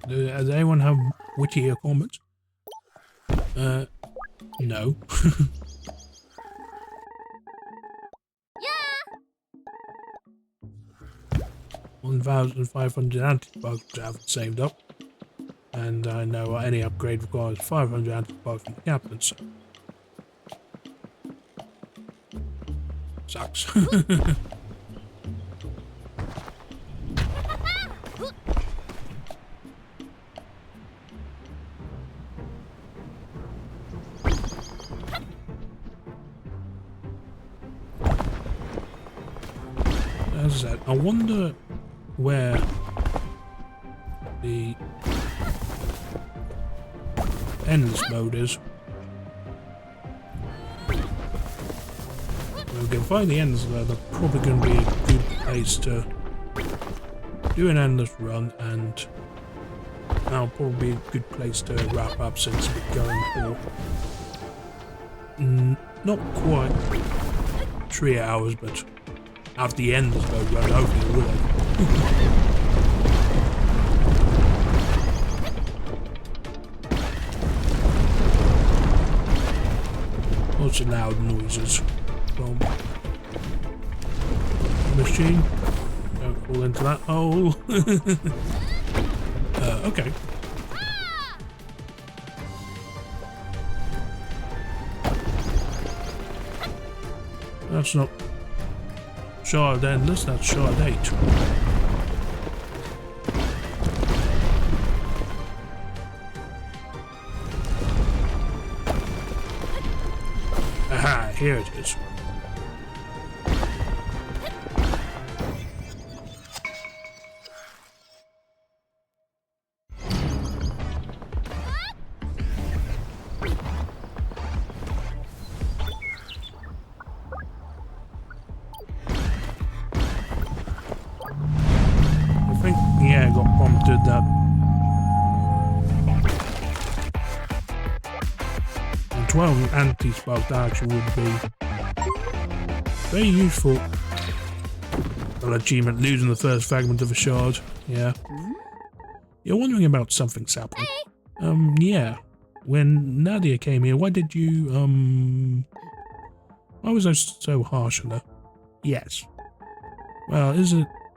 Does anyone have wittier comments? No. 1,500 antibugs I haven't saved up. And I know any upgrade requires 500 antibugs from the captain, so. Sucks. As I said, I wonder where the endless mode is. When we can find the endless mode, that's probably going to be a good place to do an endless run, and that'll probably be a good place to wrap up since we're going for not quite 3 hours, but after the endless mode run, hopefully it will. Lots of loud noises from the machine. Don't fall into that hole. Okay. That's not Shard Endless, that's Shard 8. Aha, here it is. Yeah, I got prompted that. And 12 anti-spark actually would be very useful. An achievement, losing the first fragment of a shard. Yeah. You're wondering about something, Sapling. Yeah. When Nadia came here, why did you, why was I so harsh on her? Yes. Well,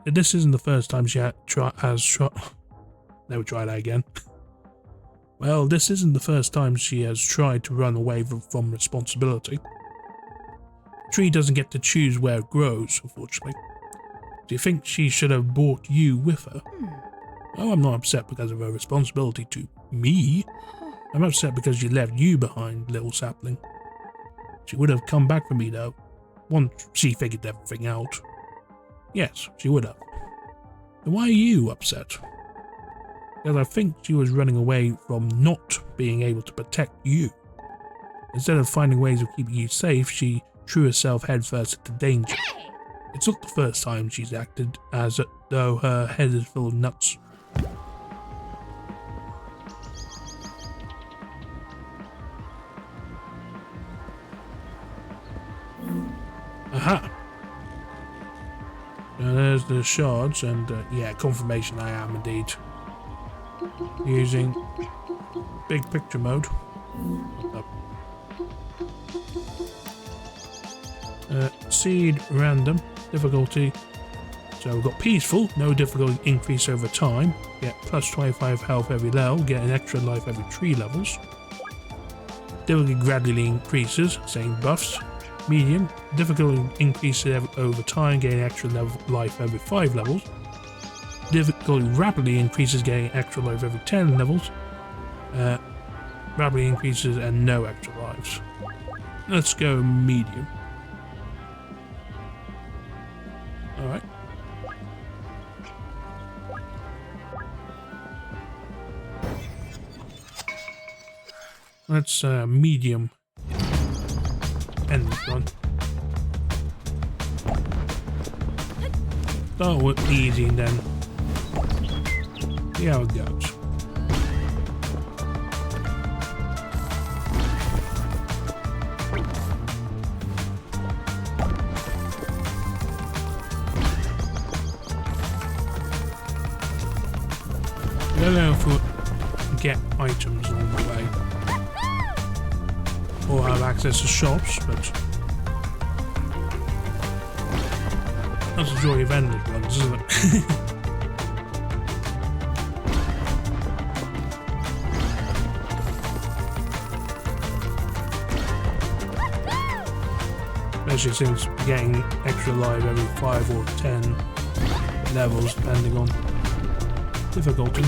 this isn't the first time she has tried. Never try that again. Well, this isn't the first time she has tried to run away from responsibility. The tree doesn't get to choose where it grows, unfortunately. Do you think she should have brought you with her? Oh, I'm not upset because of her responsibility to me. I'm upset because she left you behind, little sapling. She would have come back for me, though, once she figured everything out. Yes, she would have. Then why are you upset? Because I think she was running away from not being able to protect you. Instead of finding ways of keeping you safe, she threw herself headfirst into danger. It's not the first time she's acted as though her head is full of nuts. there's the shards, and yeah, confirmation I am indeed using big picture mode. Seed random difficulty. So we've got peaceful, no difficulty increase over time. Get plus 25 health every level, get an extra life every 3 levels. Difficulty gradually increases, same buffs. Medium, difficulty increases over time, getting extra life every 5 levels. Difficulty rapidly increases, getting extra life every 10 levels. Rapidly increases and no extra lives. Let's go medium. Alright. Let's medium end this one. Start with easy and then see how it goes. I don't know if we'll get items along the way or have access to shops, but that's the joy of endless ones, isn't it? Especially since getting extra life every 5 or 10 levels depending on difficulty.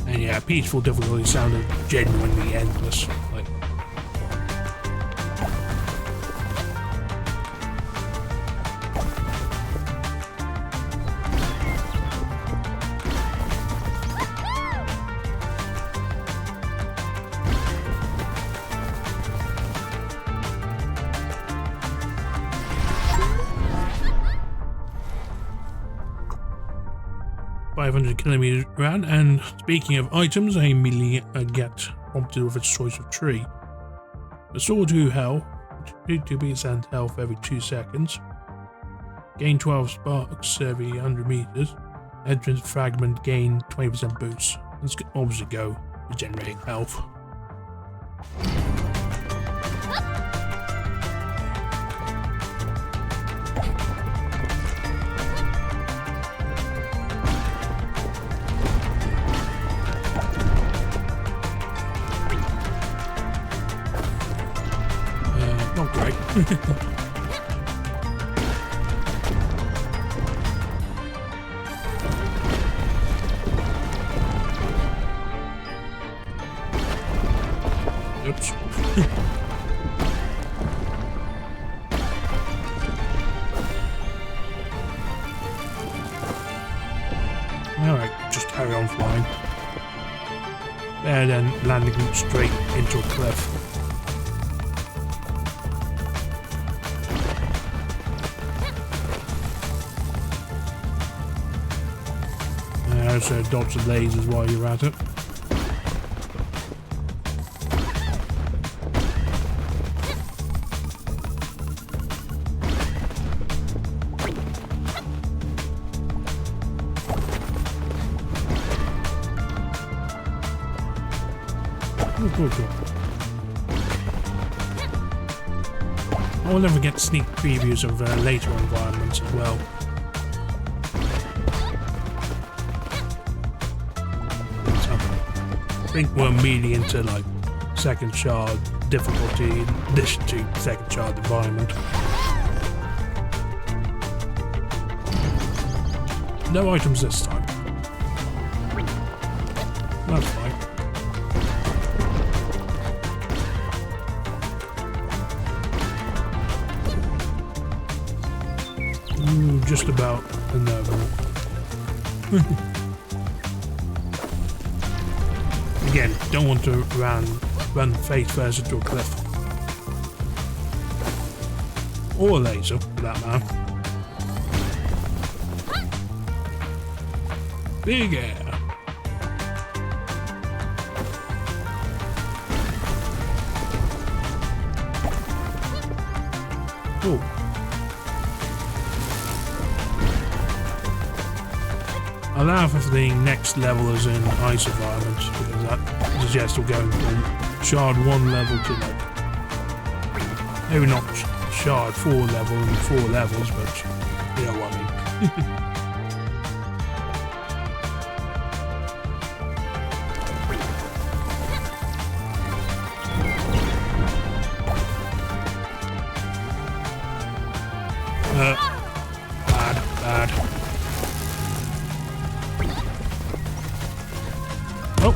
And yeah, peaceful difficulty sounded genuinely endless. Like, .500 round, and speaking of items, I immediately get prompted with its choice of tree. The sword to hell, 2% health every 2 seconds. Gain 12 sparks every 100 meters. Entrance fragment, gain 20% boost. Let's obviously go regenerating health. Not great. Oops. Alright, just carry on flying. And then landing straight into a cliff. So dodge the lasers while you're at it. Cool. I will never get sneak previews of later environments as well. I think we're immediately into like second shard difficulty in addition to second shard environment. No items this time. That's fine. Ooh, just about a no. Again, don't want to run face first into a cliff. Or a laser, for that matter. Big air. Oh. I laugh if the next level is in ice environment, because that suggests we're going from shard 1 level to like, maybe not shard 4 level in 4 levels, but you know what I mean. Bad. Oh.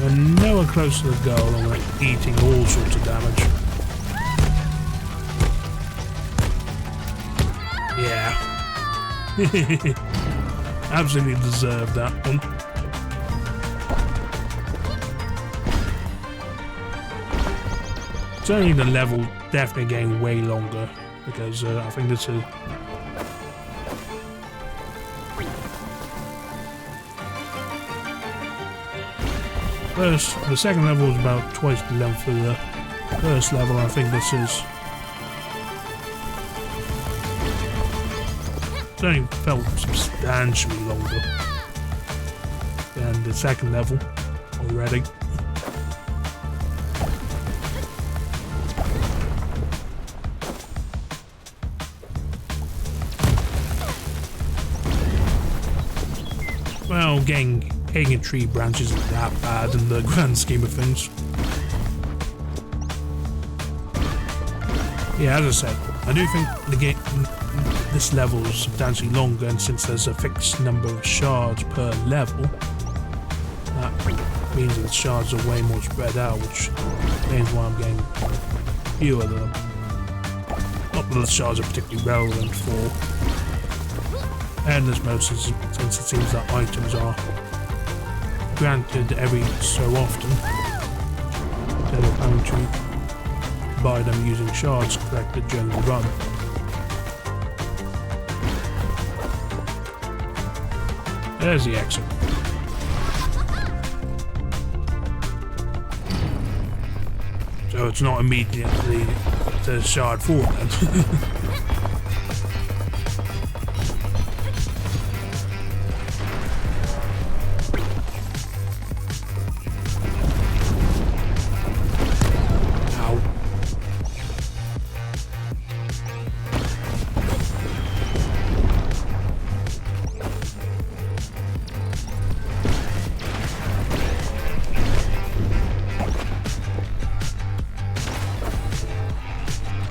We're nowhere close to the goal and we're eating all sorts of damage. Yeah. Absolutely deserved that one. Certainly the level definitely getting way longer, because I think this is... the second level is about twice the length of the first level. I think this is... certainly felt substantially longer than the second level already. Well, getting a tree branch isn't that bad in the grand scheme of things. Yeah, as I said, I do think the game, this level is substantially longer, and since there's a fixed number of shards per level, that means that the shards are way more spread out, which explains why I'm getting fewer of them. Not that the shards are particularly relevant for endless mode, since it seems that items are granted every so often, instead of having to buy them using shards collected during the run. There's the exit. So it's not immediately to shard 4 then.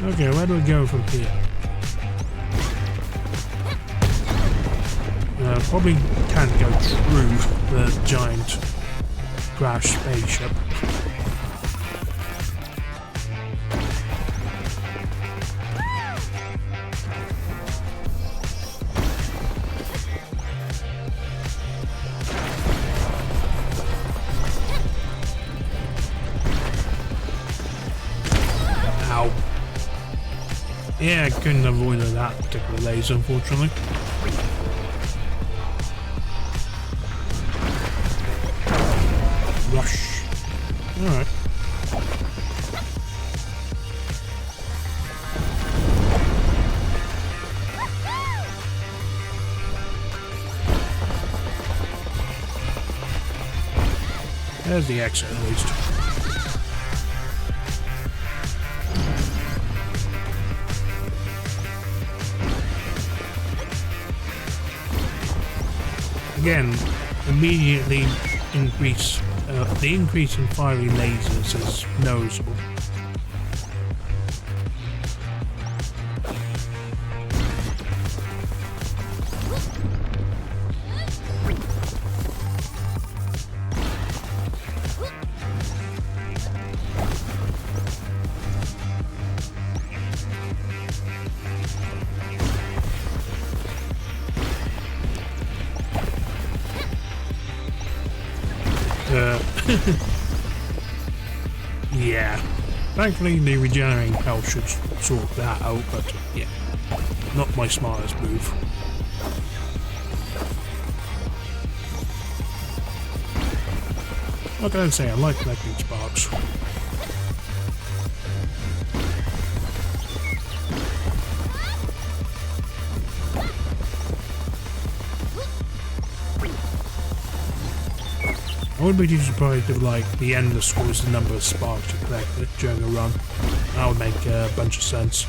Okay, where do we go from here? Probably can't go through the giant crash spaceship. Yeah, I couldn't avoid that particular laser, unfortunately. Rush. Alright. There's the exit at least. Again, immediately increase, the increase in fiery lasers is noticeable. Yeah. Thankfully, the regenerating health should sort that out, but yeah. not my smartest move. What can I say? I like collecting sparks. I wouldn't be too surprised if, like, the endless was the number of sparks you collect during a run. That would make a bunch of sense.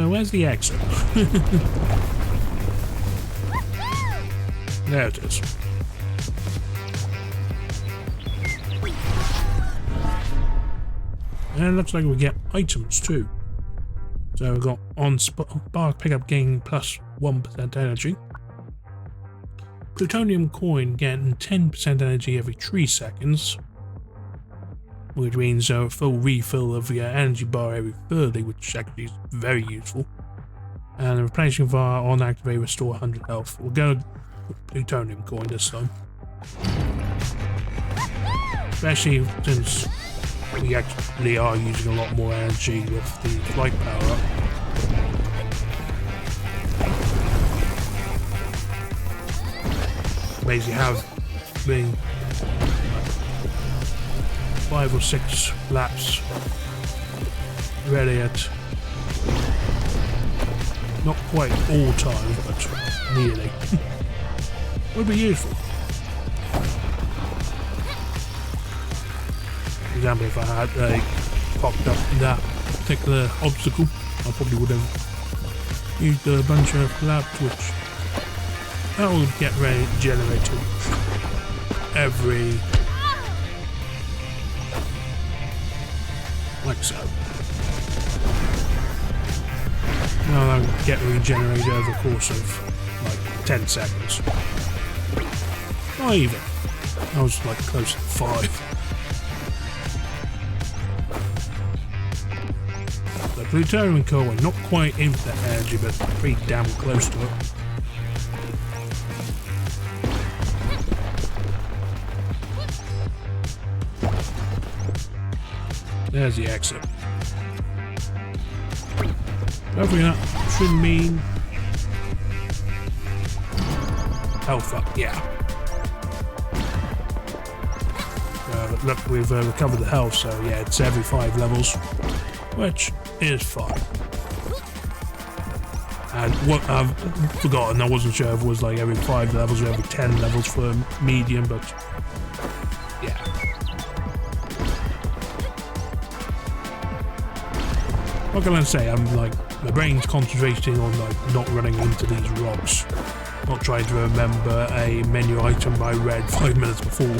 Where's the exit? There it is. And it looks like we get items too. So we've got on spark pickup gain plus 1% energy. Plutonium coin getting 10% energy every 3 seconds. Which means a full refill of your energy bar every 30, which actually is very useful. And replacing VAR on activate restore 100 health. We'll go with plutonium coin this time. Especially since we actually are using a lot more energy with the flight power up. Basically have been 5 or 6 laps ready at not quite all times, but nearly. Would be useful. For example, if I had popped up that particular obstacle, I probably would have used a bunch of laps, which that would get generated every, like so. Now that would get regenerated over the course of like 10 seconds. Not even. I was like close to 5. The plutonium coin, not quite infinite energy, but pretty damn close to it. There's the exit. Hopefully that should mean health up, yeah. Look, we've recovered the health, so yeah, it's every 5 levels, which is fine. And what I've forgotten, I wasn't sure if it was like every 5 levels or every 10 levels for medium, but yeah. What can I say? I'm like, my brain's concentrating on like not running into these rocks, not trying to remember a menu item I read 5 minutes before.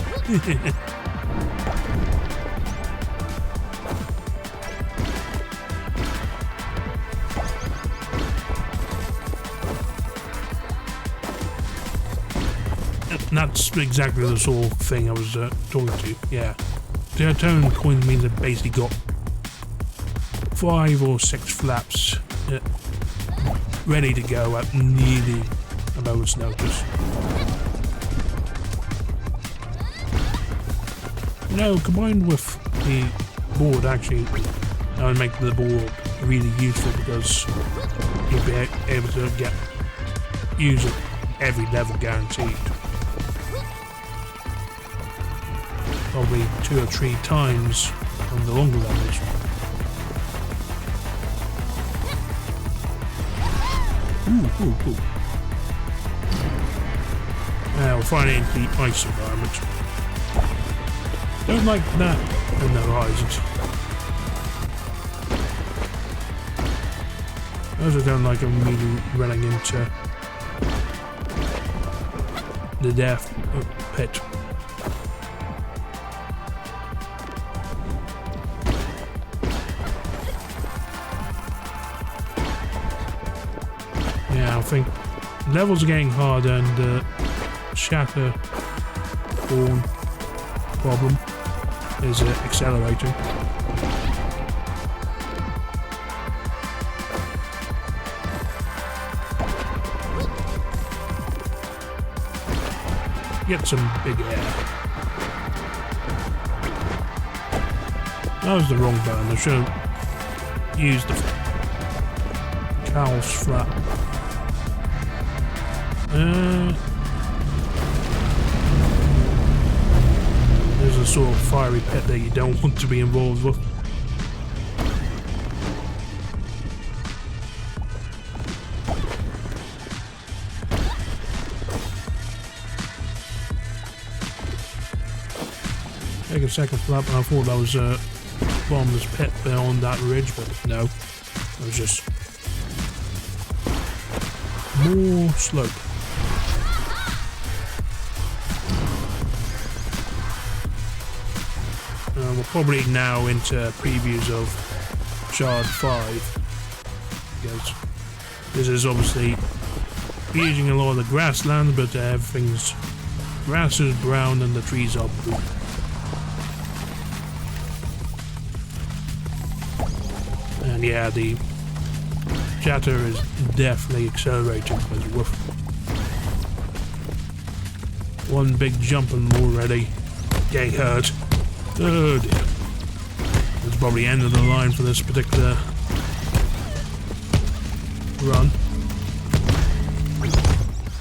And that's exactly the sort of thing I was talking to. Yeah, the tone coins means I've basically got 5 or 6 flaps ready to go at nearly a moment's notice. You know, combined with the board, actually, that would make the board really useful because you'll be able to use it every level guaranteed. Probably 2 or 3 times on the longer levels. Ooh. We're finally into the ice environment. Don't like that on the horizons. I also don't like immediately running into the death pit. Yeah, I think levels are getting harder and the shatter spawn problem is accelerating. Get some big air. That was the wrong button. I should have used the cowl's flap. There's a sort of fiery pit that you don't want to be involved with. Take a second flap, and I thought that was a bottomless pit there on that ridge, but no, it was just more slope. We're probably now into previews of Shard 5, because this is obviously using a lot of the grassland, but everything's grass is brown and the trees are blue. And yeah, the chatter is definitely accelerating because woof. One big jump and already getting hurt. Oh dear. That's probably the end of the line for this particular run.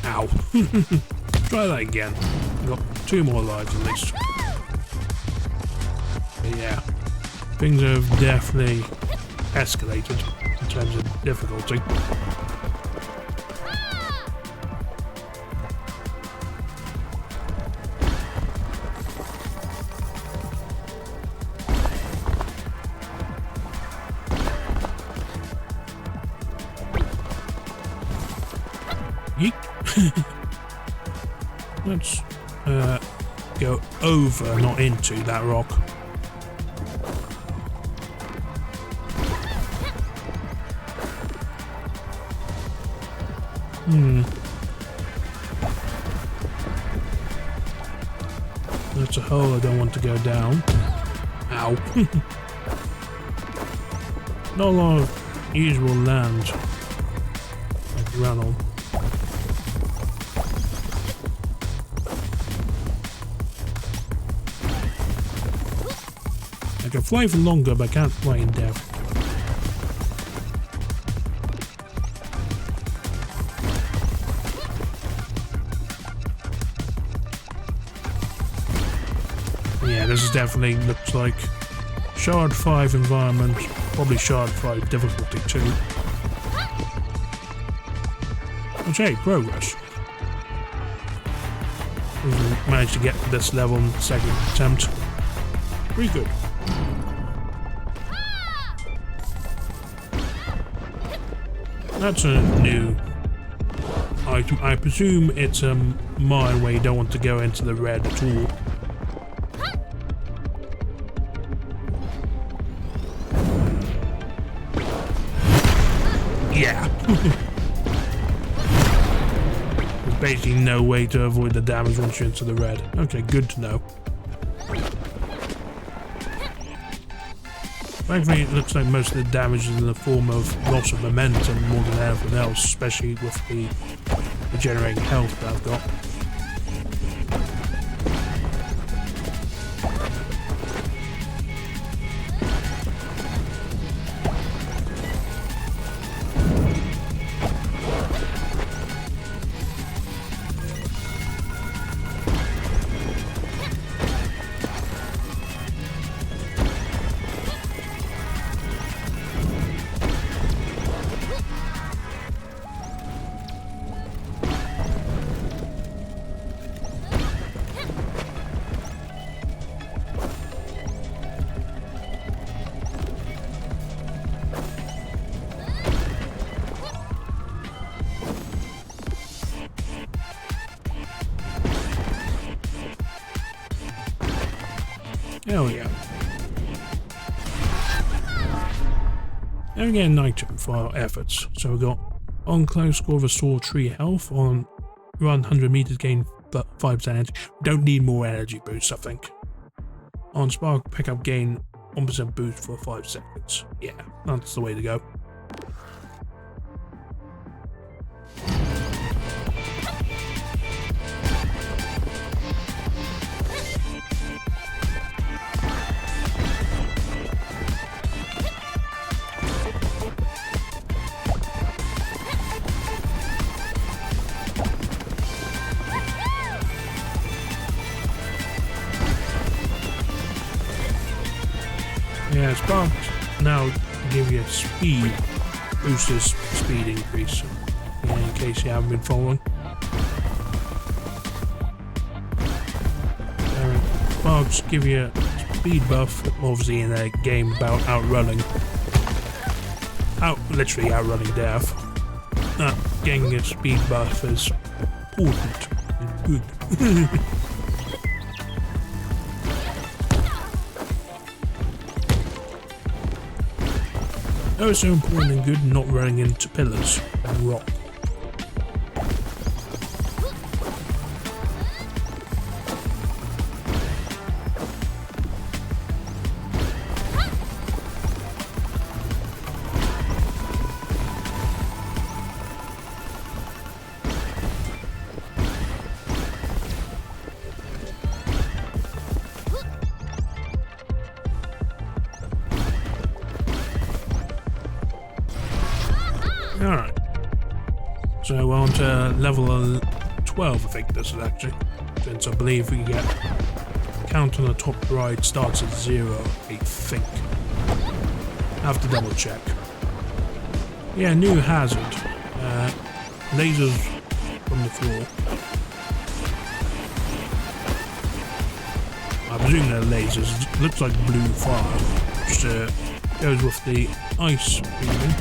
Ow. Try that again. We've got 2 more lives at least. But yeah, things have definitely escalated in terms of difficulty. Yeet. Let's go over, not into that rock. That's a hole I don't want to go down. Ow. Not a lot of usual land I can run on. I can fly for longer, but I can't fly in depth. Yeah, this is definitely looks like Shard 5 environment, probably Shard 5 difficulty too. Okay, progress. We've managed to get to this level in the second attempt. Pretty good. That's a new item. I presume it's a mine where you don't want to go into the red at all. Yeah. There's basically no way to avoid the damage once you're into the red. Okay, good to know. Thankfully, it looks like most of the damage is in the form of loss of momentum more than anything else, especially with the regenerating health that I've got. Hell yeah. And we get an item for our efforts. So we got on close score restore tree health, on run 100 meters gain 5% energy. We don't need more energy boosts, I think. On spark pickup gain 1% boost for 5 seconds. Yeah, that's the way to go. sparks now give you a speed, boosters speed increase, in case you haven't been following. Sparks give you a speed buff, obviously in a game about outrunning. Literally outrunning death. Getting a speed buff is important and good. Oh, so important and good not running into pillars and rock. Alright. So on to level 12, I think this is actually. Since I believe we get count on the top right starts at 0, I think. I have to double check. Yeah, new hazard. Lasers from the floor. I presume they're lasers. It looks like blue fire, which goes with the ice breathing.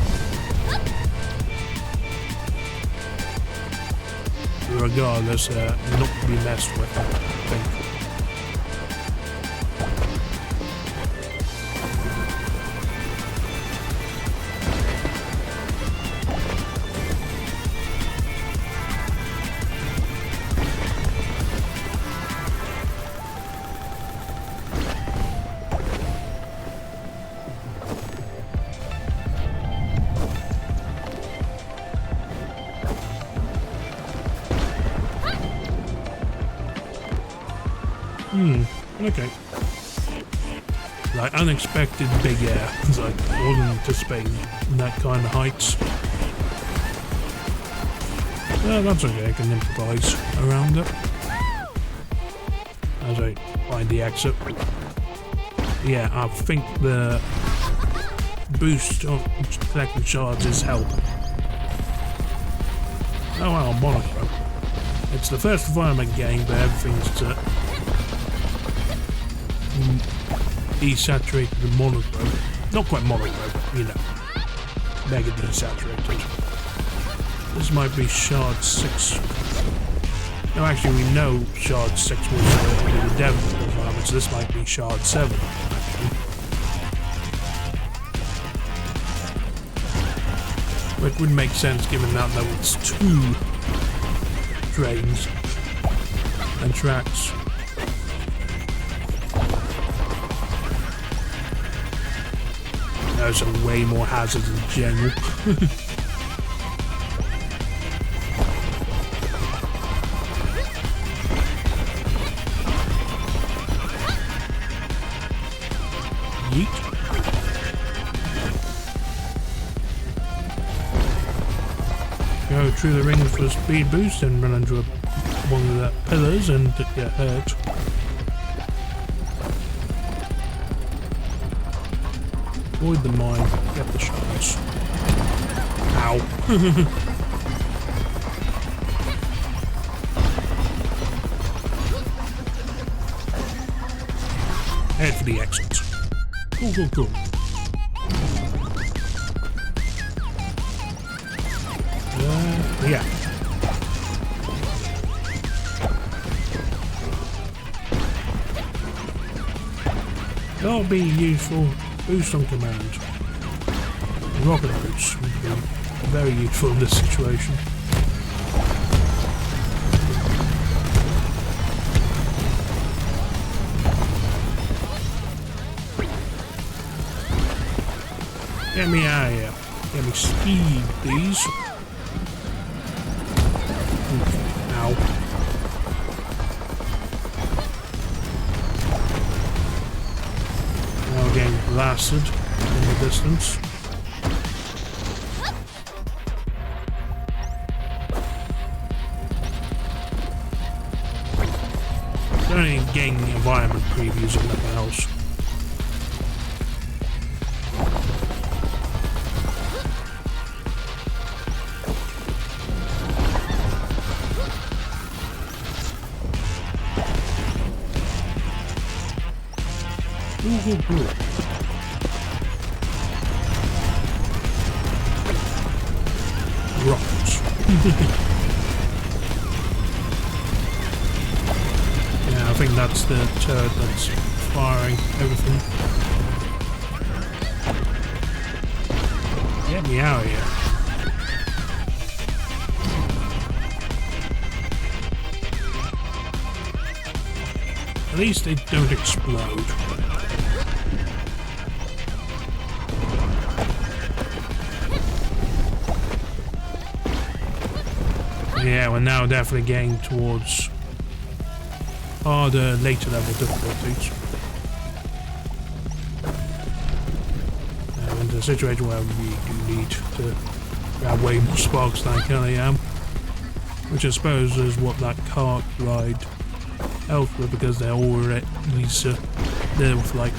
Regardless, not to be messed with, I think. Okay. Like unexpected big air. It's like I wasn't anticipating that kind of heights. That's okay, I can improvise around it. As I find the exit. Yeah, I think the boost of collecting shards is helping. Oh wow, monochrome. It's the first environment game, but everything's desaturated and monochrome. Not quite monochrome, you know. Mega desaturated. This might be shard 6. No, actually we know shard 6 was the devil environment, so this might be shard 7. Which would make sense given that there was 2 trains and tracks. There's way more hazards in general. Yeet. Go through the ring for a speed boost and run into one of the pillars and get hurt. Avoid the mine, get the shards. Ow. Head for the exit. Cool, cool, cool. Yeah. That'll be useful. Boost on command. Rocket boots would be very useful in this situation. Get me out of here. Get me speed, please. Ow. Now getting blasted in the distance. Only getting the environment previews and nothing else. Rocks. Yeah, I think that's the turret that's firing everything. Get me out of here. At least they don't explode. Yeah, we're now definitely getting towards harder, later level difficulties. Into a situation where we do need to grab way more sparks than I currently am. Which I suppose is what that cart ride helps with, because they're already there with like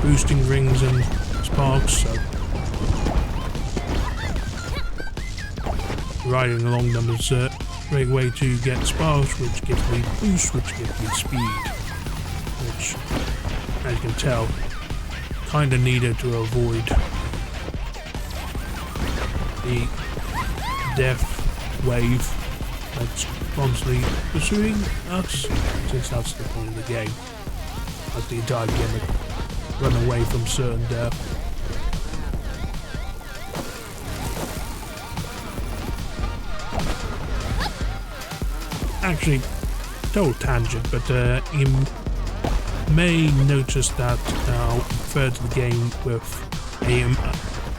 boosting rings and sparks, so riding along them is a great way to get sparks, which gives me boost, which gives me speed, which, as you can tell, kind of needed to avoid the death wave that's constantly pursuing us, since that's the point of the game. That's the entire gimmick. Run away from certain death. Actually, total tangent, but you may notice that I referred to the game with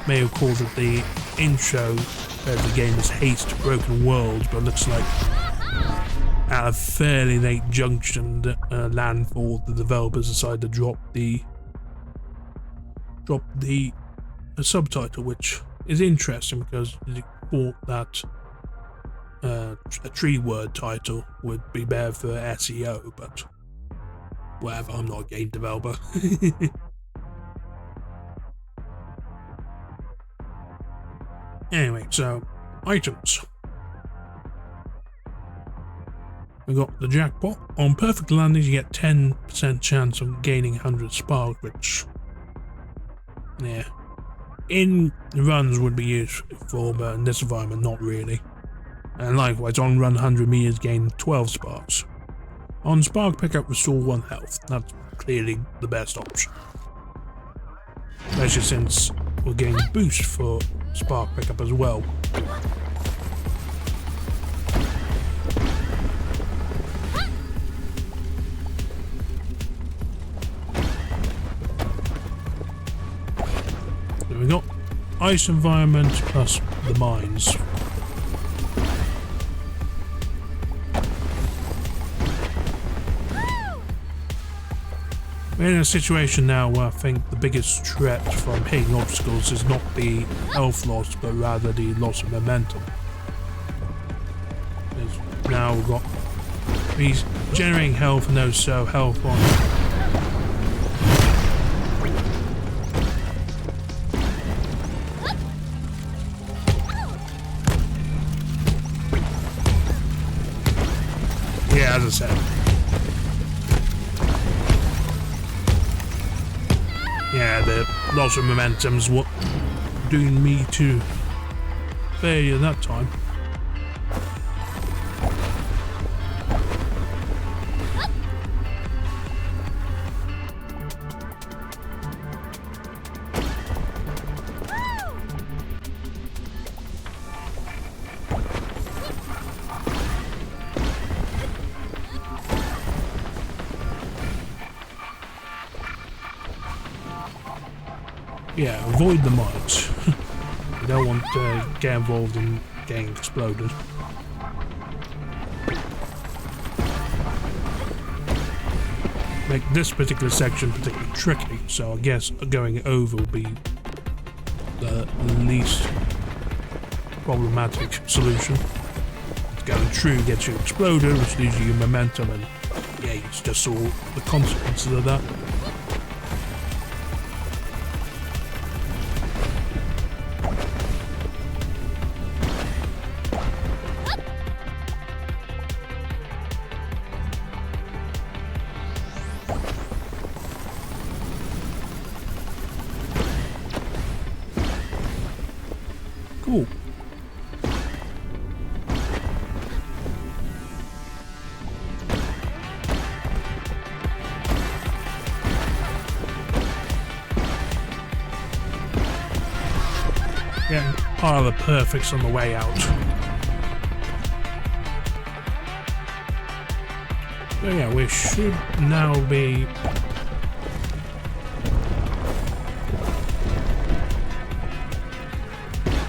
may have called it the intro of the game as HASTE Broken Worlds, but looks like at a fairly late junction landfall, the developers decided to drop the subtitle, which is interesting because they thought that a tree word title would be better for SEO, but whatever, I'm not a game developer. Anyway, so items. We got the jackpot. On perfect landings, you get 10% chance of gaining 100 sparks, which, yeah, in runs would be useful, but in this environment, not really. And likewise, on run 100 meters, gain 12 sparks. On spark pickup, restore 1 health. That's clearly the best option, especially since we're getting boost for spark pickup as well. So we got ice environment plus the mines. We're in a situation now where I think the biggest threat from hitting obstacles is not the health loss, but rather the loss of momentum. Because now we've got regenerating health and also health on. Yeah, as I said. Yeah, the loss of momentum's what doing me to failure that time. Yeah, avoid the mines. You don't want to get involved in getting exploded. Make this particular section particularly tricky, so I guess going over will be the least problematic solution. Going through gets you exploded, which leaves you momentum, and yeah, it's just all the consequences of that. Cool. Getting part of the perfects on the way out. So yeah, we should now be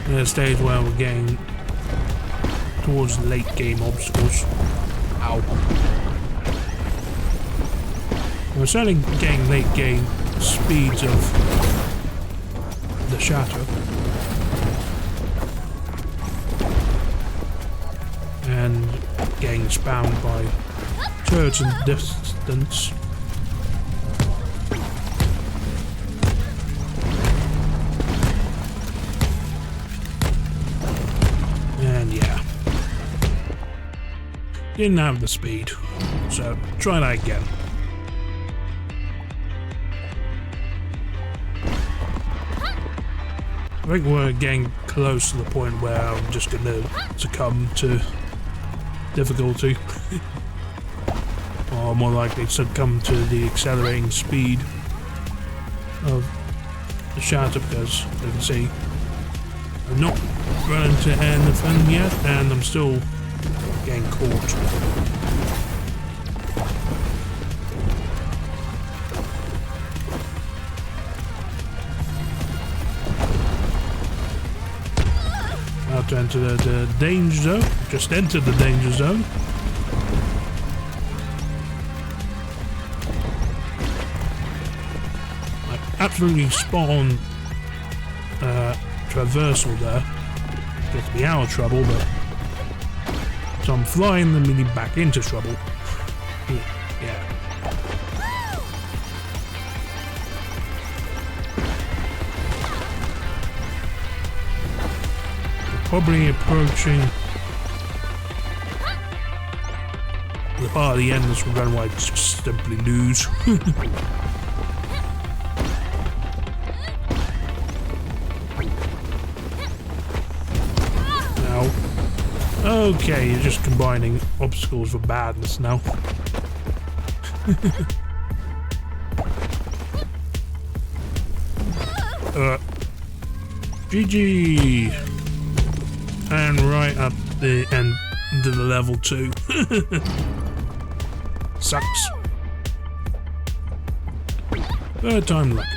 in a stage where we're getting towards late game obstacles. Ow. We're certainly getting late game speeds of the shatter. And getting spammed by turrets in the distance. And yeah. Didn't have the speed, so try that again. I think we're getting close to the point where I'm just gonna succumb to difficulty. Or more likely succumb to the accelerating speed of the shatter, because you can see I'm not running to anything yet and I'm still getting caught. About to enter the danger zone. Just entered the danger zone. Absolutely spot on traversal there. Gets me out of trouble, but so I'm flying the mini back into trouble. Yeah. We're probably approaching the part of the end that's run where I just simply lose. Okay, you're just combining obstacles for badness now. GG! And right at the end of the level 2. Sucks. Third time lucky.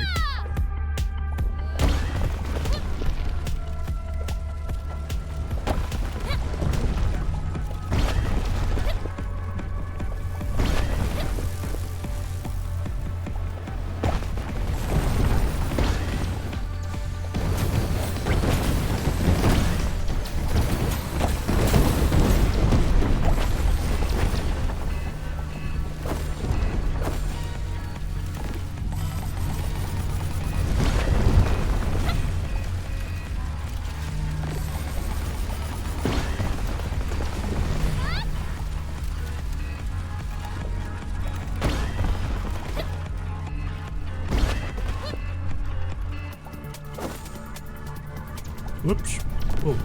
Whoops. Oh.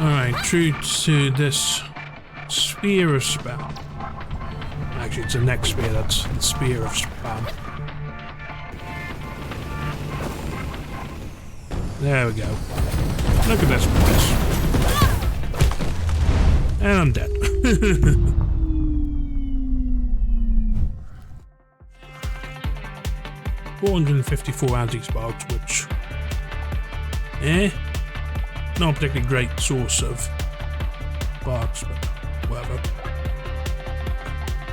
Alright, true to this sphere of spam. Actually, it's the next sphere, that's the spear of spam. There we go. Look at this place. And I'm dead. $454 anti-sparks, which... not a particularly great source of sparks, but whatever.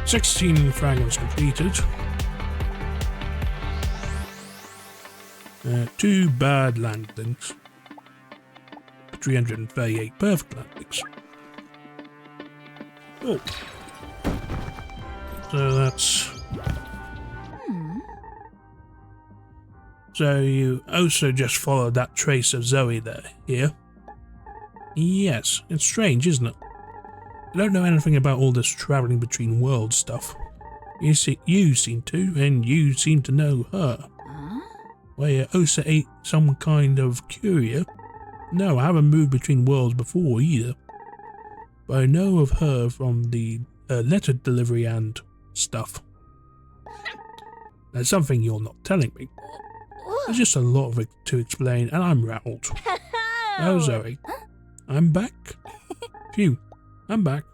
16 fragments completed. 2 bad landings. 338 perfect landings. Oh. So that's So you also just followed that trace of Zoe there, here? Yes, it's strange, isn't it? I don't know anything about all this travelling between worlds stuff. You seem to, and you seem to know her. Well, you also ate some kind of curio. No, I haven't moved between worlds before either. But I know of her from the letter delivery and stuff. There's something you're not telling me. There's just a lot of it to explain, and I'm rattled. Oh, Zoe. I'm back? Phew, I'm back.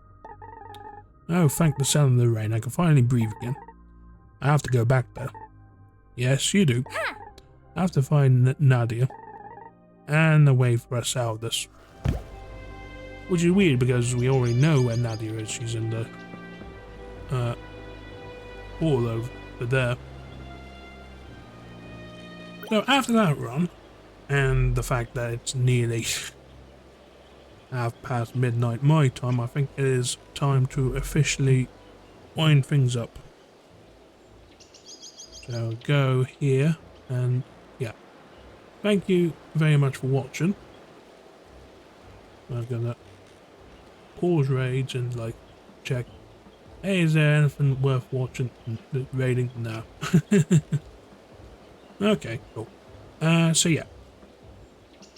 Oh, thank the sun and the rain, I can finally breathe again. I have to go back there. Yes, you do. I have to find Nadia. And a way for us out of this. Which is weird, because we already know where Nadia is. She's in the... all over there. So after that run, and the fact that it's nearly half past midnight my time, I think it is time to officially wind things up. So go here, and yeah. Thank you very much for watching. I'm gonna pause raids and like check. Hey, is there anything worth watching? Raiding? No. Okay, cool. So yeah.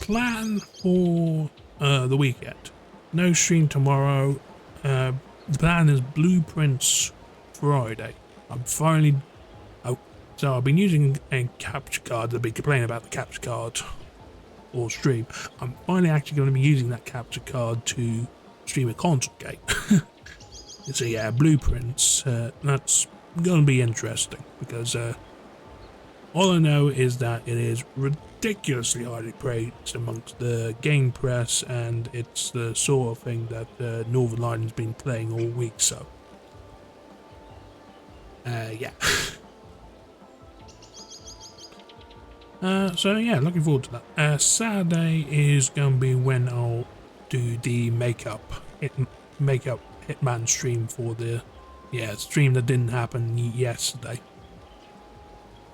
Plan for the weekend. No stream tomorrow. The plan is Blueprints Friday. I'm finally... Oh, so I've been using a capture card. I've been complaining about the capture card or stream. I'm finally actually going to be using that capture card to stream a console game. So yeah, Blueprints. That's going to be interesting because all I know is that it is ridiculously highly praised amongst the game press, and it's the sort of thing that Northern Ireland's been playing all week, so yeah. So yeah, looking forward to that. Saturday is going to be when I'll do the makeup Hitman stream for the stream that didn't happen yesterday.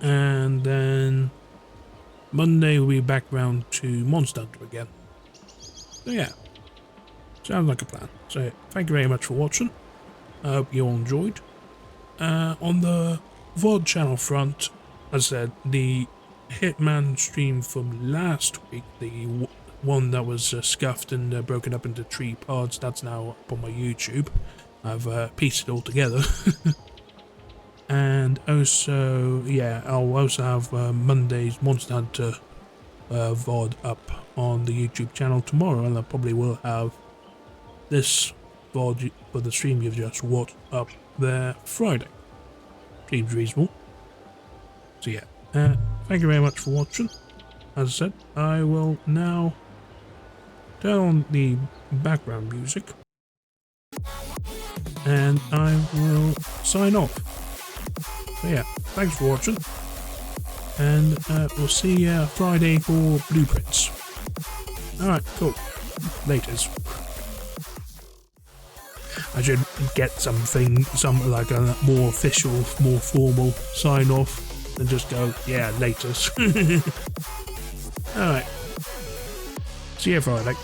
And then Monday we'll be back round to Monster Hunter again. So yeah, sounds like a plan. So thank you very much for watching. I hope you all enjoyed. On the VOD channel front, as I said, the Hitman stream from last week, the one that was scuffed and broken up into 3 parts, that's now up on my YouTube. I've pieced it all together. And also, yeah, I'll also have Monday's Monster Hunter VOD up on the YouTube channel tomorrow, and I probably will have this VOD for the stream you've just watched up there Friday. Seems reasonable. So yeah, thank you very much for watching. As I said, I will now turn on the background music, and I will sign off. So yeah, thanks for watching, and we'll see you Friday for Blueprints. Alright, cool. Laters. I should get something like a more official, more formal sign off than just go, yeah, laters. Alright. See you Friday.